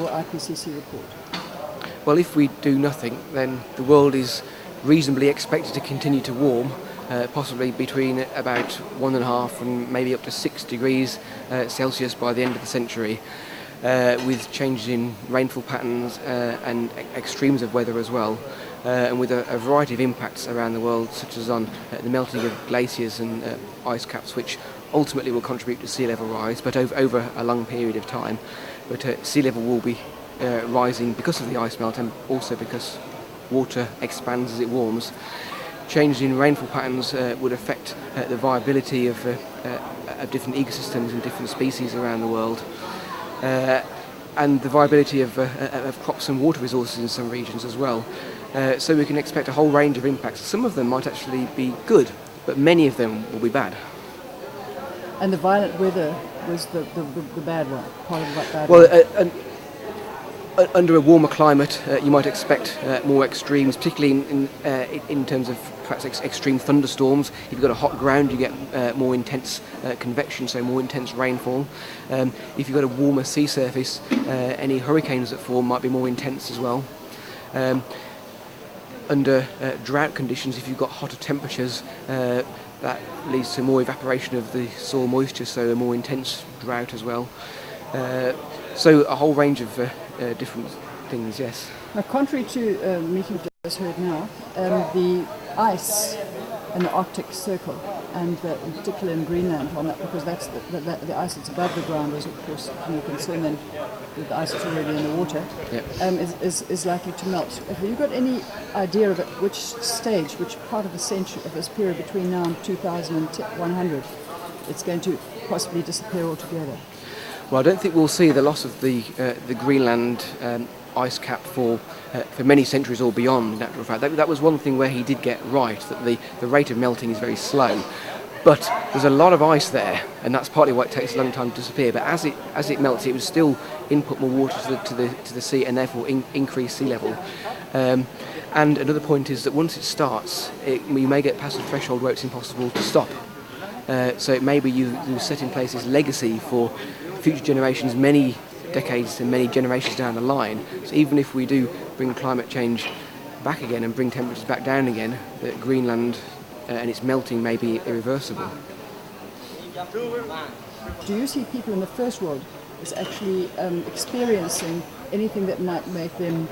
IPCC report? Well, if we do nothing, then the world is reasonably expected to continue to warm, possibly between about 1.5 and maybe up to 6 degrees Celsius by the end of the century, with changes in rainfall patterns and extremes of weather as well, and with a variety of impacts around the world, such as on the melting of glaciers and ice caps, which ultimately will contribute to sea level rise, but over a long period of time. But sea level will be rising because of the ice melt and also because water expands as it warms. Changes in rainfall patterns would affect the viability of different ecosystems and different species around the world, and the viability of crops and water resources in some regions as well. So we can expect a whole range of impacts. Some of them might actually be good, but many of them will be bad. And the violent weather was the bad one, part of that bad one? Under a warmer climate, you might expect more extremes, particularly in terms of perhaps extreme thunderstorms. If you've got a hot ground, you get more intense convection, so more intense rainfall. If you've got a warmer sea surface, any hurricanes that form might be more intense as well. Under drought conditions, if you've got hotter temperatures, that leads to more evaporation of the soil moisture, so a more intense drought as well. So a whole range of different things, yes. Now, contrary to meeting we just heard now, the ice in the Arctic Circle, and in particular in Greenland, because that's the ice that's above the ground is of course more concerned than the ice that's already in the water, is likely to melt. Have you got any idea of at which stage, which part of the century, of this period between now and 2100, it's going to possibly disappear altogether? Well, I don't think we'll see the loss of the Greenland ice cap for many centuries or beyond, in actual fact. That was one thing where he did get right, that the rate of melting is very slow. But there's a lot of ice there, and that's partly why it takes a long time to disappear. But as it melts, it would still input more water to the sea, and therefore increase sea level. And another point is that once it starts, you may get past a threshold where it's impossible to stop. So maybe you set in place this legacy for future generations, many decades and many generations down the line. So even if we do bring climate change back again and bring temperatures back down again, that Greenland and its melting may be irreversible. Do you see people in the first world as actually experiencing anything that might make them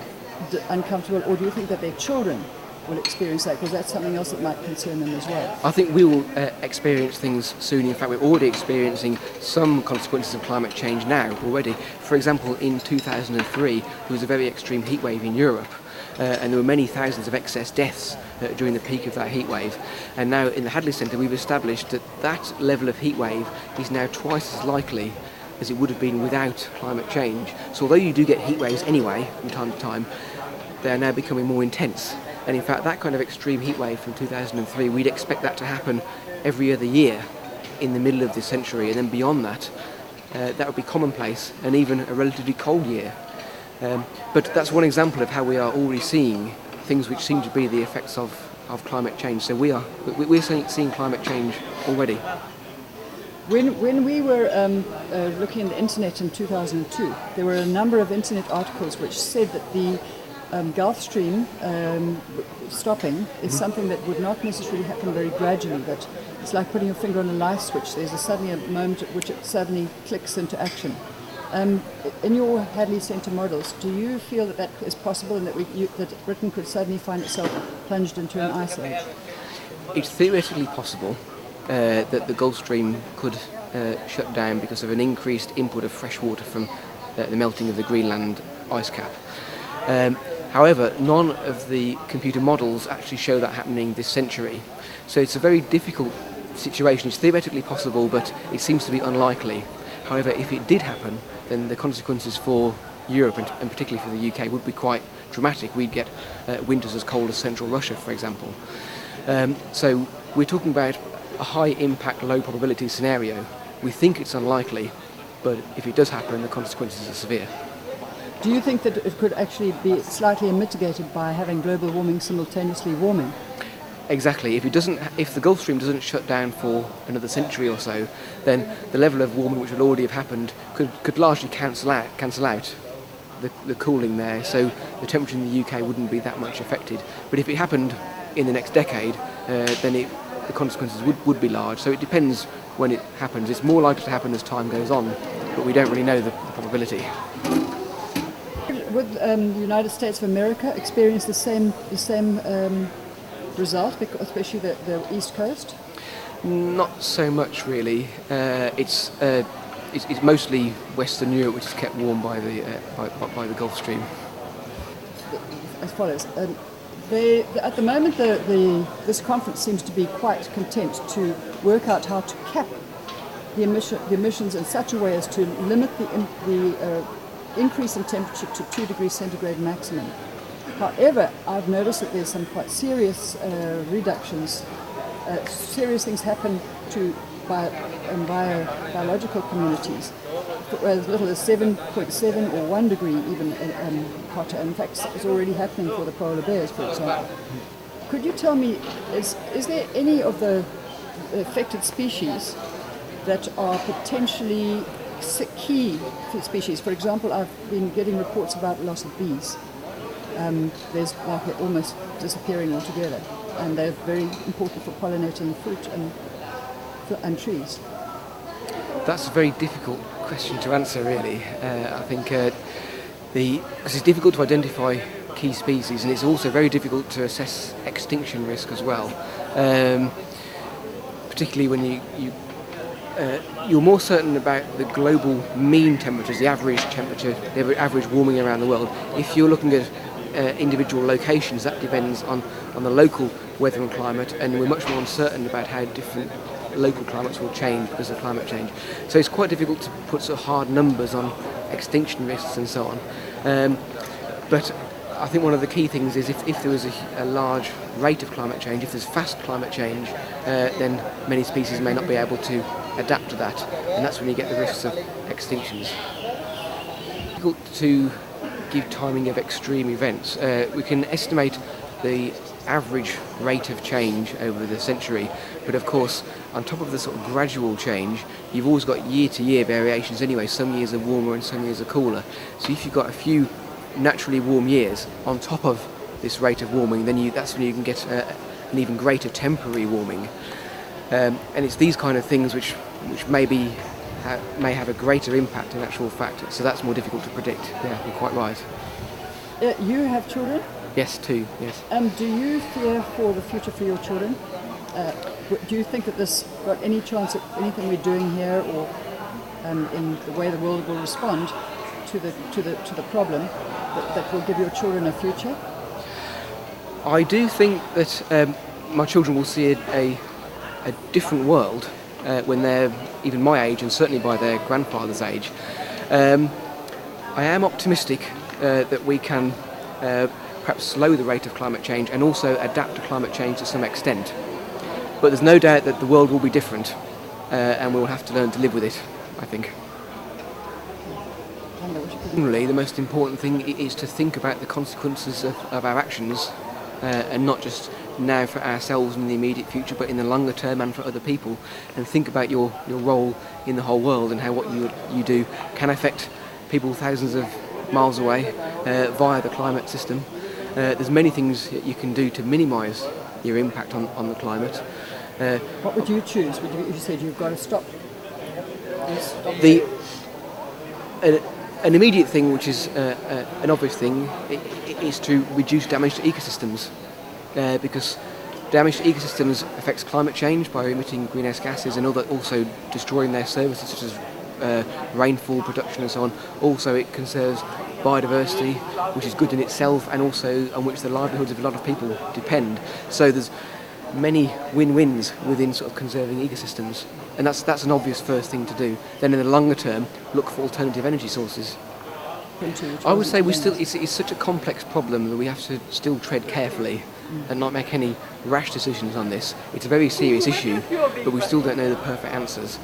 uncomfortable, or do you think that their children will experience that, because that's something else that might concern them as well? I think we will experience things soon. In fact, we're already experiencing some consequences of climate change now already. For example, in 2003, there was a very extreme heat wave in Europe, and there were many thousands of excess deaths during the peak of that heat wave. And now in the Hadley Centre, we've established that that level of heat wave is now twice as likely as it would have been without climate change. So although you do get heat waves anyway from time to time, they are now becoming more intense. And in fact, that kind of extreme heat wave from 2003, we'd expect that to happen every other year in the middle of this century. And then beyond that, that would be commonplace, and even a relatively cold year. But that's one example of how we are already seeing things which seem to be the effects of climate change. So we're seeing climate change already. When we were looking at the internet in 2002, there were a number of internet articles which said that the Gulf Stream stopping is something that would not necessarily happen very gradually, but it's like putting your finger on a light switch. There's suddenly a moment at which it suddenly clicks into action. In your Hadley Centre models, do you feel that is possible, and that Britain could suddenly find itself plunged into an ice age? it's theoretically possible that the Gulf Stream could shut down because of an increased input of fresh water from the melting of the Greenland ice cap. However, none of the computer models actually show that happening this century. So it's a very difficult situation. It's theoretically possible, but it seems to be unlikely. However, if it did happen, then the consequences for Europe and particularly for the UK would be quite dramatic. We'd get winters as cold as central Russia, for example. So we're talking about a high impact, low probability scenario. We think it's unlikely, but if it does happen, the consequences are severe. Do you think that it could actually be slightly mitigated by having global warming simultaneously warming? Exactly. If the Gulf Stream doesn't shut down for another century or so, then the level of warming which would already have happened could largely cancel out the cooling there. So the temperature in the UK wouldn't be that much affected. But if it happened in the next decade, then the consequences would be large. So it depends when it happens. It's more likely to happen as time goes on, but we don't really know the probability. Would the United States of America experience the same result, especially the East Coast? Not so much, really. It's mostly Western Europe which is kept warm by the Gulf Stream. As follows. At the moment, this conference seems to be quite content to work out how to cap the emissions in such a way as to limit the increase in temperature to 2 degrees centigrade maximum. However, I've noticed that there's some quite serious reductions. Serious things happen to biological communities, as little as 7.7 or 1 degree even hotter. In fact, it's already happening for the polar bears, for example. Could you tell me, is there any of the affected species that are potentially key species? For example, I've been getting reports about loss of bees. There's like almost disappearing altogether, and they're very important for pollinating fruit and trees. That's a very difficult question to answer, really. I think because it's difficult to identify key species, and it's also very difficult to assess extinction risk as well. Particularly when you're more certain about the global mean temperatures, the average temperature, the average warming around the world. If you're looking at individual locations, that depends on the local weather and climate, and we're much more uncertain about how different local climates will change because of climate change. So it's quite difficult to put sort of hard numbers on extinction risks and so on. But I think one of the key things is if there was a large rate of climate change, if there's fast climate change, then many species may not be able to adapt to that, and that's when you get the risks of extinctions. It's difficult to give timing of extreme events. We can estimate the average rate of change over the century, but of course on top of the sort of gradual change, you've always got year-to-year variations anyway. Some years are warmer and some years are cooler. So if you've got a few naturally warm years on top of this rate of warming, then that's when you can get an even greater temporary warming. And it's these kind of things which may have a greater impact in actual fact. So that's more difficult to predict. Yeah, you're quite right. You have children? Yes, 2, yes. Do you fear for the future for your children? Do you think that this got any chance at anything we're doing here, or in the way the world will respond to the problem, that will give your children a future? I do think that my children will see a different world when they're even my age, and certainly by their grandfather's age. I am optimistic that we can perhaps slow the rate of climate change and also adapt to climate change to some extent. But there's no doubt that the world will be different, and we'll have to learn to live with it, I think. Generally, the most important thing is to think about the consequences of our actions, and not just now for ourselves in the immediate future, but in the longer term and for other people, and think about your role in the whole world and how what you do can affect people thousands of miles away via the climate system. There's many things that you can do to minimise your impact on the climate. What would you choose? You said you've got to stop an immediate thing, which is an obvious thing, is to reduce damage to ecosystems, because damage to ecosystems affects climate change by emitting greenhouse gases and also destroying their services such as rainfall production and so on. Also it conserves biodiversity, which is good in itself and also on which the livelihoods of a lot of people depend. So there's many win-wins within sort of conserving ecosystems, and that's an obvious first thing to do. Then in the longer term, look for alternative energy sources. I would say it's such a complex problem that we have to still tread carefully and not make any rash decisions on this. It's a very serious issue, but we still don't know the perfect answers.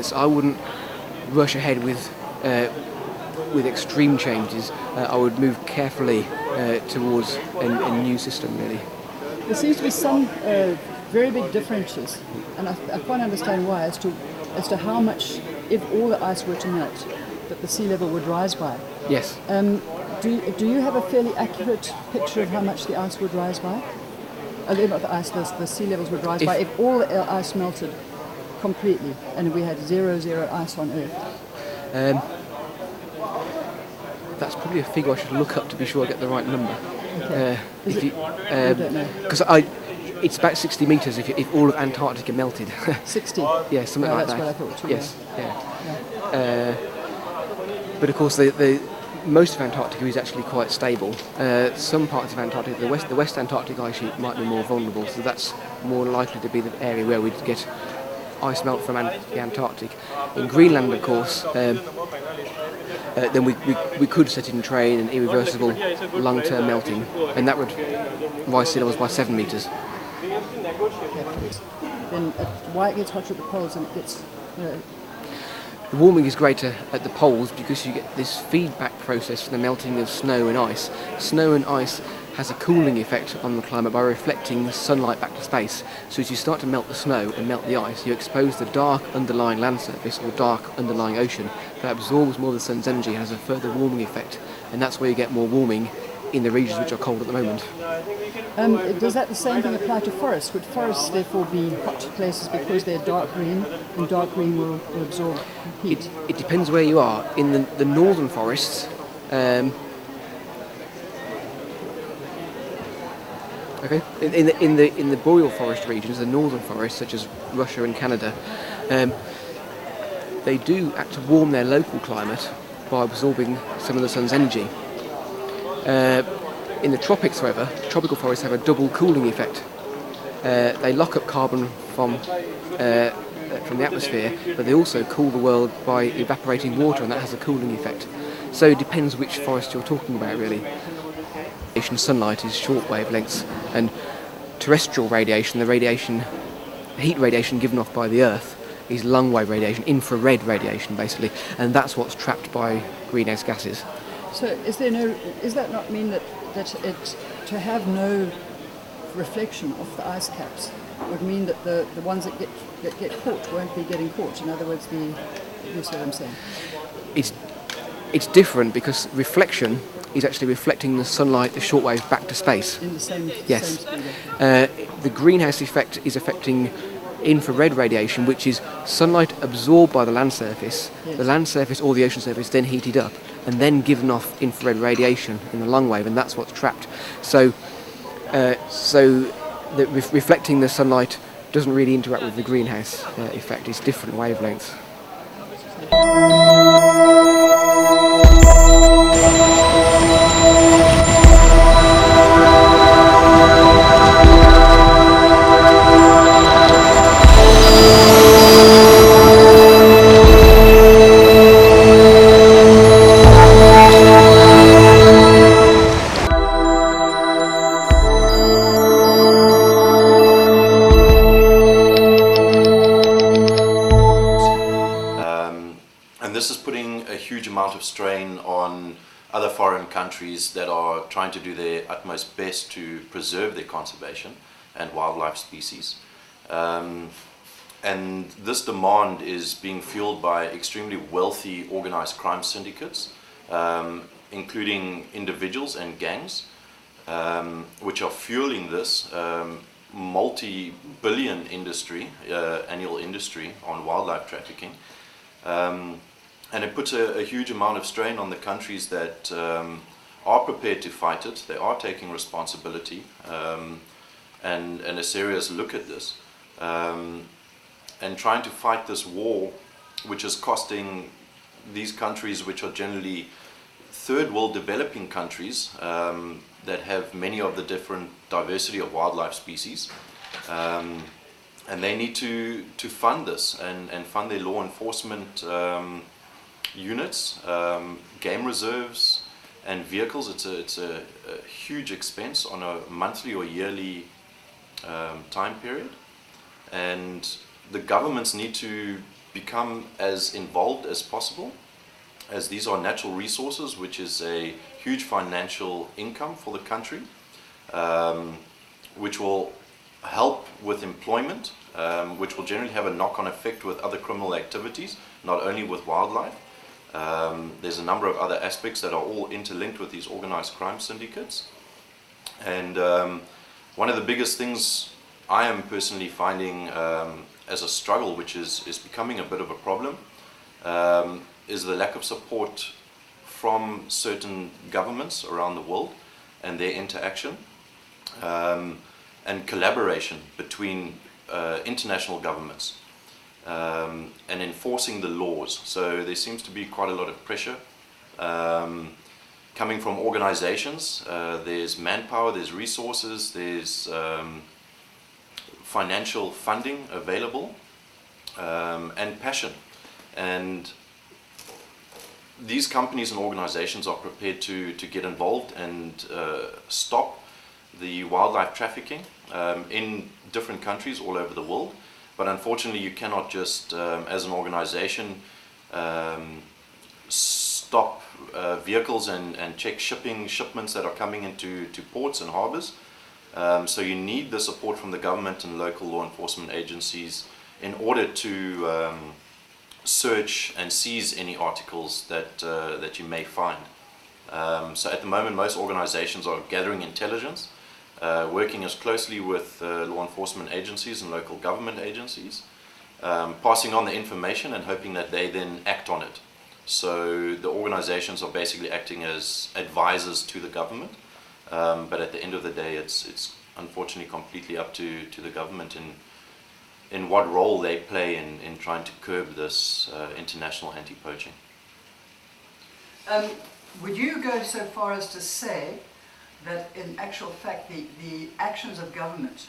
So I wouldn't rush ahead with extreme changes. I would move carefully towards a new system, really. There seems to be some very big differences, and I can't understand why, as to how much, if all the ice were to melt, that the sea level would rise by. Yes. Do you have a fairly accurate picture of how much the ice would rise by? Not the ice, the sea levels would rise by if all the ice melted completely and we had zero ice on Earth? That's probably a figure I should look up to be sure I get the right number. Okay. I don't know. Because it's about 60 metres if all of Antarctica melted. 60? Yeah, something like that. That's what I thought too. Yes, yeah. But of course, the most of Antarctica is actually quite stable. Some parts of Antarctica, the West Antarctic ice sheet might be more vulnerable, so that's more likely to be the area where we'd get ice melt from the Antarctic. In Greenland, of course, then we could set in train an irreversible long-term melting, and that would rise sea levels by 7 metres. Then why it gets hotter at the poles and it gets... The warming is greater at the poles because you get this feedback process for the melting of snow and ice. Snow and ice has a cooling effect on the climate by reflecting sunlight back to space. So as you start to melt the snow and melt the ice, you expose the dark underlying land surface or dark underlying ocean that absorbs more of the sun's energy and has a further warming effect. And that's where you get more warming in the regions which are cold at the moment. Does that the same thing apply to forests? Would forests therefore be hot places because they're dark green, and dark green will absorb heat? It depends where you are. In the northern forests, okay, in the boreal forest regions, the northern forests such as Russia and Canada, they do act to warm their local climate by absorbing some of the sun's energy. In the tropics, however, tropical forests have a double cooling effect. They lock up carbon from the atmosphere, but they also cool the world by evaporating water, and that has a cooling effect. So it depends which forest you're talking about, really. Sunlight is short wavelengths, and terrestrial radiation, the heat radiation given off by the Earth, is long wave radiation, infrared radiation, basically, and that's what's trapped by greenhouse gases. So does that not mean that to have no reflection of the ice caps would mean that the ones that get caught won't be getting caught? In other words, you see what I'm saying? It's different because reflection is actually reflecting the sunlight, the shortwave, back to space. In the same yes. Same speed. The greenhouse effect is affecting infrared radiation, which is sunlight absorbed by the land surface, yes. The land surface or the ocean surface then heated up and then given off infrared radiation in the long wave, and that's what's trapped. So reflecting the sunlight doesn't really interact with the greenhouse effect. It's different wavelengths. Of strain on other foreign countries that are trying to do their utmost best to preserve their conservation and wildlife species. And this demand is being fueled by extremely wealthy organized crime syndicates, including individuals and gangs, which are fueling this multi-billion industry, annual industry on wildlife trafficking. And it puts a huge amount of strain on the countries that are prepared to fight it. They are taking responsibility, and a serious look at this, and trying to fight this war, which is costing these countries, which are generally third world developing countries, that have many of the different diversity of wildlife species, and they need to fund this and fund their law enforcement units, game reserves and vehicles. It's a huge expense on a monthly or yearly time period, and the governments need to become as involved as possible, as these are natural resources, which is a huge financial income for the country, which will help with employment, which will generally have a knock-on effect with other criminal activities, not only with wildlife. There's a number of other aspects that are all interlinked with these organized crime syndicates. And one of the biggest things I am personally finding as a struggle, which is becoming a bit of a problem, is the lack of support from certain governments around the world and their interaction, and collaboration between international governments, and enforcing the laws. So there seems to be quite a lot of pressure coming from organizations. There's manpower, there's resources, there's financial funding available, and passion. And these companies and organizations are prepared to get involved and stop the wildlife trafficking in different countries all over the world. But unfortunately, you cannot just, as an organization, stop vehicles and check shipments that are coming into ports and harbors. So you need the support from the government and local law enforcement agencies in order to search and seize any articles that you may find. So at the moment, most organizations are gathering intelligence, working as closely with law enforcement agencies and local government agencies, passing on the information and hoping that they then act on it. So the organizations are basically acting as advisors to the government, but at the end of the day, it's unfortunately completely up to the government in what role they play in trying to curb this international anti-poaching. Would you go so far as to say that in actual fact the actions of government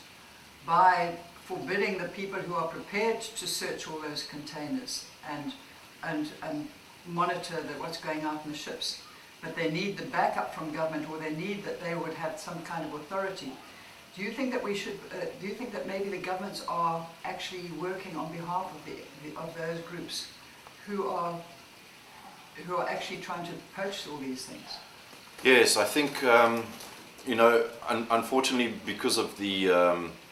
by forbidding the people who are prepared to search all those containers and monitor what's going out in the ships, but they need the backup from government, or they need that they would have some kind of authority? Do you think that we should? Do you think that maybe the governments are actually working on behalf of those groups who are actually trying to poach all these things? Yes, I think unfortunately, because of the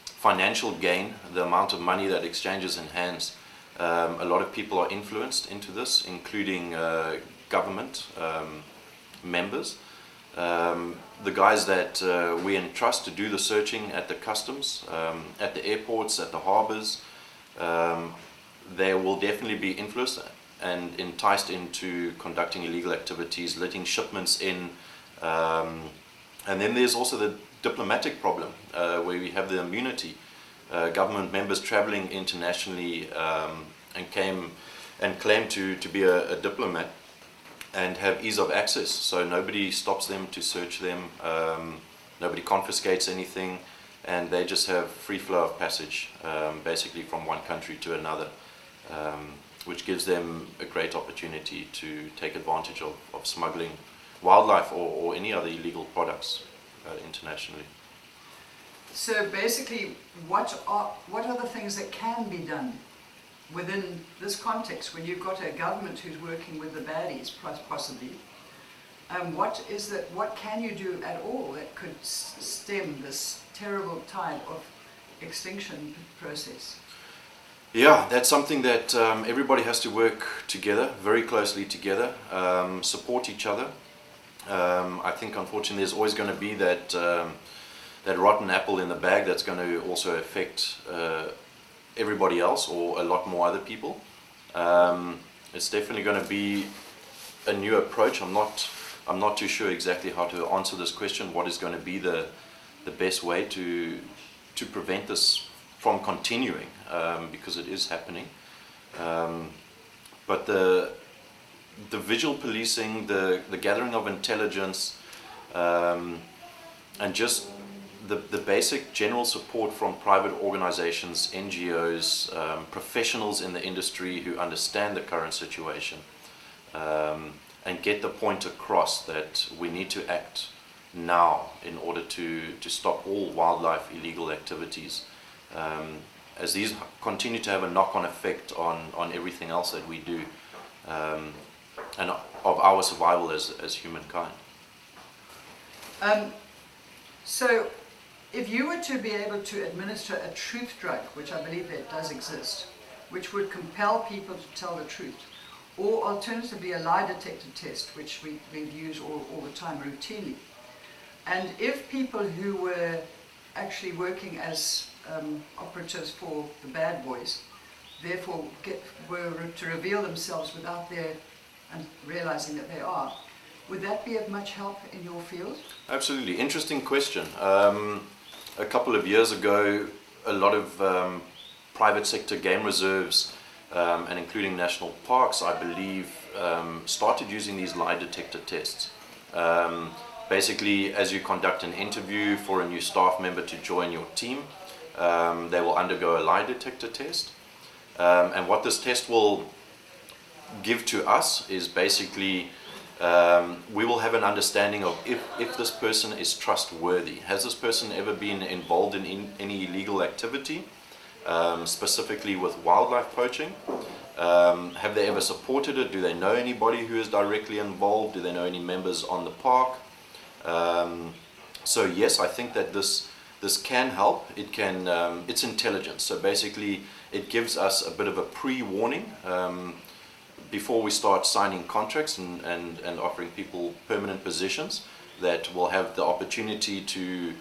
financial gain, the amount of money that exchanges in hands, a lot of people are influenced into this, including government members. The guys that we entrust to do the searching at the customs, at the airports, at the harbors, they will definitely be influenced and enticed into conducting illegal activities, letting shipments in. And then there's also the diplomatic problem, where we have the immunity. Government members traveling internationally and claim to be a diplomat and have ease of access, so nobody stops them to search them, nobody confiscates anything, and they just have free flow of passage, basically from one country to another, which gives them a great opportunity to take advantage of smuggling wildlife or any other illegal products internationally. So basically, what are the things that can be done within this context, when you've got a government who's working with the baddies, possibly? What can you do at all that could stem this terrible tide of extinction process? Yeah, that's something that everybody has to work together, very closely together, support each other. I think unfortunately there's always going to be that rotten apple in the bag that's going to also affect everybody else, or a lot more other people. It's definitely going to be a new approach. I'm not too sure exactly how to answer this question. What is going to be the best way to to prevent this from continuing, because it is happening. But the visual policing, the gathering of intelligence, and just the basic general support from private organizations, NGOs, professionals in the industry who understand the current situation, and get the point across that we need to act now in order to stop all wildlife illegal activities, as these continue to have a knock-on effect on everything else that we do, and of our survival as humankind. So, if you were to be able to administer a truth drug, which I believe that does exist, which would compel people to tell the truth, or alternatively a lie detector test, which we use all the time routinely, and if people who were actually working as operatives for the bad boys, therefore were to reveal themselves without their realizing that they are, would that be of much help in your field? Absolutely. Interesting question. A couple of years ago, a lot of private sector game reserves, and including national parks, I believe, started using these lie detector tests. Basically, as you conduct an interview for a new staff member to join your team, they will undergo a lie detector test. And what this test will give to us is basically we will have an understanding of if this person is trustworthy. Has this person ever been involved in any illegal activity, specifically with wildlife poaching? Have they ever supported it? Do they know anybody who is directly involved? Do they know any members on the park? So yes, I think that this can help. It can. It's intelligence. So basically, it gives us a bit of a pre-warning before we start signing contracts and offering people permanent positions, that will have the opportunity to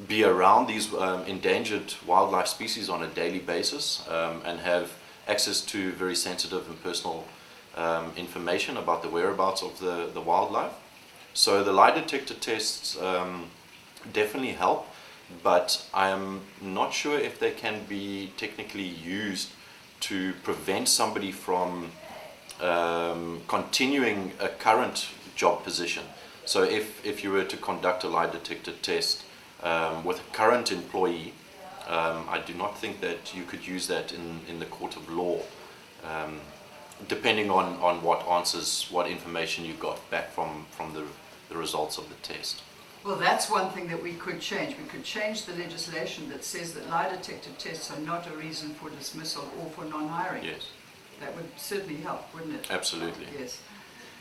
be around these endangered wildlife species on a daily basis, and have access to very sensitive and personal information about the whereabouts of the wildlife. So the lie detector tests definitely help, but I am not sure if they can be technically used to prevent somebody from continuing a current job position. So if you were to conduct a lie detector test with a current employee, I do not think that you could use that in the court of law, depending on what answers, what information you got back from the results of the test. Well, that's one thing that we could change. We could change the legislation that says that lie detector tests are not a reason for dismissal or for non-hiring. Yes. That would certainly help, wouldn't it? Absolutely. Yes.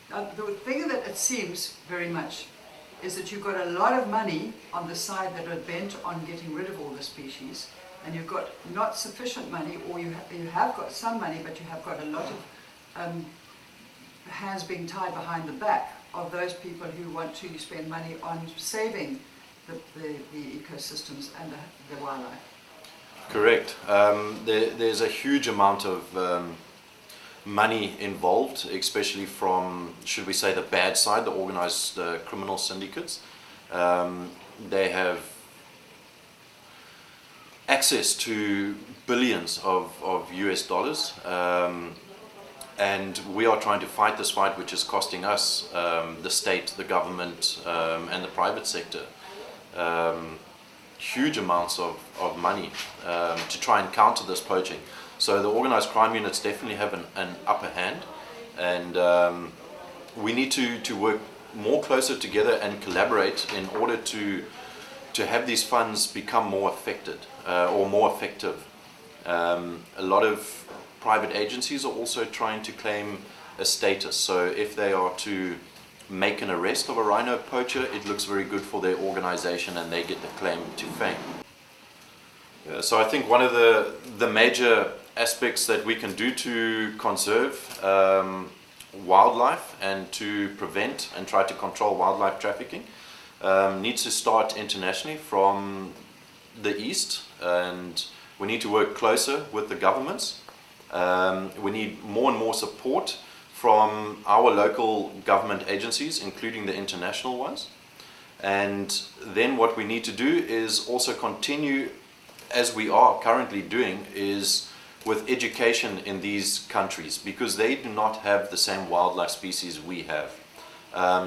Now, the thing that it seems very much is that you've got a lot of money on the side that are bent on getting rid of all the species, and you've got not sufficient money, or you have got some money, but you have got a lot of hands being tied behind the back of those people who want to spend money on saving the ecosystems and the wildlife. Correct. There's a huge amount of money involved, especially from, should we say, the bad side, the organized criminal syndicates. They have access to billions of US dollars, and we are trying to fight this fight, which is costing us, the state, the government, and the private sector, huge amounts of money to try and counter this poaching. So the organized crime units definitely have an upper hand, and we need to work more closer together and collaborate in order to have these funds become more effective. A lot of private agencies are also trying to claim a status. So if they are to make an arrest of a rhino poacher, it looks very good for their organization and they get the claim to fame. So I think one of the major aspects that we can do to conserve wildlife and to prevent and try to control wildlife trafficking needs to start internationally from the east, and we need to work closer with the governments. We need more and more support from our local government agencies, including the international ones. And then what we need to do is also continue as we are currently doing, is with education in these countries, because they do not have the same wildlife species we have.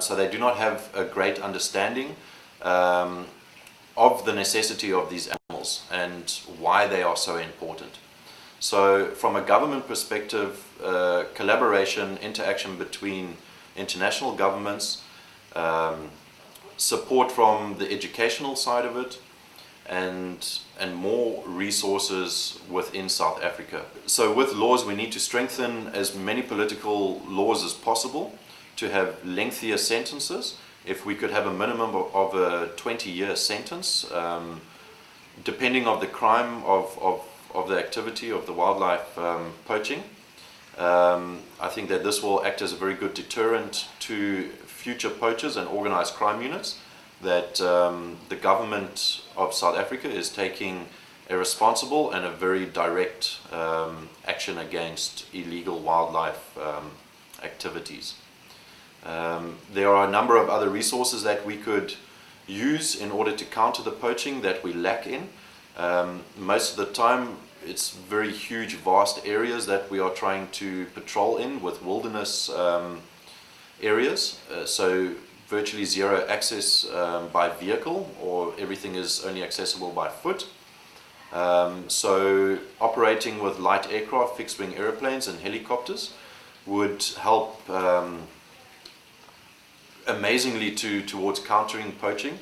So they do not have a great understanding of the necessity of these animals and why they are so important. So from a government perspective, collaboration, interaction between international governments, support from the educational side of it, and more resources within South Africa. So with laws, we need to strengthen as many political laws as possible to have lengthier sentences. If we could have a minimum of a 20-year sentence, depending on the crime of the activity of the wildlife poaching, I think that this will act as a very good deterrent to future poachers and organized crime units, that the government of South Africa is taking a responsible and a very direct action against illegal wildlife activities. There are a number of other resources that we could use in order to counter the poaching that we lack in. Most of the time it's very huge, vast areas that we are trying to patrol in with wilderness areas, so virtually zero access by vehicle, or everything is only accessible by foot. So operating with light aircraft, fixed-wing airplanes and helicopters would help amazingly towards countering poaching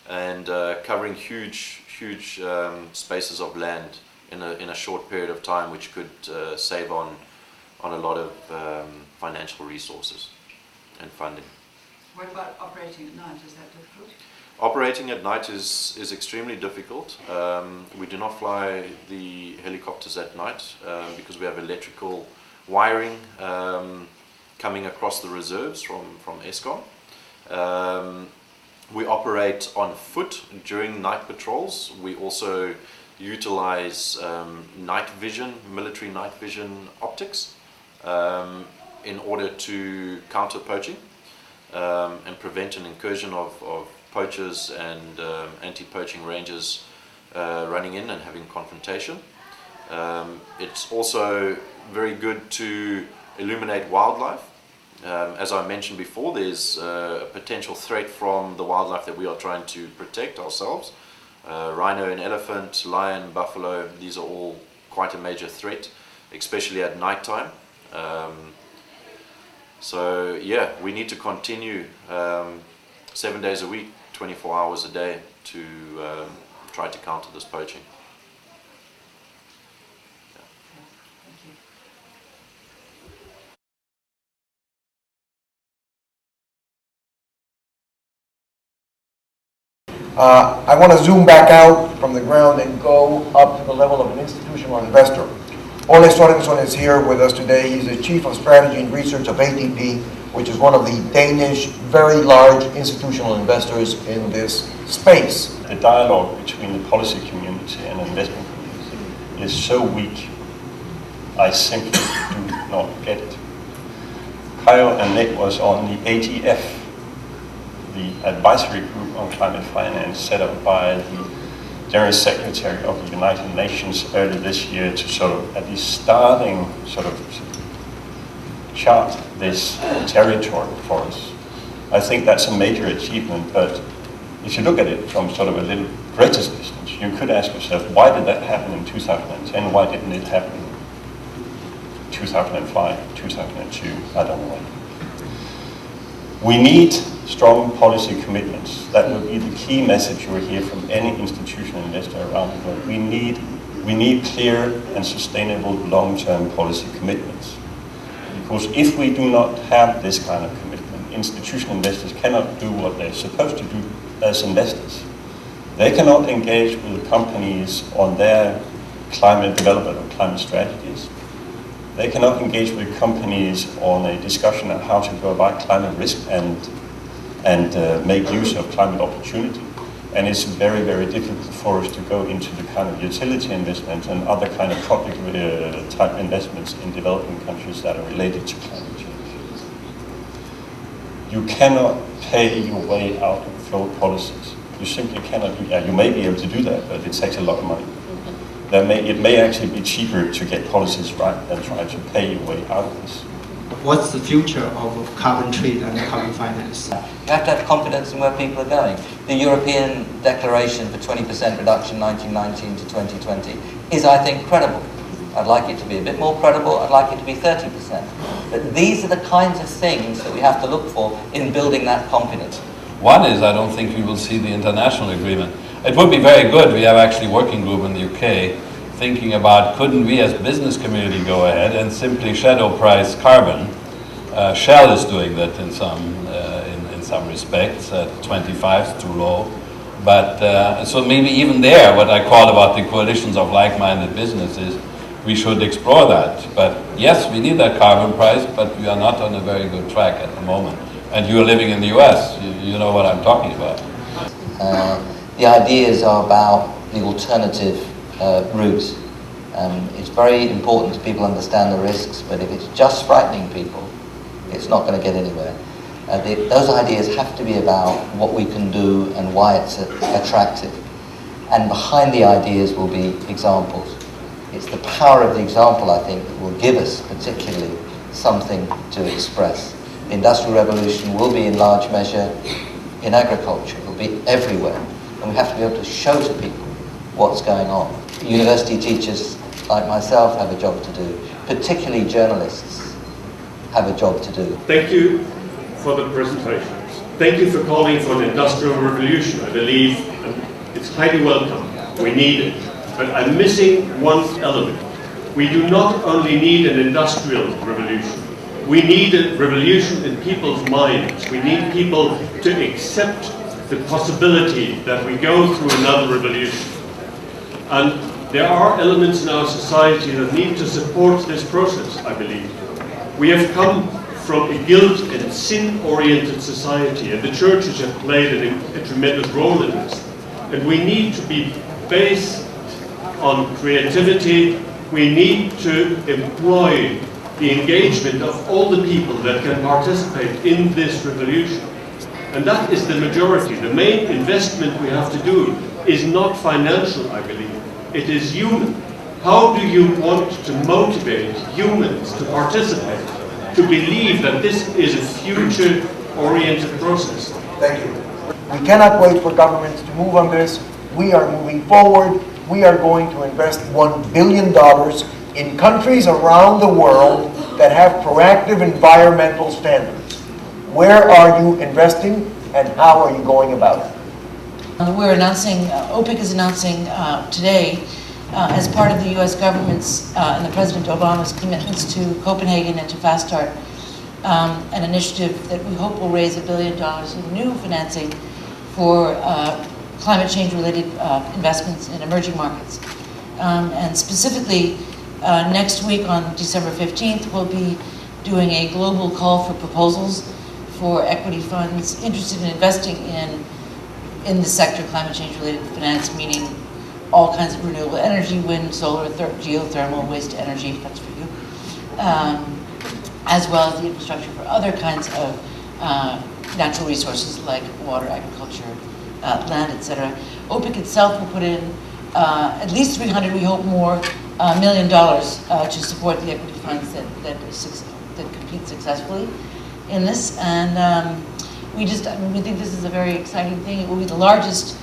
and covering huge spaces of land in a short period of time, which could save on a lot of financial resources and funding. What about operating at night? Is that difficult? Operating at night is extremely difficult. We do not fly the helicopters at night because we have electrical wiring coming across the reserves from Eskom. We operate on foot during night patrols. We also utilize night vision, military night vision optics in order to counter poaching and prevent an incursion of poachers and anti-poaching rangers running in and having confrontation. It's also very good to illuminate wildlife. As I mentioned before, there's a potential threat from the wildlife that we are trying to protect ourselves. Rhino and elephant, lion, buffalo, these are all quite a major threat, especially at night time. So yeah, we need to continue 7 days a week, 24 hours a day to try to counter this poaching. I want to zoom back out from the ground and go up to the level of an institutional investor. Ole Sorensen is here with us today. He's the Chief of Strategy and Research of ATP, which is one of the Danish very large institutional investors in this space. The dialogue between the policy community and investment community is so weak, I simply do not get it. Kyle and Nick was on the AGF, the advisory group on climate finance set up by the General Secretary of the United Nations earlier this year to sort of, at least starting, sort of chart this territory for us. I think that's a major achievement, but if you look at it from sort of a little greater distance, you could ask yourself, why did that happen in 2010? Why didn't it happen in 2005, 2002? I don't know. We need strong policy commitments. That will be the key message you will hear from any institutional investor around the world. We need clear and sustainable long-term policy commitments. Because if we do not have this kind of commitment, institutional investors cannot do what they're supposed to do as investors. They cannot engage with companies on their climate development or climate strategies. They cannot engage with companies on a discussion on how to go about climate risk and make use of climate opportunity. And it's very, very difficult for us to go into the kind of utility investments and other kind of public type investments in developing countries that are related to climate change. You cannot pay your way out of float policies. You simply cannot do that. You may be able to do that, but it takes a lot of money. it may actually be cheaper to get policies right than try to pay your way out of this. What's the future of carbon trade and carbon finance? You have to have confidence in where people are going. The European Declaration for 20% reduction 1919 to 2020 is, I think, credible. I'd like it to be a bit more credible. I'd like it to be 30%. But these are the kinds of things that we have to look for in building that confidence. One is, I don't think we will see the international agreement. It would be very good. We have actually a working group in the UK thinking about, couldn't we as business community go ahead and simply shadow price carbon? Shell is doing that in some respects. 25 is too low. But so maybe even there, what I call about the coalitions of like-minded businesses, we should explore that. But yes, we need that carbon price, but we are not on a very good track at the moment. And you are living in the US, you know what I'm talking about. The ideas are about the alternative route. It's very important that people understand the risks, but if it's just frightening people, it's not going to get anywhere. Those ideas have to be about what we can do and why it's attractive. And behind the ideas will be examples. It's the power of the example, I think, that will give us particularly something to express. The Industrial Revolution will be in large measure in agriculture. It will be everywhere. And we have to be able to show to people what's going on. University teachers like myself have a job to do. Particularly journalists have a job to do. Thank you for the presentations. Thank you for calling for an industrial revolution. I believe it's highly welcome. We need it. But I'm missing one element. We do not only need an industrial revolution. We need a revolution in people's minds. We need people to accept the possibility that we go through another revolution. And there are elements in our society that need to support this process, I believe. We have come from a guilt and sin-oriented society, and the churches have played a tremendous role in this. And we need to be based on creativity. We need to employ the engagement of all the people that can participate in this revolution. And that is the majority. The main investment we have to do is not financial, I believe. It is human. How do you want to motivate humans to participate, to believe that this is a future-oriented process? Thank you. We cannot wait for governments to move on this. We are moving forward. We are going to invest $1 billion in countries around the world that have proactive environmental standards. Where are you investing and how are you going about it? We're announcing, OPIC is announcing today, as part of the U.S. government's and the President Obama's commitments to Copenhagen and to Fast Start, an initiative that we hope will raise $1 billion in new financing for climate change related investments in emerging markets. And specifically, next week on December 15th, we'll be doing a global call for proposals for equity funds interested in investing in the sector climate change related finance, meaning all kinds of renewable energy, wind, solar, geothermal, waste to energy, that's for you, as well as the infrastructure for other kinds of natural resources like water, agriculture, land, etc. OPIC itself will put in at least 300, we hope more, $1 million to support the equity funds that compete successfully in this. And we think this is a very exciting thing. It will be the largest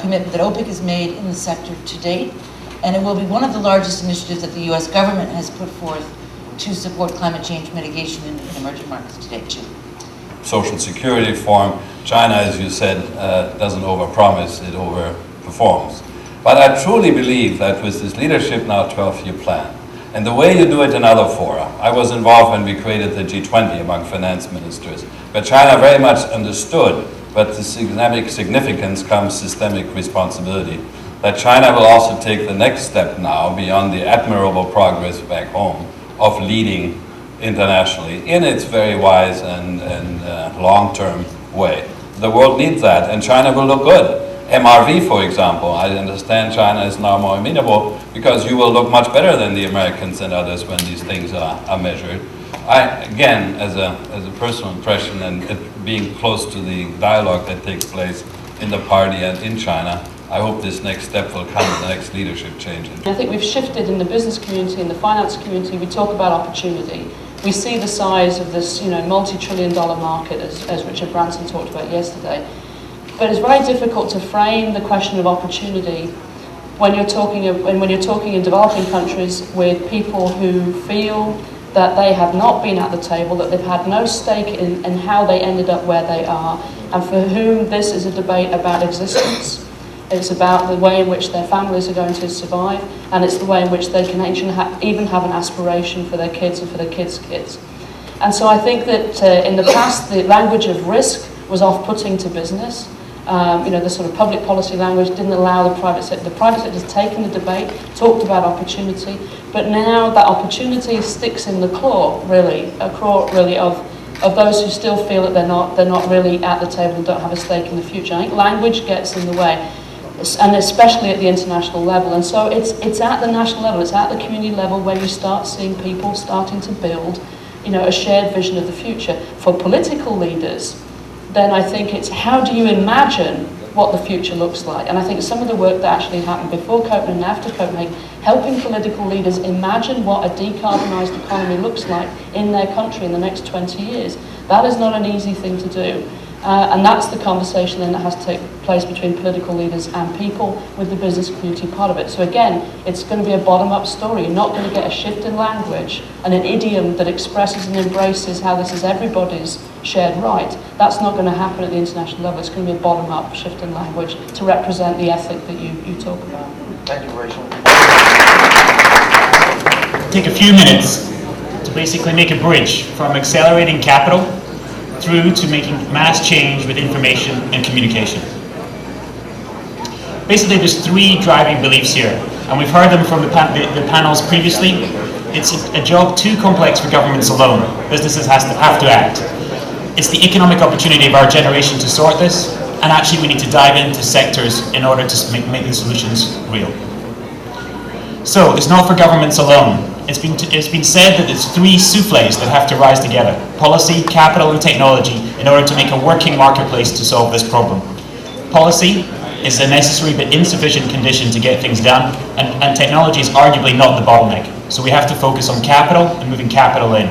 commitment that OPIC has made in the sector to date, and it will be one of the largest initiatives that the U.S. government has put forth to support climate change mitigation in emerging markets to date too. Social security reform, China, as you said, doesn't overpromise, it overperforms. But I truly believe that with this Leadership Now 12-year plan, and the way you do it in other fora, I was involved when we created the G20 among finance ministers, but China very much understood, but the systemic significance comes systemic responsibility. That China will also take the next step now, beyond the admirable progress back home, of leading internationally in its very wise and long-term way. The world needs that, and China will look good. MRV, for example, I understand China is now more amenable because you will look much better than the Americans and others when these things are measured. Again, as a personal impression and being close to the dialogue that takes place in the party and in China, I hope this next step will come in the next leadership change. I think we've shifted in the business community and the finance community. We talk about opportunity. We see the size of this, multi-trillion-dollar market, as Richard Branson talked about yesterday. But it's very difficult to frame the question of opportunity when you're talking in developing countries with people who feel that they have not been at the table, that they've had no stake in how they ended up where they are, and for whom this is a debate about existence. It's about the way in which their families are going to survive, and it's the way in which they can even have an aspiration for their kids and for their kids' kids. And so I think that in the past, the language of risk was off-putting to business. The sort of public policy language didn't allow the private sector. The private sector has taken the debate, talked about opportunity, but now that opportunity sticks in the claw, really, of those who still feel that they're not really at the table and don't have a stake in the future. I think language gets in the way, and especially at the international level. And so it's at the national level, it's at the community level where you start seeing people starting to build, a shared vision of the future. For political leaders, then I think it's how do you imagine what the future looks like? And I think some of the work that actually happened before Copenhagen and after Copenhagen, helping political leaders imagine what a decarbonised economy looks like in their country in the next 20 years. That is not an easy thing to do. And that's the conversation then that has to take place between political leaders and people with the business community part of it. So again, it's going to be a bottom-up story. You're not going to get a shift in language and an idiom that expresses and embraces how this is everybody's shared right. That's not going to happen at the international level. It's going to be a bottom-up shift in language to represent the ethic that you talk about. Thank you, Rachel. Take a few minutes to basically make a bridge from accelerating capital through to making mass change with information and communication. Basically, there's three driving beliefs here, and we've heard them from the panels previously. It's a job too complex for governments alone. Businesses have to act. It's the economic opportunity of our generation to sort this, and actually we need to dive into sectors in order to make the solutions real. So, it's not for governments alone. It's been said that there's three souffles that have to rise together: policy, capital, and technology, in order to make a working marketplace to solve this problem. Policy is a necessary but insufficient condition to get things done, and technology is arguably not the bottleneck. So we have to focus on capital and moving capital in.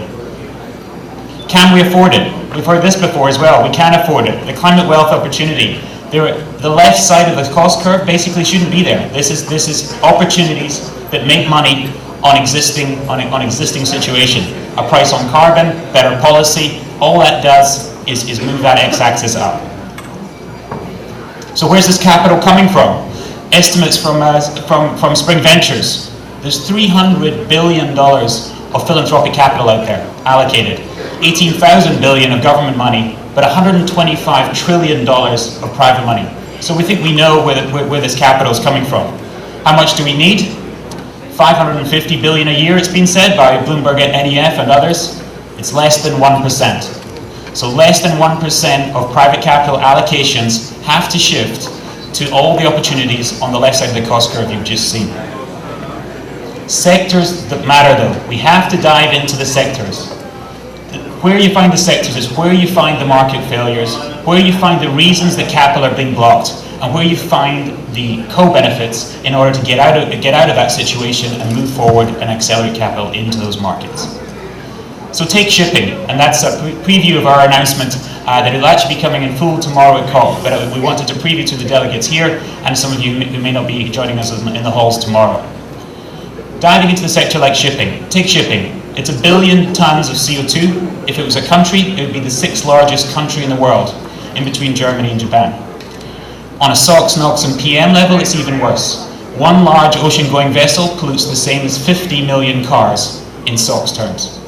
Can we afford it? We've heard this before as well. We can afford it. The climate wealth opportunity. The left side of the cost curve basically shouldn't be there. This is opportunities that make money on existing situation. A price on carbon, better policy, all that does is move that x-axis up. So where's this capital coming from? Estimates from Spring Ventures. There's $300 billion of philanthropic capital out there allocated. 18,000 billion of government money, but $125 trillion of private money. So we think we know where this capital is coming from. How much do we need? 550 billion a year, it's been said by Bloomberg at NEF and others. It's less than 1%. So less than 1% of private capital allocations have to shift to all the opportunities on the left side of the cost curve you've just seen. Sectors that matter though. We have to dive into the sectors. Where you find the sectors is where you find the market failures, where you find the reasons that capital are being blocked, and where you find the co-benefits in order to get out of that situation and move forward and accelerate capital into those markets. So take shipping, and that's a preview of our announcement that will actually be coming in full tomorrow at COP, but we wanted to preview to the delegates here and some of you who may not be joining us in the halls tomorrow. Diving into the sector like shipping. Take shipping. It's 1 billion tons of CO2. If it was a country, it would be the 6th largest country in the world, in between Germany and Japan. On a SOx, NOx, and PM level, it's even worse. One large ocean-going vessel pollutes the same as 50 million cars in SOx terms.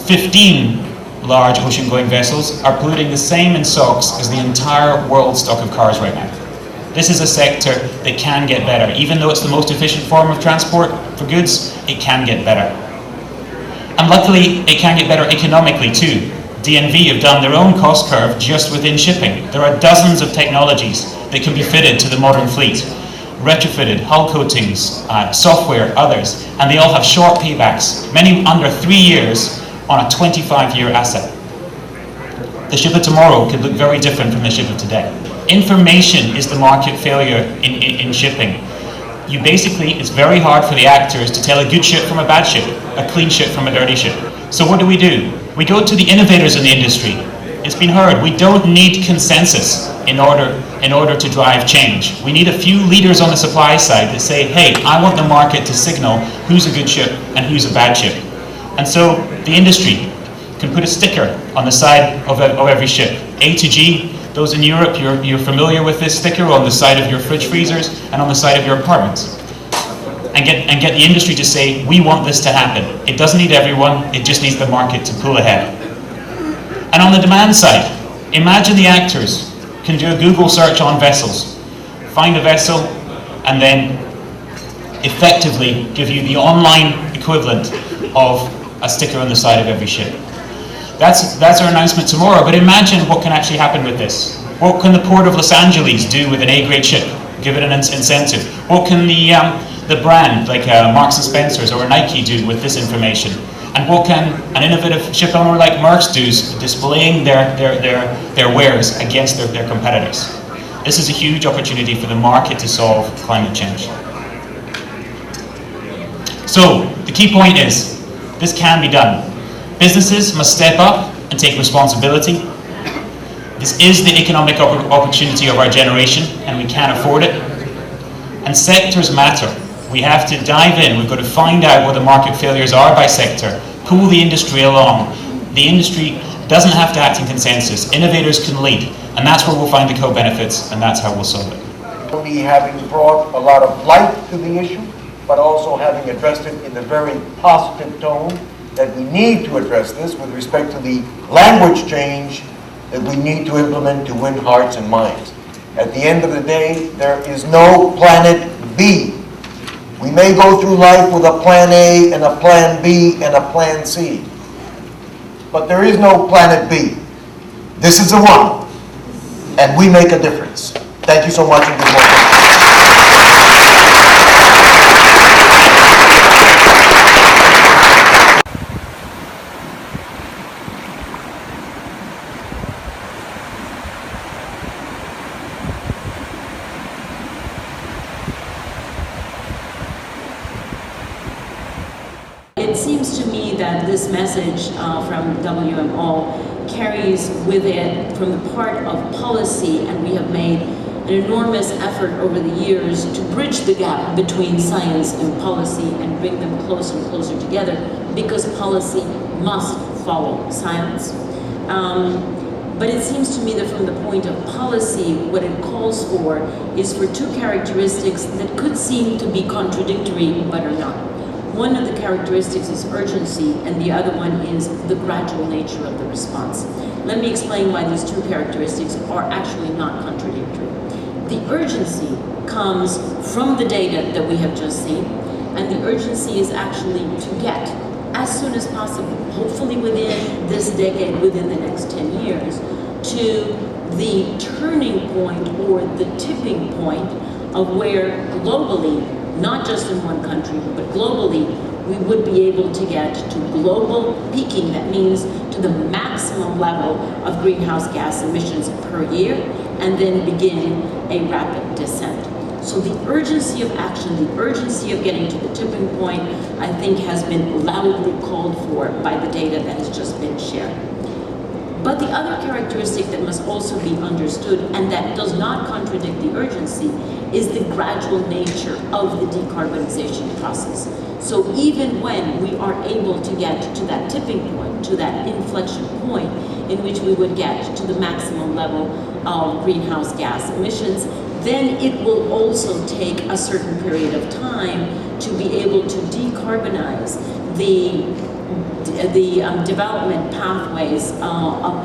15 large ocean-going vessels are polluting the same in SOx as the entire world stock of cars right now. This is a sector that can get better. Even though it's the most efficient form of transport for goods, it can get better. And luckily, it can get better economically too. DNV have done their own cost curve just within shipping. There are dozens of technologies that can be fitted to the modern fleet. Retrofitted, hull coatings, software, others, and they all have short paybacks, many under 3 years on a 25-year asset. The ship of tomorrow could look very different from the ship of today. Information is the market failure in shipping. You basically, it's very hard for the actors to tell a good ship from a bad ship, a clean ship from a dirty ship. So what do? We go to the innovators in the industry. It's been heard, we don't need consensus in order to drive change. We need a few leaders on the supply side that say, hey, I want the market to signal who's a good ship and who's a bad ship. And so the industry can put a sticker on the side of every ship. A to G, those in Europe, you're familiar with this sticker on the side of your fridge freezers and on the side of your apartments. And get the industry to say, we want this to happen. It doesn't need everyone, it just needs the market to pull ahead. And on the demand side, imagine the actors can do a Google search on vessels, find a vessel, and then effectively give you the online equivalent of a sticker on the side of every ship. That's our announcement tomorrow, but imagine what can actually happen with this. What can the Port of Los Angeles do with an A-grade ship? Give it an incentive. What can the brand, like Marks & Spencer's or Nike, do with this information? And what can an innovative ship owner like Maersk do, displaying their wares against their competitors? This is a huge opportunity for the market to solve climate change. So, the key point is, this can be done. Businesses must step up and take responsibility. This is the economic opportunity of our generation, and we can't afford it. And sectors matter. We have to dive in. We've got to find out what the market failures are by sector, pull the industry along. The industry doesn't have to act in consensus. Innovators can lead, and that's where we'll find the co-benefits, and that's how we'll solve it. Only having brought a lot of light to the issue, but also having addressed it in a very positive tone, that we need to address this with respect to the language change that we need to implement to win hearts and minds. At the end of the day, there is no planet B. We may go through life with a plan A and a plan B and a plan C, but there is no planet B. This is the one, and we make a difference. Thank you so much and good morning. It seems to me that this message from WMO carries with it from the part of policy, and we have made an enormous effort over the years to bridge the gap between science and policy and bring them closer and closer together, because policy must follow science. But it seems to me that from the point of policy, what it calls for is for two characteristics that could seem to be contradictory but are not. One of the characteristics is urgency, and the other one is the gradual nature of the response. Let me explain why these two characteristics are actually not contradictory. The urgency comes from the data that we have just seen, and the urgency is actually to get, as soon as possible, hopefully within this decade, within the next 10 years, to the turning point or the tipping point of where globally, not just in one country, but globally, we would be able to get to global peaking. That means to the maximum level of greenhouse gas emissions per year, and then begin a rapid descent. So the urgency of action, the urgency of getting to the tipping point, I think has been loudly called for by the data that has just been shared. But the other characteristic that must also be understood, and that does not contradict the urgency, is the gradual nature of the decarbonization process. So even when we are able to get to that tipping point, to that inflection point, in which we would get to the maximum level of greenhouse gas emissions, then it will also take a certain period of time to be able to decarbonize the development pathways,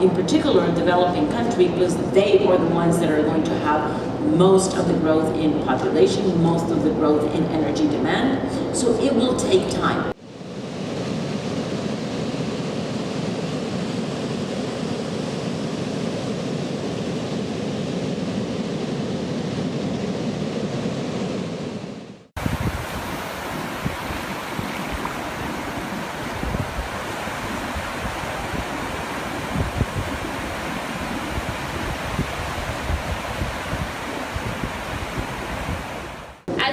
in particular developing countries, because they are the ones that are going to have most of the growth in population, most of the growth in energy demand. So it will take time.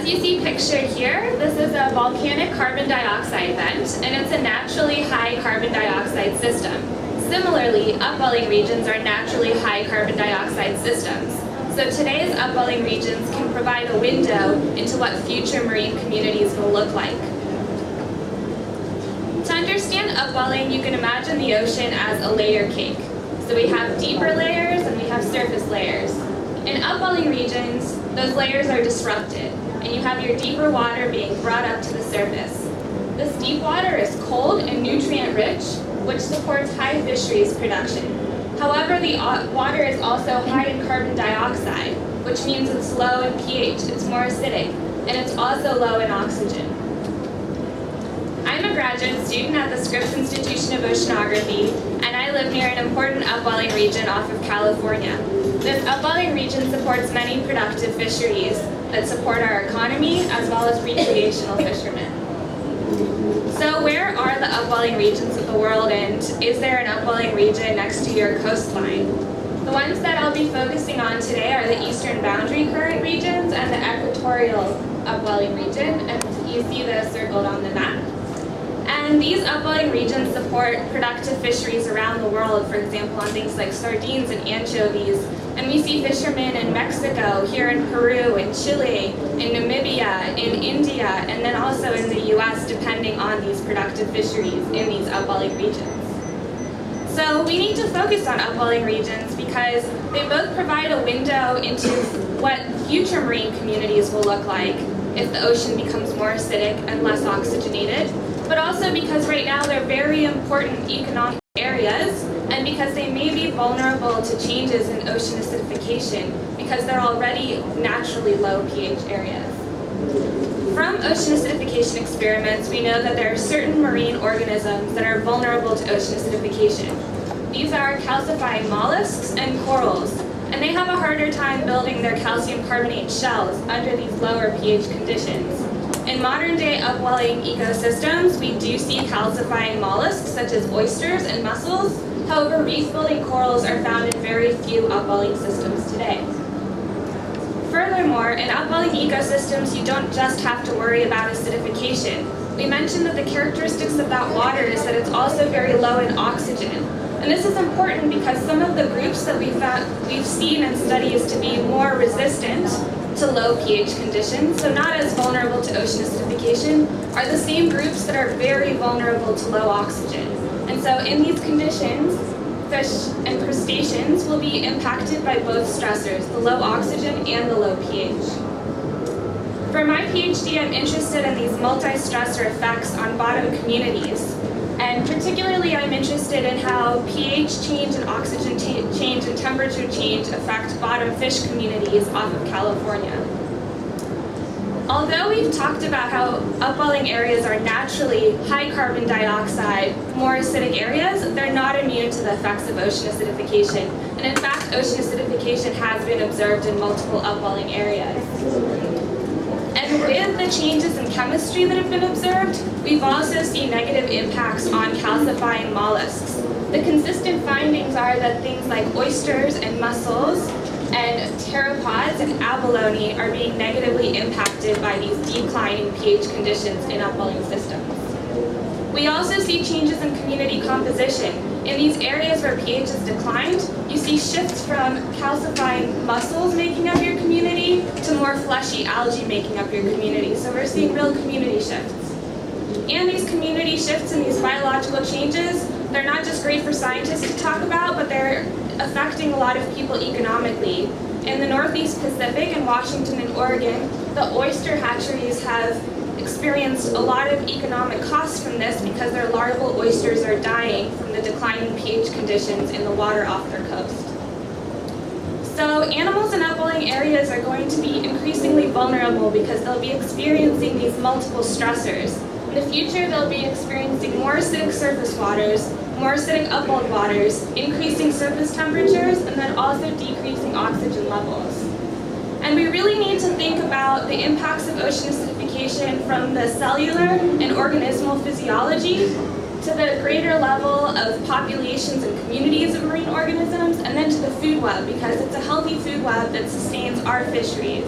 As you see pictured here, this is a volcanic carbon dioxide vent, and it's a naturally high carbon dioxide system. Similarly, upwelling regions are naturally high carbon dioxide systems. So today's upwelling regions can provide a window into what future marine communities will look like. To understand upwelling, you can imagine the ocean as a layer cake. So we have deeper layers and we have surface layers. In upwelling regions, those layers are disrupted, and you have your deeper water being brought up to the surface. This deep water is cold and nutrient rich, which supports high fisheries production. However, the water is also high in carbon dioxide, which means it's low in pH, it's more acidic, and it's also low in oxygen. I'm a graduate student at the Scripps Institution of Oceanography, and I live near an important upwelling region off of California. This upwelling region supports many productive fisheries that support our economy as well as recreational fishermen. So where are the upwelling regions of the world, and is there an upwelling region next to your coastline? The ones that I'll be focusing on today are the eastern boundary current regions and the equatorial upwelling region, and you see this circled on the map. And these upwelling regions support productive fisheries around the world, for example, on things like sardines and anchovies. And we see fishermen in Mexico, here in Peru, in Chile, in Namibia, in India, and then also in the US, depending on these productive fisheries in these upwelling regions. So we need to focus on upwelling regions because they both provide a window into what future marine communities will look like if the ocean becomes more acidic and less oxygenated, but also because right now they're very important economic areas, and because they may be vulnerable to changes in ocean acidification because they're already naturally low pH areas. From ocean acidification experiments, we know that there are certain marine organisms that are vulnerable to ocean acidification. These are calcifying mollusks and corals, and they have a harder time building their calcium carbonate shells under these lower pH conditions. In modern day upwelling ecosystems, we do see calcifying mollusks such as oysters and mussels. However, reef-building corals are found in very few upwelling systems today. Furthermore, in upwelling ecosystems, you don't just have to worry about acidification. We mentioned that the characteristics of that water is that it's also very low in oxygen. And this is important because some of the groups that we've seen in studies to be more resistant to low pH conditions, so not as vulnerable to ocean acidification, are the same groups that are very vulnerable to low oxygen. And so in these conditions, fish and crustaceans will be impacted by both stressors, the low oxygen and the low pH. For my PhD, I'm interested in these multi-stressor effects on bottom communities. And particularly, I'm interested in how pH change and oxygen change and temperature change affect bottom fish communities off of California. Although we've talked about how upwelling areas are naturally high carbon dioxide, more acidic areas, they're not immune to the effects of ocean acidification. And in fact, ocean acidification has been observed in multiple upwelling areas. And with the changes in chemistry that have been observed, we've also seen negative impacts on calcifying mollusks. The consistent findings are that things like oysters and mussels and pteropods and abalone are being negatively impacted by these declining pH conditions in upwelling systems. We also see changes in community composition. In these areas where pH has declined, you see shifts from calcifying mussels making up your community to more fleshy algae making up your community. So we're seeing real community shifts. And these community shifts and these biological changes, they're not just great for scientists to talk about, but they're affecting a lot of people economically. In the Northeast Pacific and Washington and Oregon, the oyster hatcheries have experienced a lot of economic costs from this because their larval oysters are dying from the declining pH conditions in the water off their coast. So animals in upwelling areas are going to be increasingly vulnerable because they'll be experiencing these multiple stressors. In the future, they'll be experiencing more acidic surface waters, more acidic upwelled waters, increasing surface temperatures, and then also decreasing oxygen levels. And we really need to think about the impacts of ocean acidification from the cellular and organismal physiology to the greater level of populations and communities of marine organisms, and then to the food web, because it's a healthy food web that sustains our fisheries.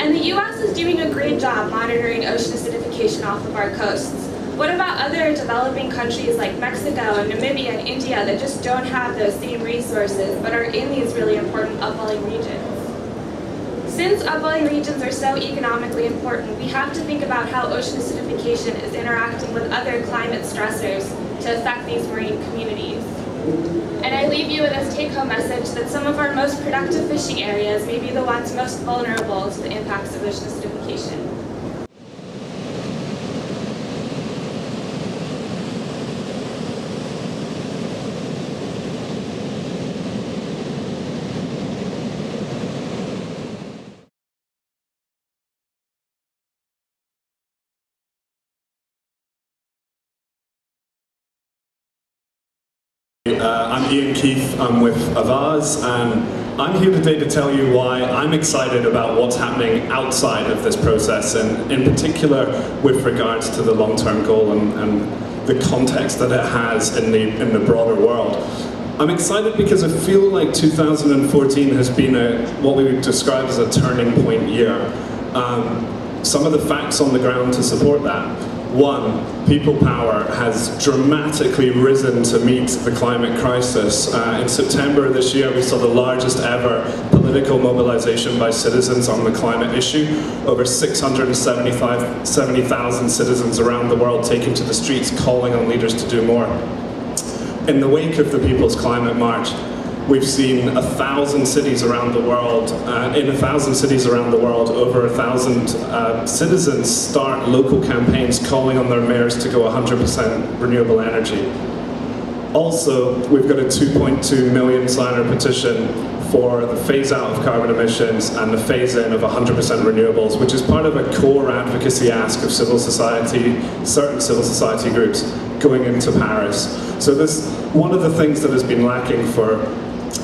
And the US is doing a great job monitoring ocean acidification off of our coasts. What about other developing countries like Mexico and Namibia and India that just don't have those same resources but are in these really important upwelling regions? Since upwelling regions are so economically important, we have to think about how ocean acidification is interacting with other climate stressors to affect these marine communities. And I leave you with this take-home message that some of our most productive fishing areas may be the ones most vulnerable to the impacts of ocean acidification. I'm Ian Keith, I'm with Avaaz, and I'm here today to tell you why I'm excited about what's happening outside of this process, and in particular with regards to the long-term goal and the context that it has in the broader world. I'm excited because I feel like 2014 has been what we would describe as a turning point year. Some of the facts on the ground to support that. One, people power has dramatically risen to meet the climate crisis. In September of this year, we saw the largest ever political mobilization by citizens on the climate issue. Over 670,000 citizens around the world taking to the streets calling on leaders to do more. In the wake of the People's Climate March, we've seen 1,000 cities around the world, in 1,000 cities around the world, over 1,000 citizens start local campaigns calling on their mayors to go 100% renewable energy. Also, we've got a 2.2 million signer petition for the phase out of carbon emissions and the phase in of 100% renewables, which is part of a core advocacy ask of civil society, certain civil society groups going into Paris. So one of the things that has been lacking for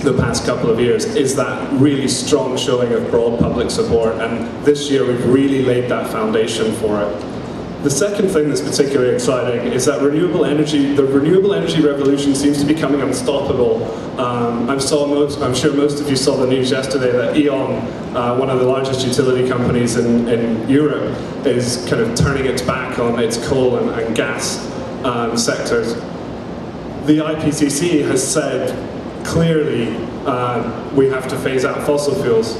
the past couple of years is that really strong showing of broad public support, and this year we've really laid that foundation for it. The second thing that's particularly exciting is that the renewable energy revolution seems to be becoming unstoppable. I'm sure most of you saw the news yesterday that E.ON, one of the largest utility companies in Europe, is kind of turning its back on its coal and gas sectors. The IPCC has said clearly we have to phase out fossil fuels.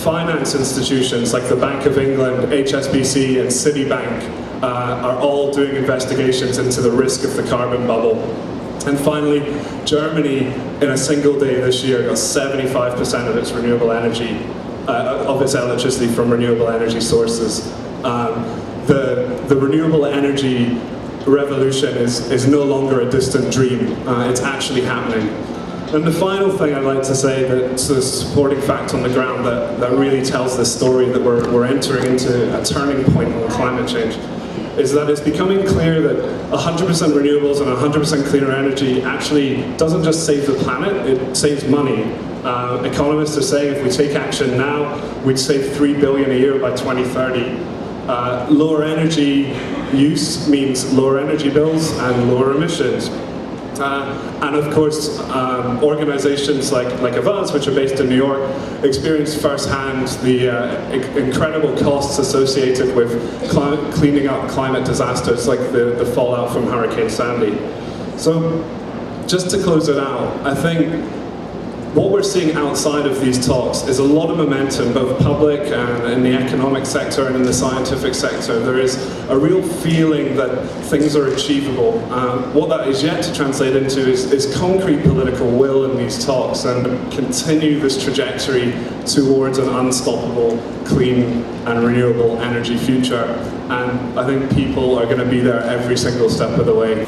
Finance institutions like the Bank of England, HSBC and Citibank are all doing investigations into the risk of the carbon bubble. And finally, Germany in a single day this year got 75% of its renewable energy, of its electricity from renewable energy sources. The renewable energy revolution is no longer a distant dream, it's actually happening. And the final thing I'd like to say, that's a supporting fact on the ground that really tells this story that we're entering into a turning point on climate change, is that it's becoming clear that 100% renewables and 100% cleaner energy actually doesn't just save the planet, it saves money. Economists are saying if we take action now, we'd save $3 billion a year by 2030. Lower energy use means lower energy bills and lower emissions. And of course, organizations like Avaaz, which are based in New York, experience firsthand the incredible costs associated with cleaning up climate disasters like the fallout from Hurricane Sandy. So, just to close it out, I think what we're seeing outside of these talks is a lot of momentum, both public and in the economic sector and in the scientific sector. There is a real feeling that things are achievable. What that is yet to translate into is concrete political will in these talks and continue this trajectory towards an unstoppable, clean and renewable energy future. And I think people are going to be there every single step of the way.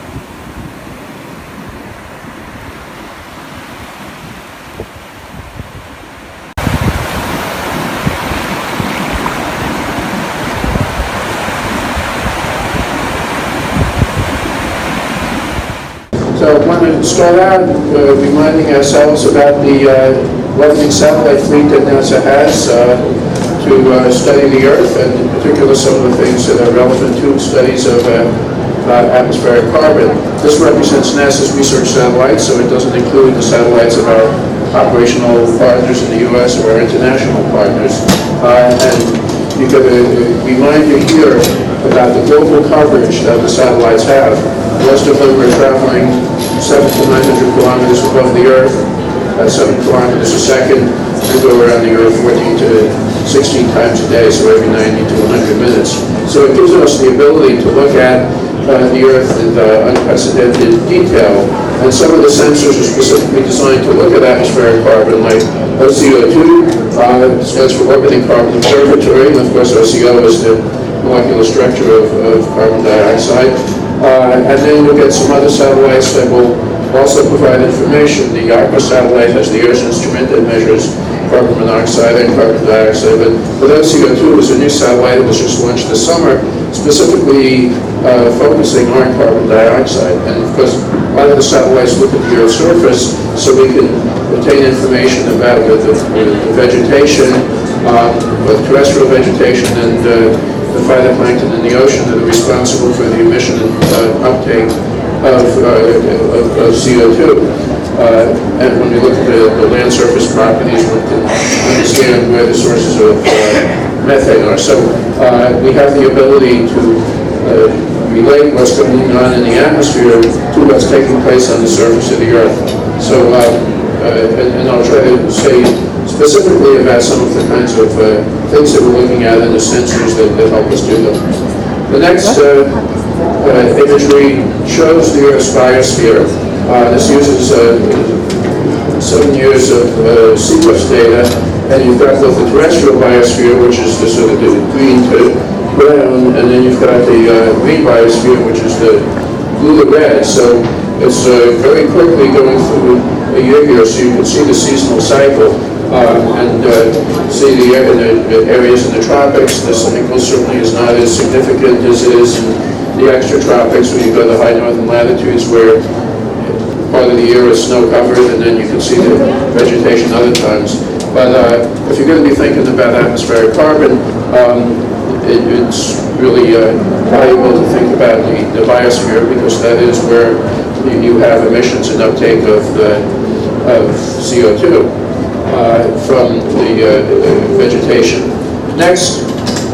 So I want to start out reminding ourselves about the Lightning satellite fleet that NASA has to study the Earth, and in particular some of the things that are relevant to studies of atmospheric carbon. This represents NASA's research satellites, so it doesn't include the satellites of our operational partners in the U.S. or our international partners. And you get a reminder here about the global coverage that the satellites have. Most of them are traveling 700 to 900 kilometers above the Earth, at 7 kilometers a second, and go around the Earth 14 to 16 times a day, so every 90 to 100 minutes. So it gives us the ability to look at the Earth in unprecedented detail. And some of the sensors are specifically designed to look at atmospheric carbon, like OCO2, stands for Orbiting Carbon Observatory, and of course OCO is the molecular structure of carbon dioxide. And then you'll get some other satellites that will also provide information. The ARPA satellite has the Earth instrument that measures carbon monoxide and carbon dioxide, but OCO2 is a new satellite that was just launched this summer, specifically focusing on carbon dioxide. And of course, a lot of the satellites look at the Earth's surface, so we can obtain information about the vegetation, both terrestrial vegetation and the phytoplankton in the ocean that are responsible for the emission and uptake of CO2. And when we look at the land surface properties, one can understand where the sources of methane are. So we have the ability to relate what's going on in the atmosphere to what's taking place on the surface of the Earth. So, and I'll try to say specifically about some of the kinds of things that we're looking at and the sensors that help us do them. The next imagery shows the Earth's biosphere. This uses 7 years of sequence data, and you've got both the terrestrial biosphere, which is the sort of the green to brown, and then you've got the green biosphere, which is the blue to red. So it's very quickly going through a year here, so you can see the seasonal cycle and see the areas in the tropics. The cycle certainly is not as significant as it is in the extratropics, where you go to high northern latitudes where part of the year is snow covered, and then you can see the vegetation other times. But if you're going to be thinking about atmospheric carbon, it's really valuable to think about the biosphere, because that is where you have emissions and uptake of CO2 from the vegetation. Next,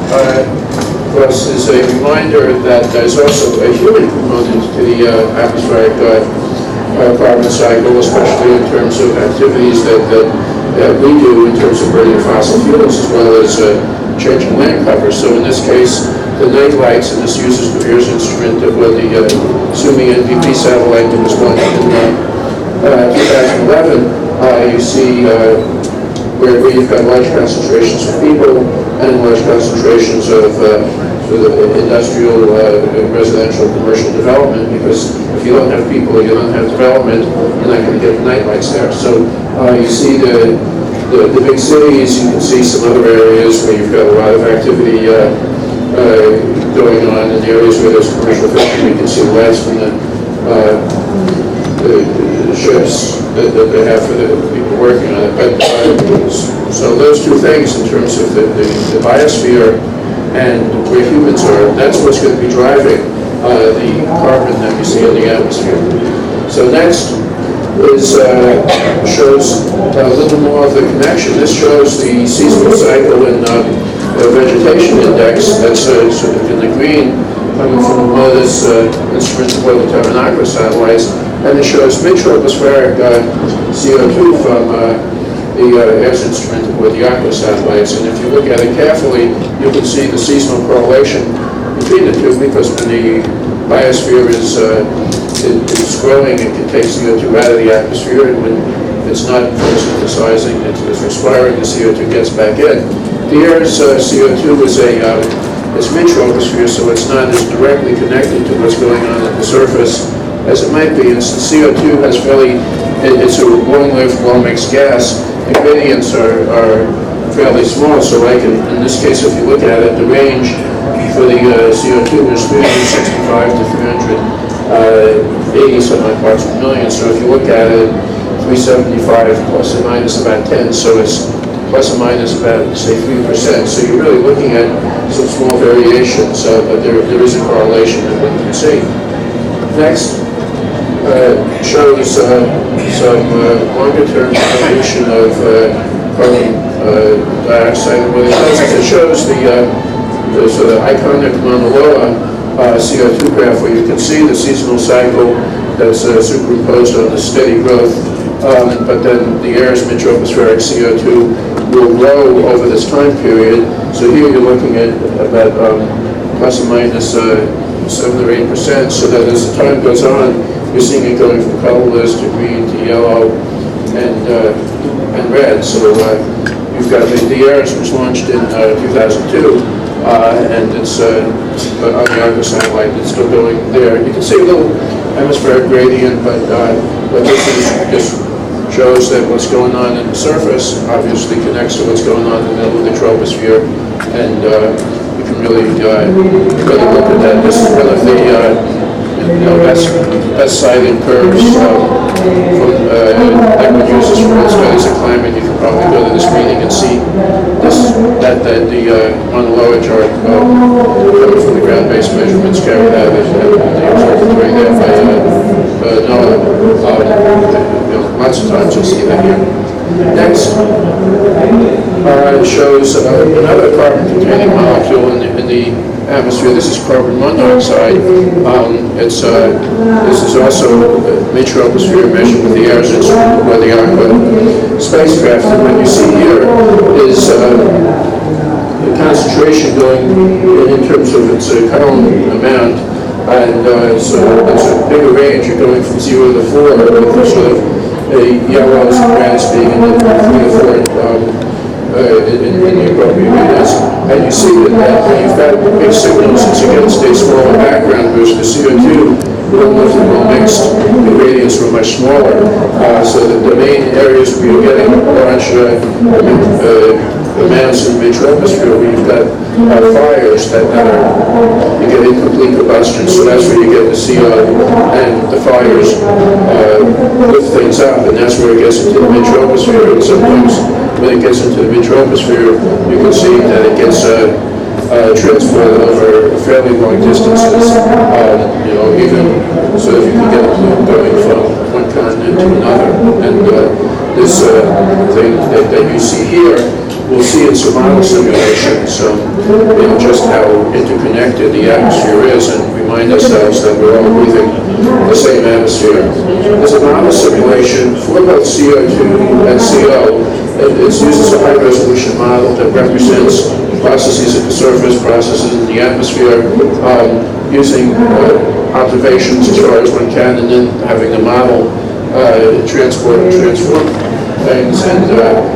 of course, is a reminder that there's also a human component to the atmospheric carbon cycle, especially in terms of activities that we do in terms of burning fossil fuels, as well as changing land cover. So in this case, the night lights, and this uses the Earth instrument of the Suomi NPP satellite that was launched in 2011. You see where you've got large concentrations of people and large concentrations of industrial, residential, commercial development, because if you don't have people, you don't have development, you're not going to get the night lights there. So you see the big cities, you can see some other areas where you've got a lot of activity going on. In the areas where there's commercial fishing, you can see the lights from the ships that they have for the people working on it. But so those two things in terms of the biosphere and where humans are, that's what's going to be driving the carbon that we see in the atmosphere. So next is shows a little more of the connection. This shows the seasonal cycle in vegetation index. That's sort of in the green, coming from MODIS instrument for the Terra satellites, and it shows mid-tropospheric CO2 from the Earth instrument with the ARPA satellites. And if you look at it carefully, you can see the seasonal correlation between the two, because when the biosphere is growing, it can take CO2 out of the atmosphere, and when it's not photosynthesizing, it's respiring, the CO2 gets back in. The Earth's CO2 is it's mid-troposphere, so it's not as directly connected to what's going on at the surface as it might be. And since CO2 has it's a long-lived, well-mixed gas, the gradients are fairly small, so like in this case, if you look at it, the range for the CO2 is 365 to 380 some odd parts per million. So if you look at it, 375 plus or minus about 10, so it's plus or minus about, say, 3%. So you're really looking at some small variations, but there is a correlation that one can see. Next shows some longer-term evolution of carbon dioxide. And what it does is it shows the sort of iconic Mauna Loa CO2 graph, where you can see the seasonal cycle that's superimposed on the steady growth, but then the air's mid-tropospheric CO2 will grow over this time period. So here you're looking at about plus or minus 7 or 8%, so that as the time goes on, you're seeing it going from colorless to green to yellow and red. So you've got the AIRS was launched in 2002, and it's on the Argus satellite. It's still going there. You can see a little atmospheric gradient, but this just shows that what's going on in the surface obviously connects to what's going on in the middle of the troposphere, and you can really look at that. This is one of the best sighted curves that uses for studies of climate. You can probably go to this meeting and see that the Mauna Loa chart coming from the ground-based measurements carried out at the observatory there by NOAA. Lots of times you'll see that here. Next shows another carbon-containing molecule in the atmosphere. This is carbon monoxide. This is also mid-troposphere measured with the AIRS instrument, or the ARPA spacecraft. And what you see here is the concentration going in terms of its column amount, and so it's a bigger range. You're going from 0 to 4, with sort of yellows and reds being in the 3 to 4 in the appropriate areas. And you see that when you've got big signals, it's against a smaller background, whereas the CO2, well mixed, the gradients were much smaller. So that the main areas where you're getting large amounts in mid-troposphere, where you've got fires that you get incomplete combustion, so that's where you get the CO, and the fires lift things up, and that's where it gets into the mid-troposphere. And sometimes when it gets into the mid-troposphere, you can see that it gets transported over fairly long distances, even so that you can get a plume going from one continent to another. And this thing that you see here, we'll see in some model simulations just how interconnected the atmosphere is, and remind ourselves that we're all breathing the same atmosphere. There's a model simulation for both CO2 and CO. It uses a high-resolution model that represents processes at the surface, processes in the atmosphere, using observations as far as one can, and then having the model transport and transform things, and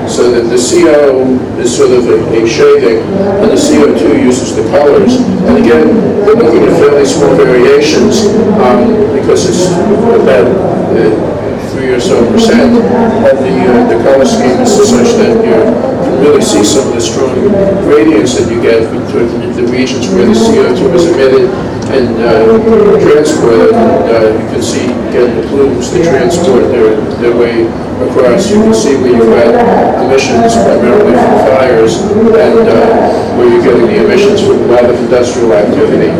so that the CO is sort of a shading, and the CO2 uses the colors. And again, we're looking at fairly small variations because it's about 3 or so percent, and the color scheme is such that you can really see some of the strong gradients that you get between the regions where the CO2 is emitted and transported. And you can see, again, the plumes, they transport their way across. You can see where you've got emissions primarily from fires, and where you're getting the emissions from a lot of industrial activity.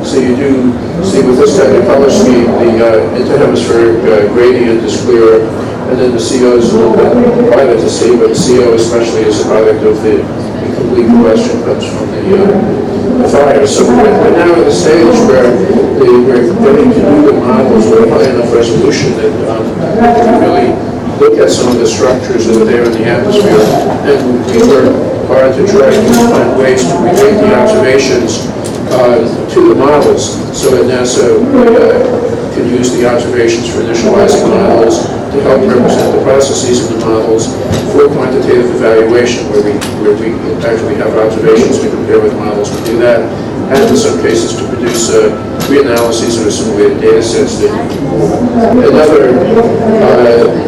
So you do see with this type of color scheme, the interhemispheric gradient is clearer, and then the CO is a little bit harder to see, but the CO especially is a product of the incomplete combustion comes from the fire. So we're now at a stage where we're getting to do the models with a high enough resolution that we can really look at some of the structures that are there in the atmosphere, and we work hard to try to find ways to relate the observations to the models, so that NASA can use the observations for initializing models to help represent the processes in the models for quantitative evaluation, where we actually have observations to compare with models to do that, and in some cases to produce reanalyses of assimilated data sets. Another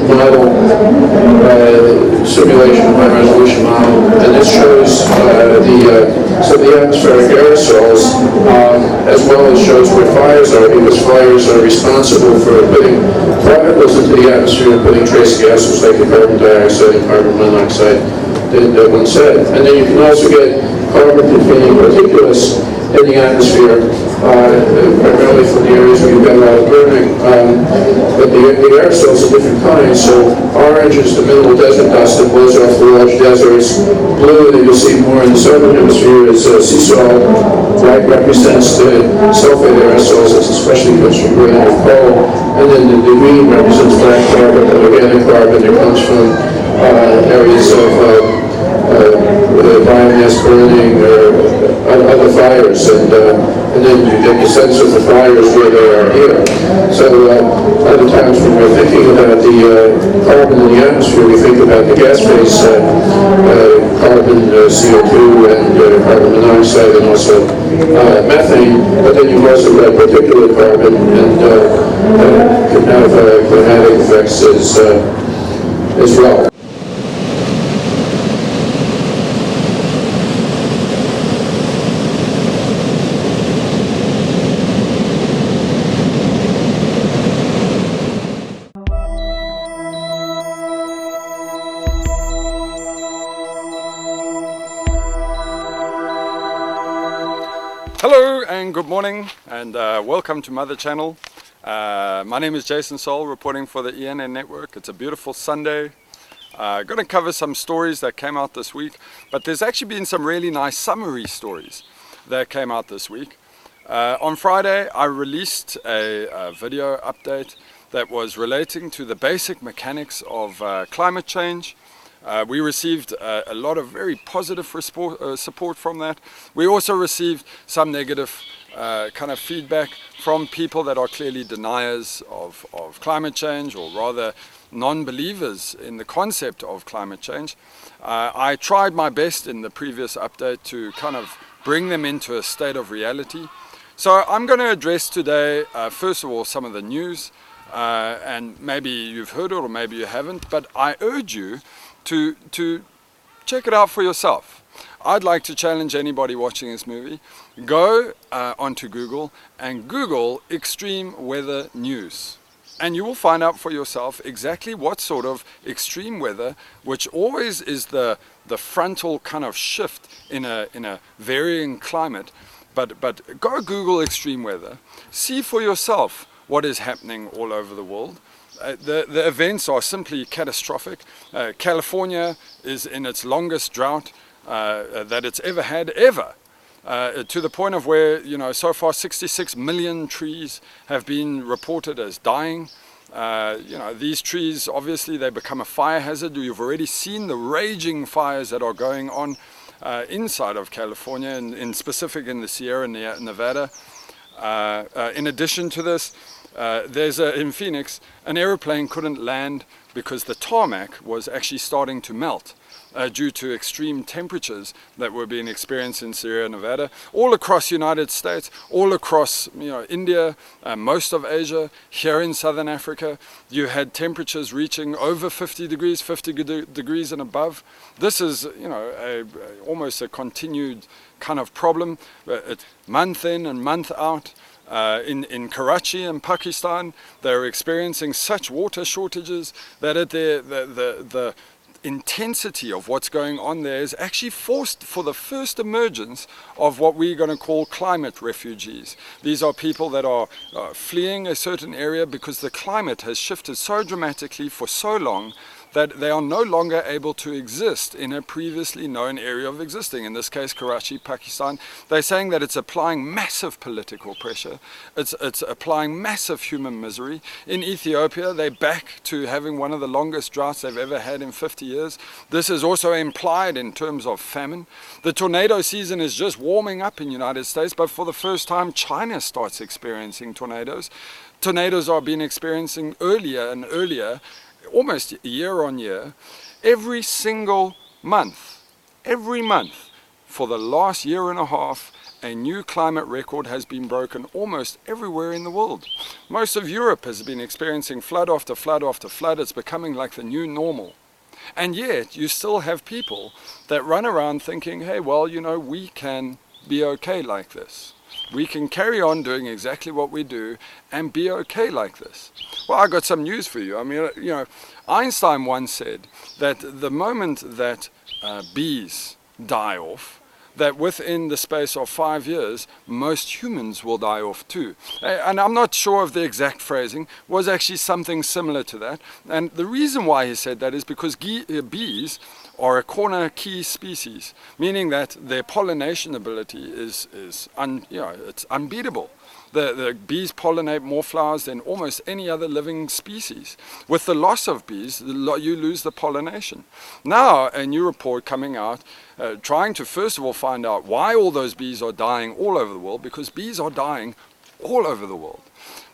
model, simulation of high-resolution model, and this shows some of the atmospheric aerosols, as well as shows where fires are, because fires are responsible for putting particles into the atmosphere and putting trace gases like the carbon dioxide and carbon monoxide that one said. And then you can also get carbon-containing particulates in the atmosphere, primarily from the areas where you've got a lot of burning. But the aerosols are different kinds. So orange is the middle desert dust that blows off the large deserts. Blue, that you'll see more in the southern hemisphere, is sea salt. Black represents the sulfate aerosols, that's especially comes from burning of coal. And then the green represents black carbon, and organic carbon that comes from areas of biomass burning or other fires, and then you get the sense of the fires where they are here. So other times when we're thinking about the carbon in the atmosphere, we think about the gas phase carbon, CO2, and carbon monoxide, and also methane, but then you've also got particulate carbon, and can have climatic effects as well. Hello and good morning, and welcome to Mother Channel. My name is Jason Soul, reporting for the ENN Network. It's a beautiful Sunday. Going to cover some stories that came out this week, but there's actually been some really nice summary stories that came out this week. On Friday, I released a video update that was relating to the basic mechanics of climate change. We received a lot of very positive support from that. We also received some negative kind of feedback from people that are clearly deniers of climate change, or rather non-believers in the concept of climate change. I tried my best in the previous update to kind of bring them into a state of reality. So I'm going to address today, first of all, some of the news, and maybe you've heard it or maybe you haven't, but I urge you to check it out for yourself. I'd like to challenge anybody watching this movie. Go onto Google and Google extreme weather news, and you will find out for yourself exactly what sort of extreme weather, which always is the frontal kind of shift in a varying climate. But go Google extreme weather, see for yourself what is happening all over the world. The events are simply catastrophic. California is in its longest drought that it's ever had, to the point of where, you know, so far 66 million trees have been reported as dying. You know, these trees, obviously, they become a fire hazard. You've already seen the raging fires that are going on inside of California, in specific in the Sierra Nevada. In addition to this, in Phoenix, an aeroplane couldn't land because the tarmac was actually starting to melt due to extreme temperatures that were being experienced in Sierra Nevada, all across the United States, all across, you know, India, most of Asia, here in Southern Africa. You had temperatures reaching over 50 degrees, 50 degrees and above. This is, you know, almost a continued kind of problem, month in and month out. In Karachi in Pakistan, they're experiencing such water shortages that the intensity of what's going on there is actually forced for the first emergence of what we're going to call climate refugees. These are people that are fleeing a certain area because the climate has shifted so dramatically for so long that they are no longer able to exist in a previously known area of existing, in this case Karachi, Pakistan. They're saying that it's applying massive political pressure, it's applying massive human misery. In Ethiopia, they're back to having one of the longest droughts they've ever had in 50 years. This is also implied in terms of famine. The tornado season is just warming up in the United States, but for the first time China starts experiencing tornadoes. Tornadoes are being experiencing earlier and earlier, almost year on year, every single month, for the last year and a half, a new climate record has been broken almost everywhere in the world. Most of Europe has been experiencing flood after flood after flood. It's becoming like the new normal. And yet you still have people that run around thinking, hey, well, you know, we can be okay like this. We can carry on doing exactly what we do and be okay like this. Well, I got some news for you. I mean, you know, Einstein once said that the moment that bees die off, that within the space of 5 years, most humans will die off too. And I'm not sure of the exact phrasing, was actually something similar to that. And the reason why he said that is because bees are a corner key species, meaning that their pollination ability is it's unbeatable. The bees pollinate more flowers than almost any other living species. With the loss of bees, you lose the pollination. Now, a new report coming out trying to first of all find out why all those bees are dying all over the world, because bees are dying all over the world.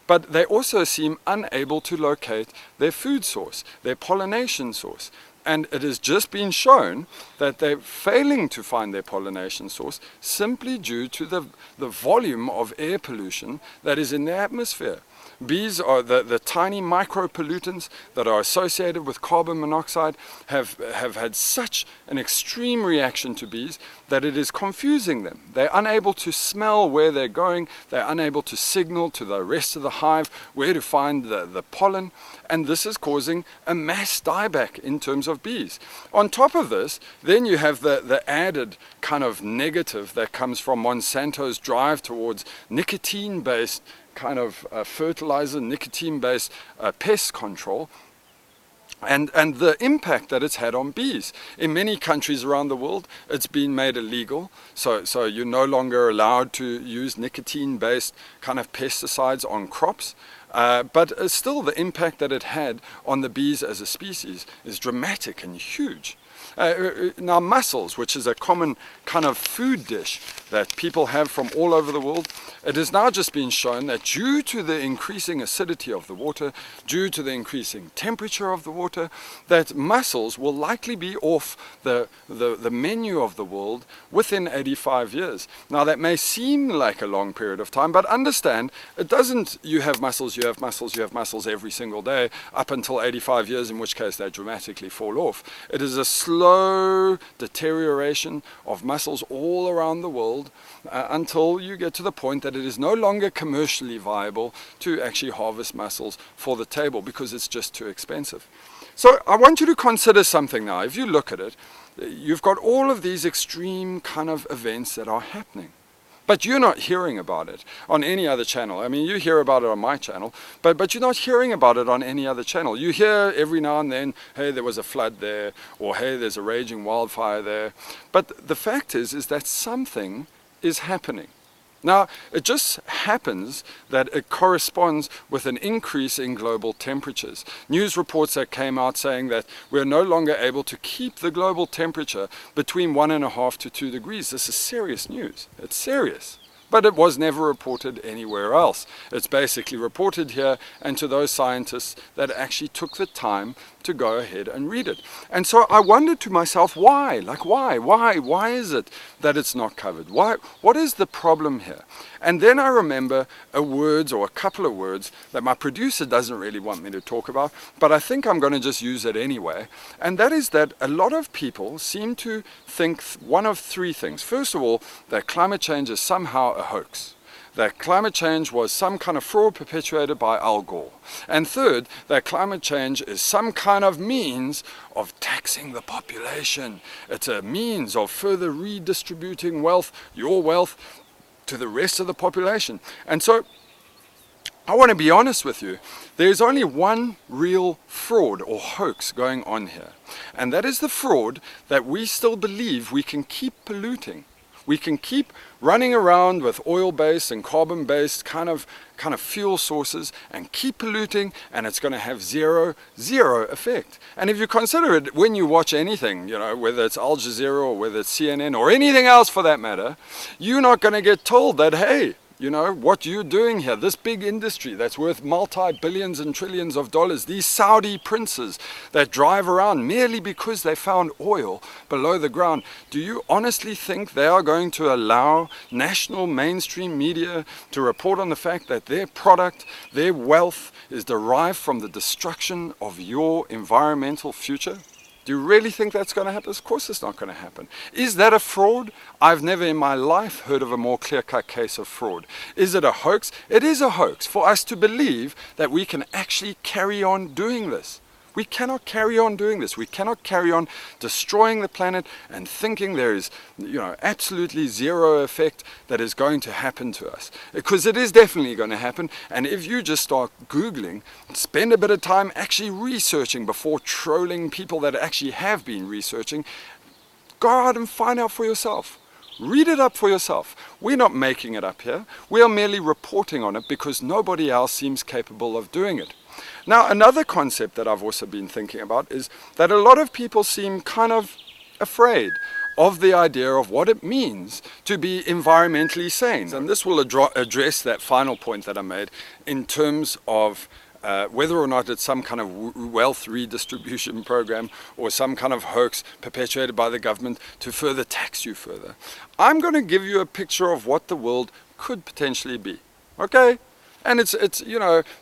But they also seem unable to locate their food source, their pollination source. And it has just been shown that they're failing to find their pollination source simply due to the volume of air pollution that is in the atmosphere. Bees are the tiny micropollutants that are associated with carbon monoxide have had such an extreme reaction to bees that it is confusing them. They're unable to smell where they're going, they're unable to signal to the rest of the hive where to find the pollen, and this is causing a mass dieback in terms of bees. On top of this, then you have the added kind of negative that comes from Monsanto's drive towards nicotine-based kind of fertilizer, nicotine-based pest control, and the impact that it's had on bees. In many countries around the world, it's been made illegal, so you're no longer allowed to use nicotine-based kind of pesticides on crops. But still, the impact that it had on the bees as a species is dramatic and huge. Now, mussels, which is a common kind of food dish that people have from all over the world, it has now just been shown that due to the increasing acidity of the water, due to the increasing temperature of the water, that mussels will likely be off the menu of the world within 85 years. Now, that may seem like a long period of time, but understand, it doesn't, you have mussels, you have mussels, you have mussels every single day up until 85 years, in which case they dramatically fall off. It is a slow deterioration of mussels all around the world until you get to the point that it is no longer commercially viable to actually harvest mussels for the table because it's just too expensive. So I want you to consider something now. If you look at it, you've got all of these extreme kind of events that are happening. But you're not hearing about it on any other channel. I mean, you hear about it on my channel, but you're not hearing about it on any other channel. You hear every now and then, hey, there was a flood there, or hey, there's a raging wildfire there. But the fact is that something is happening. Now, it just happens that it corresponds with an increase in global temperatures. News reports that came out saying that we're no longer able to keep the global temperature between 1.5 to 2 degrees. This is serious news. It's serious. But it was never reported anywhere else. It's basically reported here and to those scientists that actually took the time to go ahead and read it. And so I wondered to myself, why? Like, why is it that it's not covered? What is the problem here? And then I remember a couple of words that my producer doesn't really want me to talk about, but I think I'm going to just use it anyway. And that is that a lot of people seem to think one of three things. First of all, that climate change is somehow a hoax. That climate change was some kind of fraud perpetuated by Al Gore. And third, that climate change is some kind of means of taxing the population. It's a means of further redistributing wealth, your wealth, to the rest of the population. And so, I want to be honest with you, there's only one real fraud or hoax going on here. And that is the fraud that we still believe we can keep polluting. We can keep running around with oil-based and carbon-based kind of fuel sources and keep polluting, and it's going to have zero effect. And if you consider it, when you watch anything, you know, whether it's Al Jazeera or whether it's CNN or anything else for that matter, you're not going to get told that, hey, you know, what you're doing here, this big industry that's worth multi-billions and trillions of dollars, these Saudi princes that drive around merely because they found oil below the ground, do you honestly think they are going to allow national mainstream media to report on the fact that their product, their wealth is derived from the destruction of your environmental future? Do you really think that's going to happen? Of course it's not going to happen. Is that a fraud? I've never in my life heard of a more clear-cut case of fraud. Is it a hoax? It is a hoax for us to believe that we can actually carry on doing this. We cannot carry on doing this. We cannot carry on destroying the planet and thinking there is, absolutely zero effect that is going to happen to us. Because it is definitely going to happen. And if you just start Googling, spend a bit of time actually researching before trolling people that actually have been researching, go out and find out for yourself. Read it up for yourself. We're not making it up here. We are merely reporting on it because nobody else seems capable of doing it. Now, another concept that I've also been thinking about is that a lot of people seem kind of afraid of the idea of what it means to be environmentally sane. And this will address that final point that I made in terms of whether or not it's some kind of wealth redistribution program or some kind of hoax perpetuated by the government to further tax you further. I'm going to give you a picture of what the world could potentially be. Okay? And it's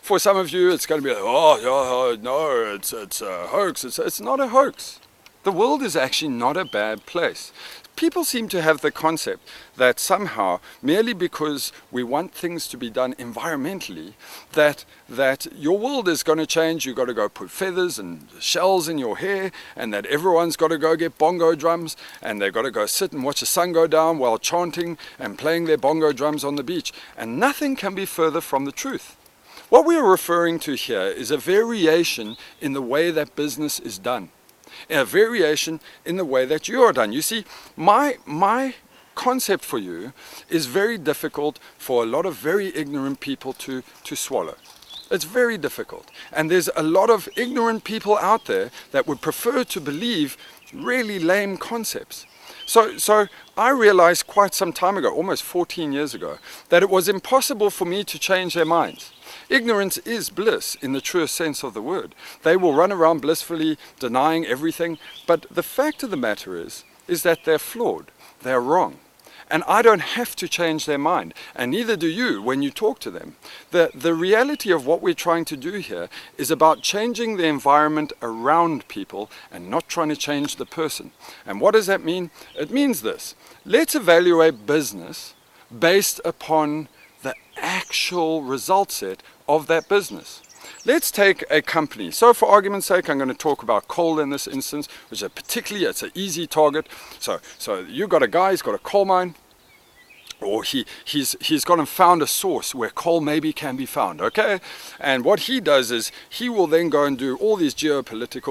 for some of you it's going to be like, oh no, it's a hoax. It's not a hoax. The world is actually not a bad place. People seem to have the concept that somehow, merely because we want things to be done environmentally, that your world is going to change. You've got to go put feathers and shells in your hair, and that everyone's got to go get bongo drums, and they've got to go sit and watch the sun go down while chanting and playing their bongo drums on the beach. And nothing can be further from the truth. What we are referring to here is a variation in the way that business is done. A variation in the way that you are done. You see, my concept for you is very difficult for a lot of very ignorant people to swallow. It's very difficult. And there's a lot of ignorant people out there that would prefer to believe really lame concepts. So I realized quite some time ago, almost 14 years ago, that it was impossible for me to change their minds. Ignorance is bliss in the truest sense of the word. They will run around blissfully denying everything, but the fact of the matter is that they're flawed, they're wrong. And I don't have to change their mind, and neither do you when you talk to them. The reality of what we're trying to do here is about changing the environment around people and not trying to change the person. And what does that mean? It means this. Let's evaluate business based upon the actual result set of that business. Let's take a company. So for argument's sake, I'm going to talk about coal in this instance, which is it's an easy target. So you've got a guy, he's got a coal mine, or he's gone and found a source where coal maybe can be found, okay? And what he does is he will then go and do all these geographic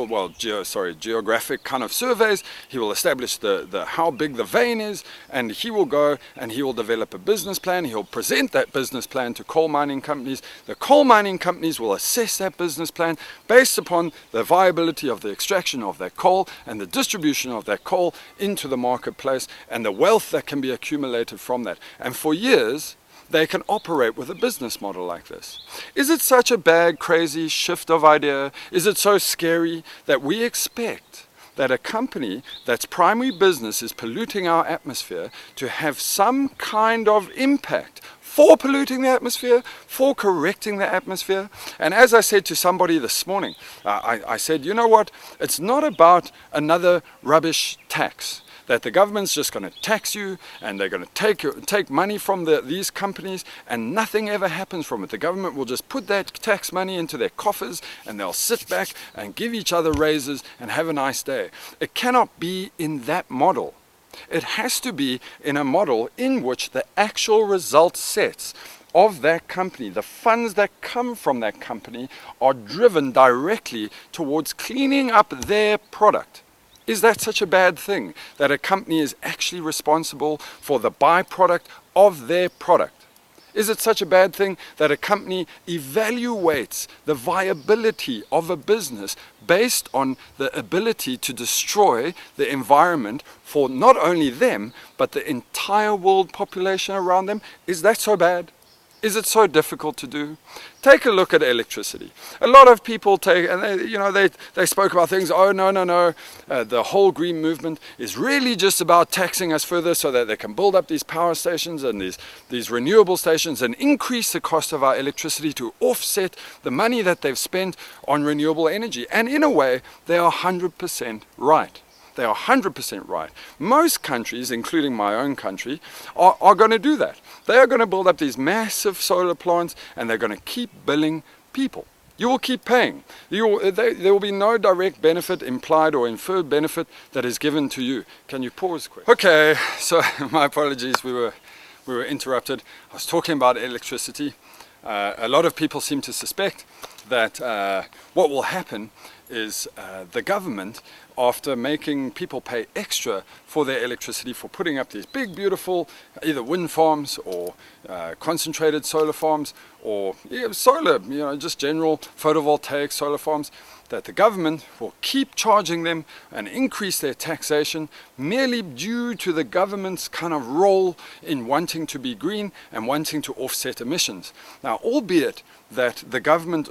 kind of surveys. He will establish the how big the vein is, and he will go and he will develop a business plan. He'll present that business plan to coal mining companies. The coal mining companies will assess that business plan based upon the viability of the extraction of that coal and the distribution of that coal into the marketplace and the wealth that can be accumulated from that. And for years, they can operate with a business model like this. Is it such a bad, crazy shift of idea? Is it so scary that we expect that a company that's primary business is polluting our atmosphere to have some kind of impact for polluting the atmosphere, for correcting the atmosphere? And as I said to somebody this morning, I said, you know what? It's not about another rubbish tax, that the government's just going to tax you and they're going to take money from these companies and nothing ever happens from it. The government will just put that tax money into their coffers and they'll sit back and give each other raises and have a nice day. It cannot be in that model. It has to be in a model in which the actual result sets of that company, the funds that come from that company, are driven directly towards cleaning up their product. Is that such a bad thing, that a company is actually responsible for the byproduct of their product? Is it such a bad thing that a company evaluates the viability of a business based on the ability to destroy the environment for not only them, but the entire world population around them? Is that so bad? Is it so difficult to do? Take a look at electricity. A lot of people they spoke about things, oh no, the whole green movement is really just about taxing us further so that they can build up these power stations and these renewable stations and increase the cost of our electricity to offset the money that they've spent on renewable energy. And in a way, they are 100% right. They are 100% right. Most countries, including my own country, are going to do that. They are going to build up these massive solar plants and they're going to keep billing people. You will keep paying. There will be no direct benefit, implied or inferred benefit that is given to you. Can you pause quick? Okay, so my apologies, we were interrupted. I was talking about electricity. A lot of people seem to suspect that what will happen is the government, after making people pay extra for their electricity for putting up these big, beautiful, either wind farms or concentrated solar farms or solar, just general photovoltaic solar farms, that the government will keep charging them and increase their taxation merely due to the government's kind of role in wanting to be green and wanting to offset emissions. Now, albeit that the government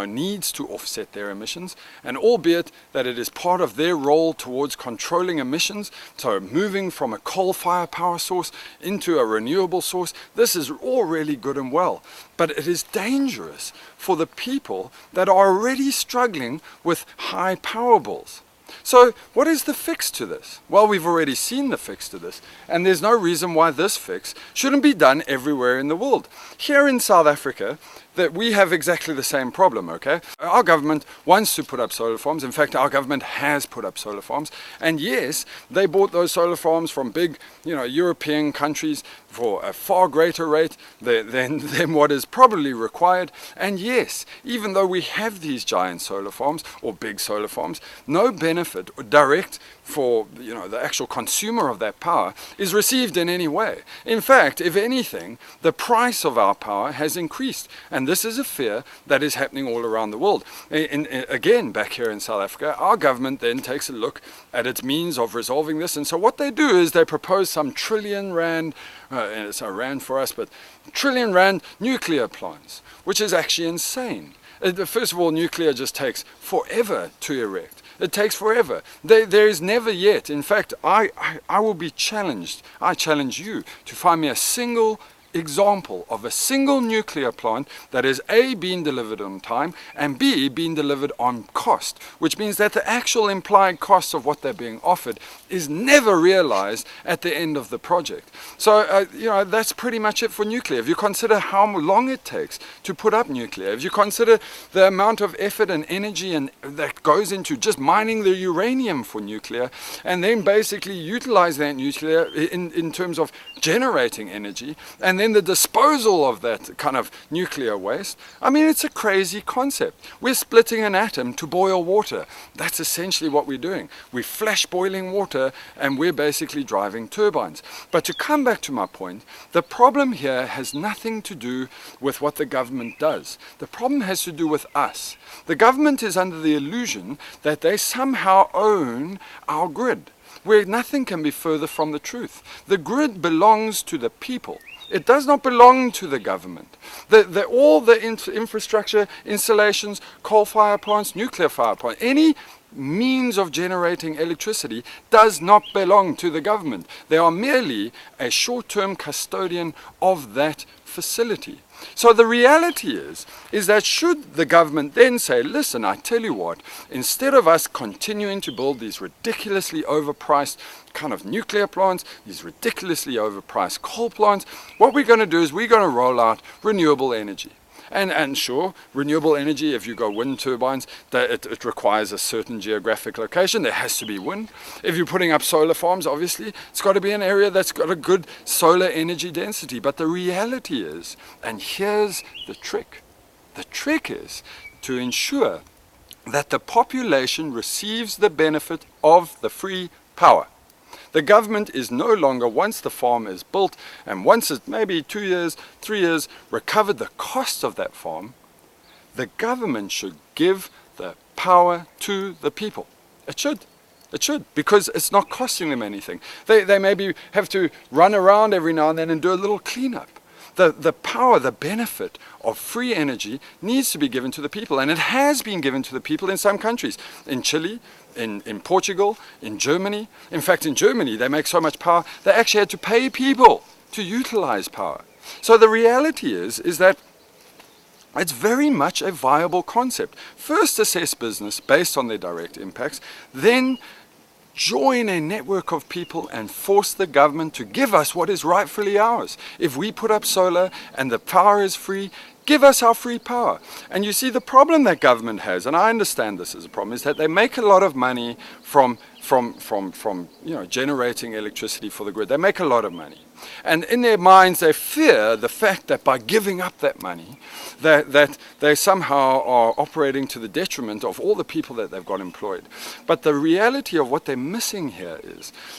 needs to offset their emissions, and albeit that it is part of their role towards controlling emissions, so moving from a coal-fired power source into a renewable source, this is all really good and well. But it is dangerous for the people that are already struggling with high power bills. So what is the fix to this? Well, we've already seen the fix to this, and there's no reason why this fix shouldn't be done everywhere in the world. Here in South Africa, that we have exactly the same problem, okay? Our government wants to put up solar farms. In fact, our government has put up solar farms. And yes, they bought those solar farms from big, European countries for a far greater rate than what is probably required. And yes, even though we have these giant solar farms or big solar farms, no benefit or direct for the actual consumer of that power is received in any way. In fact, if anything, the price of our power has increased, and this is a fear that is happening all around the world. Again, back here in South Africa, our government then takes a look at its means of resolving this, and so what they do is they propose some R1 trillion, and it's a rand for us, but R1 trillion nuclear plants, which is actually insane. First of all, nuclear just takes forever to erect. It takes forever. There is never yet. In fact, I will be challenged. I challenge you to find me a single example of a single nuclear plant that is A, being delivered on time, and B, being delivered on cost, which means that the actual implied cost of what they're being offered is never realized at the end of the project. So, that's pretty much it for nuclear. If you consider how long it takes to put up nuclear, if you consider the amount of effort and energy that goes into just mining the uranium for nuclear, and then basically utilize that nuclear in terms of generating energy, and then the disposal of that kind of nuclear waste, I mean, it's a crazy concept. We're splitting an atom to boil water. That's essentially what we're doing. We're flash boiling water, and we're basically driving turbines. But to come back to my point, the problem here has nothing to do with what the government does. The problem has to do with us. The government is under the illusion that they somehow own our grid, where nothing can be further from the truth. The grid belongs to the people. It does not belong to the government. All the infrastructure, installations, coal-fired plants, nuclear-fired plants, any means of generating electricity does not belong to the government. They are merely a short-term custodian of that facility. So the reality is that should the government then say, listen, I tell you what, instead of us continuing to build these ridiculously overpriced kind of nuclear plants, these ridiculously overpriced coal plants, what we're going to do is we're going to roll out renewable energy. And sure, renewable energy, if you go wind turbines, it requires a certain geographic location. There has to be wind. If you're putting up solar farms, obviously, it's got to be an area that's got a good solar energy density. But the reality is, and here's the trick is to ensure that the population receives the benefit of the free power. The government is no longer, once the farm is built and once it maybe 2 years, 3 years, recovered the cost of that farm, the government should give the power to the people. It should. It should, because it's not costing them anything. They maybe have to run around every now and then and do a little cleanup. The power, the benefit of free energy needs to be given to the people, and it has been given to the people in some countries. In Chile, in Portugal, in Germany. In fact, in Germany, they make so much power, they actually had to pay people to utilize power. So the reality is that it's very much a viable concept. First assess business based on their direct impacts, then join a network of people and force the government to give us what is rightfully ours. If we put up solar and the power is free, give us our free power. And you see, the problem that government has, and I understand this as a problem, is that they make a lot of money from generating electricity for the grid. They make a lot of money. And in their minds, they fear the fact that by giving up that money, that they somehow are operating to the detriment of all the people that they've got employed. But the reality of what they're missing here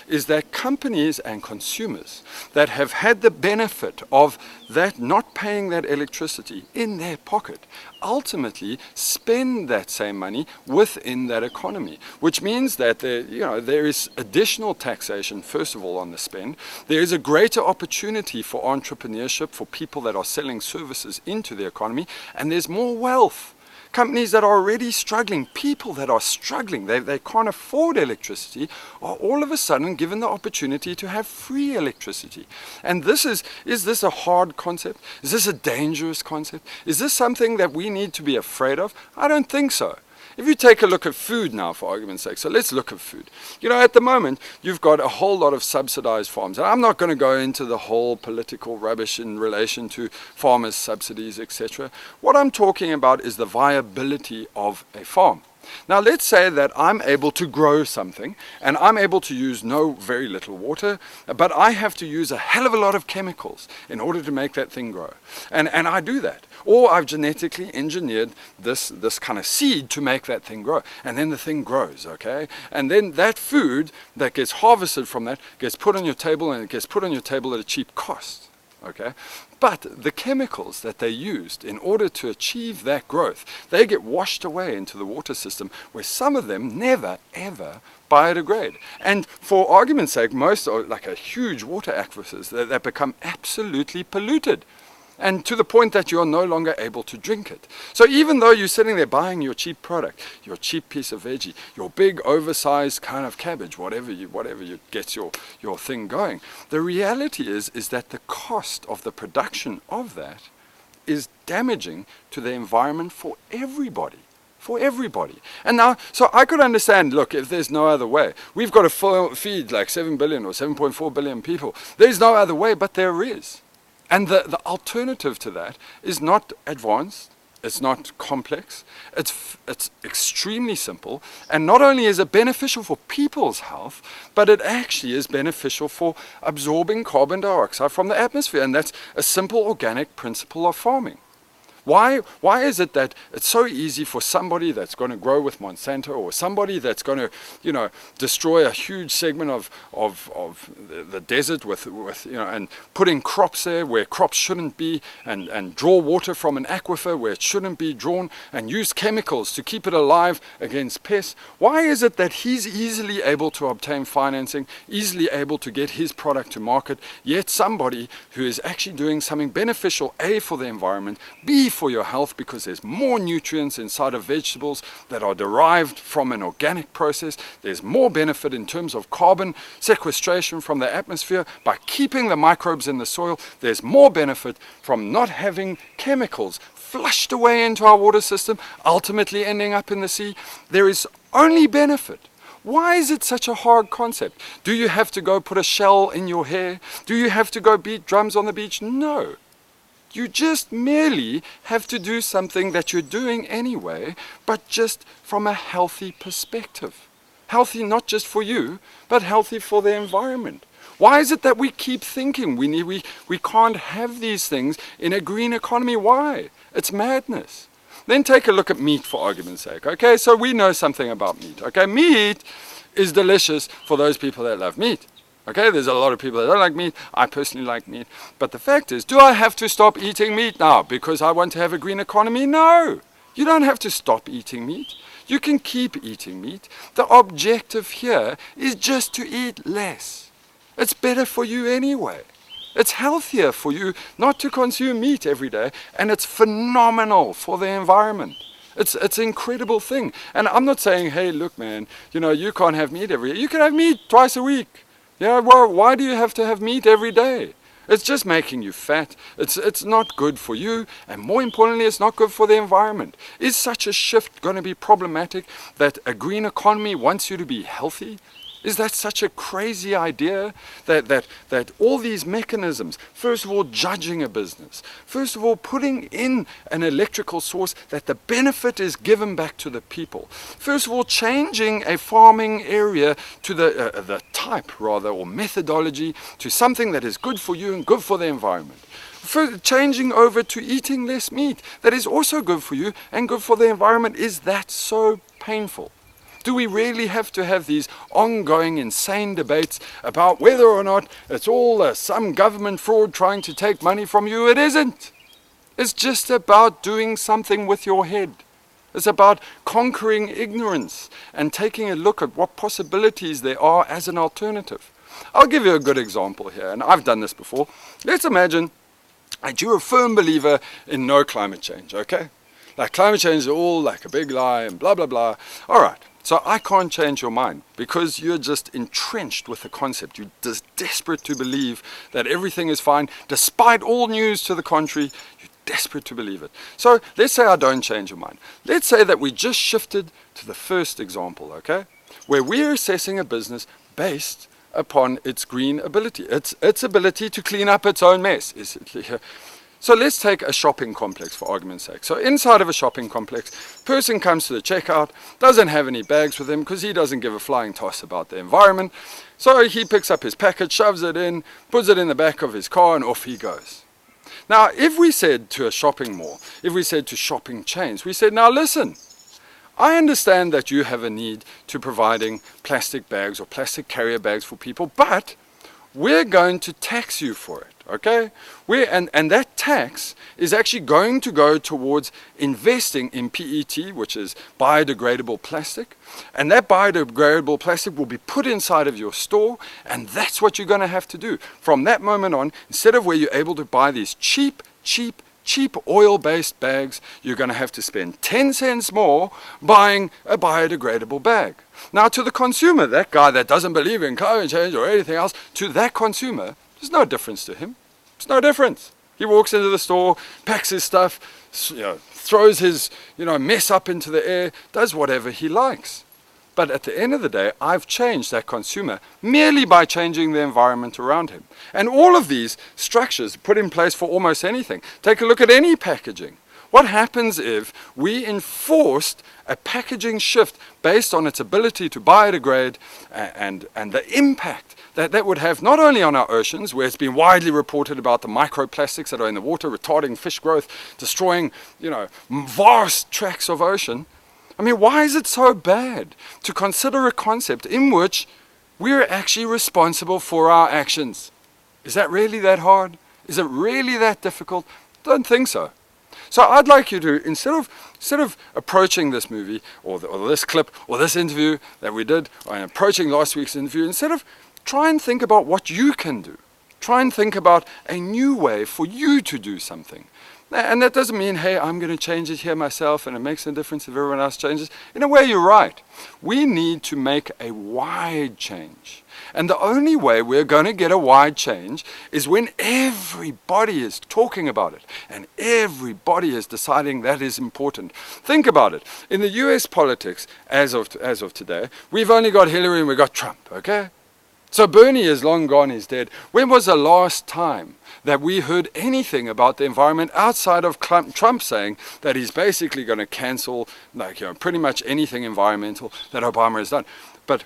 is that companies and consumers that have had the benefit of that not paying that electricity in their pocket ultimately spend that same money within that economy, which means that there is additional taxation, first of all, on the spend. There is a greater opportunity for entrepreneurship for people that are selling services into the economy, and there's more wealth. Companies that are already struggling, people that are struggling, they can't afford electricity, are all of a sudden given the opportunity to have free electricity. And is this a hard concept? Is this a dangerous concept? Is this something that we need to be afraid of? I don't think so. If you take a look at food now, for argument's sake, so let's look at food. At the moment, you've got a whole lot of subsidized farms. And I'm not going to go into the whole political rubbish in relation to farmers' subsidies, etc. What I'm talking about is the viability of a farm. Now let's say that I'm able to grow something and I'm able to use very little water, but I have to use a hell of a lot of chemicals in order to make that thing grow. And I do that. Or I've genetically engineered this kind of seed to make that thing grow. And then the thing grows, okay? And then that food that gets harvested from that gets put on your table, and it gets put on your table at a cheap cost. Okay? But the chemicals that they used in order to achieve that growth, they get washed away into the water system, where some of them never, ever biodegrade. And for argument's sake, most are like a huge water aquifers that become absolutely polluted, and to the point that you are no longer able to drink it. So even though you're sitting there buying your cheap product, your cheap piece of veggie, your big oversized kind of cabbage, whatever you gets your thing going, the reality is that the cost of the production of that is damaging to the environment for everybody. For everybody. And now, so I could understand, look, if there's no other way, we've got to feed like 7 billion or 7.4 billion people. There's no other way, but there is. And the alternative to that is not advanced, it's not complex, it's extremely simple, and not only is it beneficial for people's health, but it actually is beneficial for absorbing carbon dioxide from the atmosphere, and that's a simple organic principle of farming. Why is it that it's so easy for somebody that's going to grow with Monsanto, or somebody that's going to, destroy a huge segment of the desert with and putting crops there where crops shouldn't be, and draw water from an aquifer where it shouldn't be drawn, and use chemicals to keep it alive against pests? Why is it that he's easily able to obtain financing, easily able to get his product to market, yet somebody who is actually doing something beneficial, A, for the environment, B, for your health, because there's more nutrients inside of vegetables that are derived from an organic process, there's more benefit in terms of carbon sequestration from the atmosphere by keeping the microbes in the soil, there's more benefit from not having chemicals flushed away into our water system, ultimately ending up in the sea. There is only benefit. Why is it such a hard concept? Do you have to go put a shell in your hair? Do you have to go beat drums on the beach? No. You just merely have to do something that you're doing anyway, but just from a healthy perspective. Healthy not just for you, but healthy for the environment. Why is it that we keep thinking we can't have these things in a green economy? Why? It's madness. Then take a look at meat, for argument's sake. Okay, so we know something about meat. Okay, meat is delicious for those people that love meat. Okay, there's a lot of people that don't like meat. I personally like meat. But the fact is, do I have to stop eating meat now because I want to have a green economy? No. You don't have to stop eating meat. You can keep eating meat. The objective here is just to eat less. It's better for you anyway. It's healthier for you not to consume meat every day, and it's phenomenal for the environment. It's an incredible thing. And I'm not saying, hey, look, man, you can't have meat every day. You can have meat twice a week. Yeah, well, why do you have to have meat every day? It's just making you fat. It's not good for you, and more importantly, it's not good for the environment. Is such a shift going to be problematic, that a green economy wants you to be healthy? Is that such a crazy idea that all these mechanisms, first of all judging a business, first of all putting in an electrical source that the benefit is given back to the people, first of all changing a farming area to the type rather or methodology to something that is good for you and good for the environment. Changing over to eating less meat that is also good for you and good for the environment. Is that so painful? Do we really have to have these ongoing insane debates about whether or not it's all some government fraud trying to take money from you? It isn't. It's just about doing something with your head. It's about conquering ignorance and taking a look at what possibilities there are as an alternative. I'll give you a good example here, and I've done this before. Let's imagine that you're a firm believer in no climate change, okay? Like climate change is all like a big lie and blah, blah, blah. All right. So I can't change your mind because you're just entrenched with the concept. You're just desperate to believe that everything is fine despite all news to the contrary. You're desperate to believe it. So let's say I don't change your mind. Let's say that we just shifted to the first example, okay? Where we're assessing a business based upon its green ability, its ability to clean up its own mess. So let's take a shopping complex for argument's sake. So inside of a shopping complex, person comes to the checkout, doesn't have any bags with him because he doesn't give a flying toss about the environment. So he picks up his package, shoves it in, puts it in the back of his car, and off he goes. Now, if we said to a shopping mall, if we said to shopping chains, we said, now listen, I understand that you have a need to providing plastic bags or plastic carrier bags for people, but we're going to tax you for it. Okay, and that tax is actually going to go towards investing in PET, which is biodegradable plastic, and that biodegradable plastic will be put inside of your store, and that's what you're going to have to do from that moment on. Instead of where you're able to buy these cheap oil-based bags, you're going to have to spend 10 cents more buying a biodegradable bag. Now, to the consumer, that guy that doesn't believe in climate change or anything else, to that consumer, there's no difference to him. There's no difference. He walks into the store, packs his stuff, throws his mess up into the air, does whatever he likes. But at the end of the day, I've changed that consumer merely by changing the environment around him. And all of these structures put in place for almost anything. Take a look at any packaging. What happens if we enforced a packaging shift based on its ability to biodegrade and the impact that would have not only on our oceans, where it's been widely reported about the microplastics that are in the water, retarding fish growth, destroying, vast tracts of ocean. I mean, why is it so bad to consider a concept in which we're actually responsible for our actions? Is that really that hard? Is it really that difficult? Don't think so. So I'd like you to, instead of approaching this movie or this clip or this interview that we did, or approaching last week's interview, instead of try and think about what you can do. Try and think about a new way for you to do something. And that doesn't mean, hey, I'm going to change it here myself and it makes no difference if everyone else changes. In a way, you're right. We need to make a wide change. And the only way we're going to get a wide change is when everybody is talking about it and everybody is deciding that is important. Think about it. In the US politics, as of today, we've only got Hillary and we've got Trump, okay? So Bernie is long gone, he's dead. When was the last time that we heard anything about the environment outside of Trump saying that he's basically going to cancel pretty much anything environmental that Obama has done? But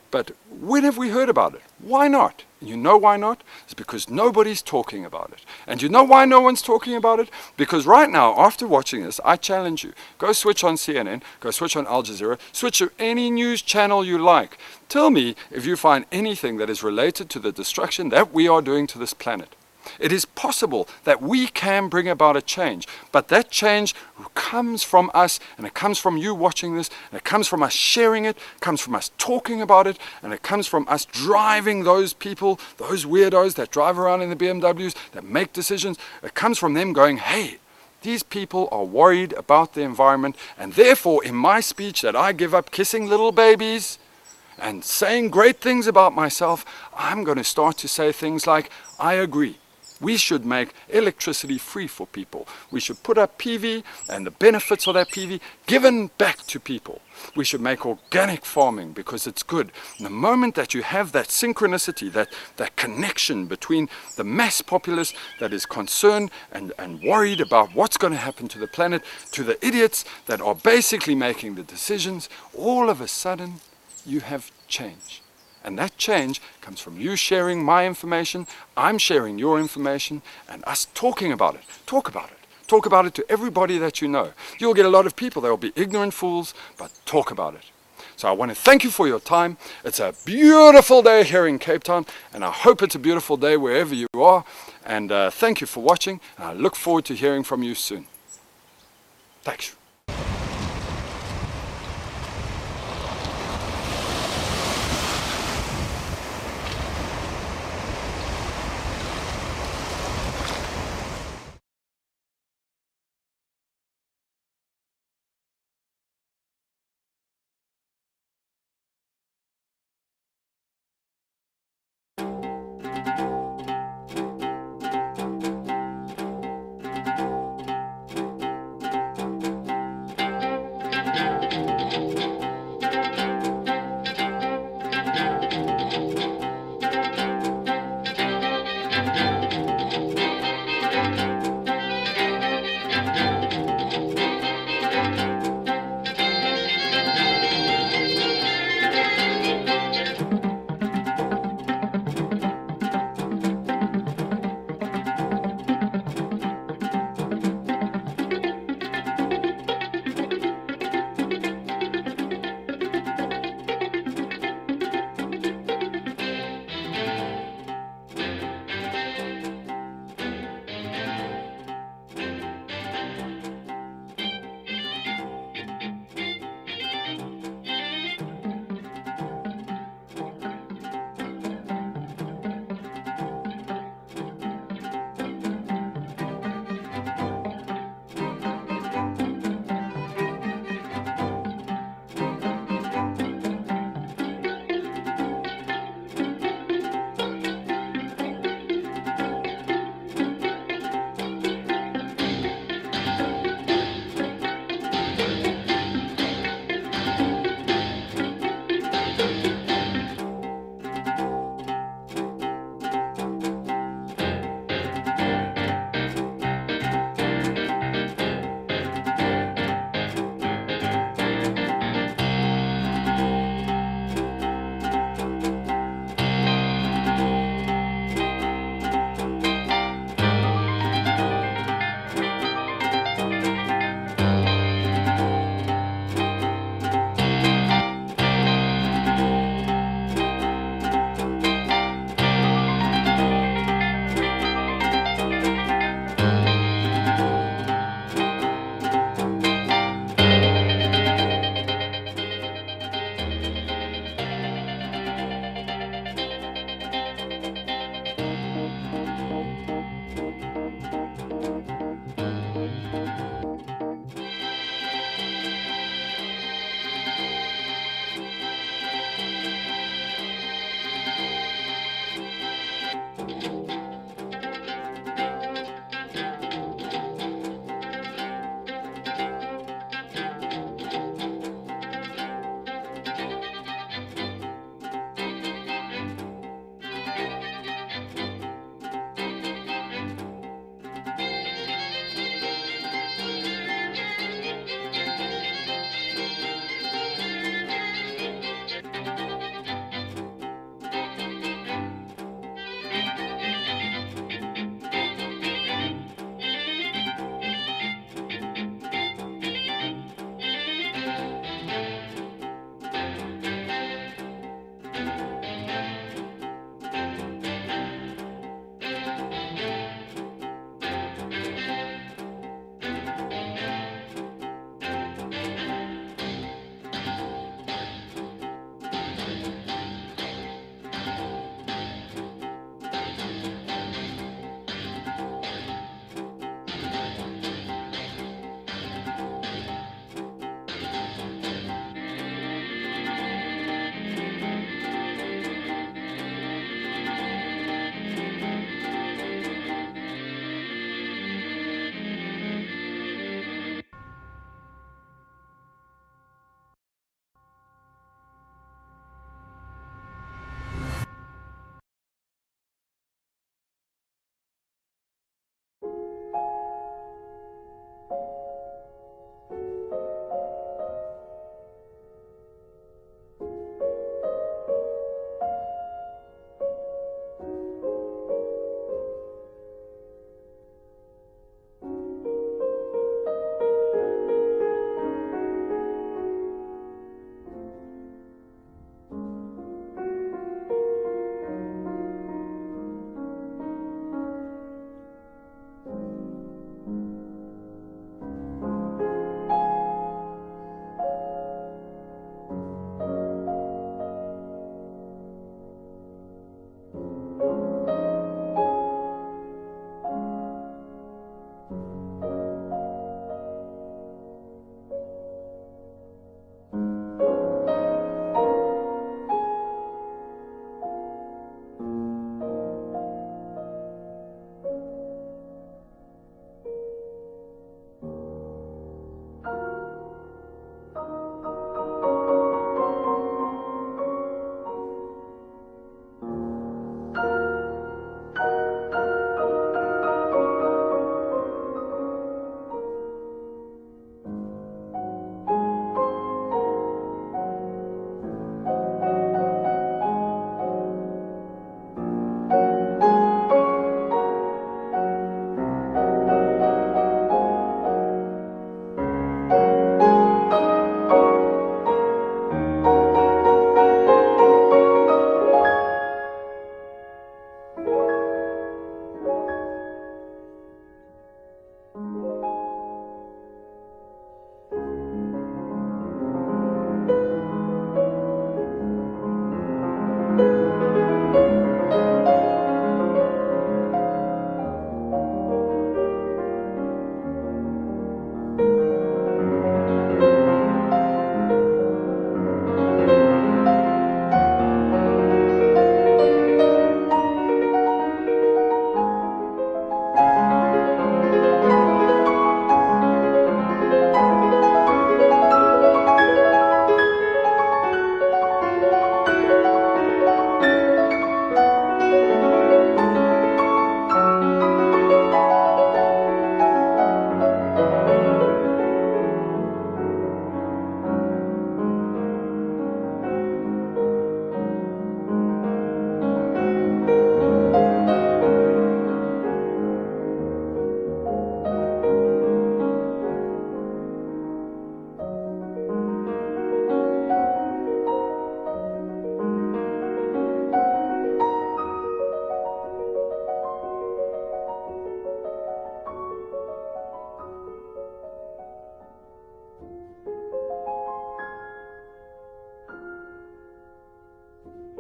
when have we heard about it? Why not? You know why not? It's because nobody's talking about it. And you know why no one's talking about it? Because right now, after watching this, I challenge you. Go switch on CNN, go switch on Al Jazeera, switch to any news channel you like. Tell me if you find anything that is related to the destruction that we are doing to this planet. It is possible that we can bring about a change, but that change comes from us, and it comes from you watching this, and it comes from us sharing it, comes from us talking about it, and it comes from us driving those people, those weirdos that drive around in the BMWs, that make decisions. It comes from them going, hey, these people are worried about the environment, and therefore in my speech that I give up kissing little babies and saying great things about myself, I'm going to start to say things like, I agree. We should make electricity free for people. We should put up PV and the benefits of that PV given back to people. We should make organic farming because it's good. And the moment that you have that synchronicity, that connection between the mass populace that is concerned and worried about what's going to happen to the planet, to the idiots that are basically making the decisions, all of a sudden you have change. And that change comes from you sharing my information, I'm sharing your information, and us talking about it. Talk about it. Talk about it to everybody that you know. You'll get a lot of people that will be ignorant fools, but talk about it. So I want to thank you for your time. It's a beautiful day here in Cape Town, and I hope it's a beautiful day wherever you are. And thank you for watching, and I look forward to hearing from you soon. Thanks. you.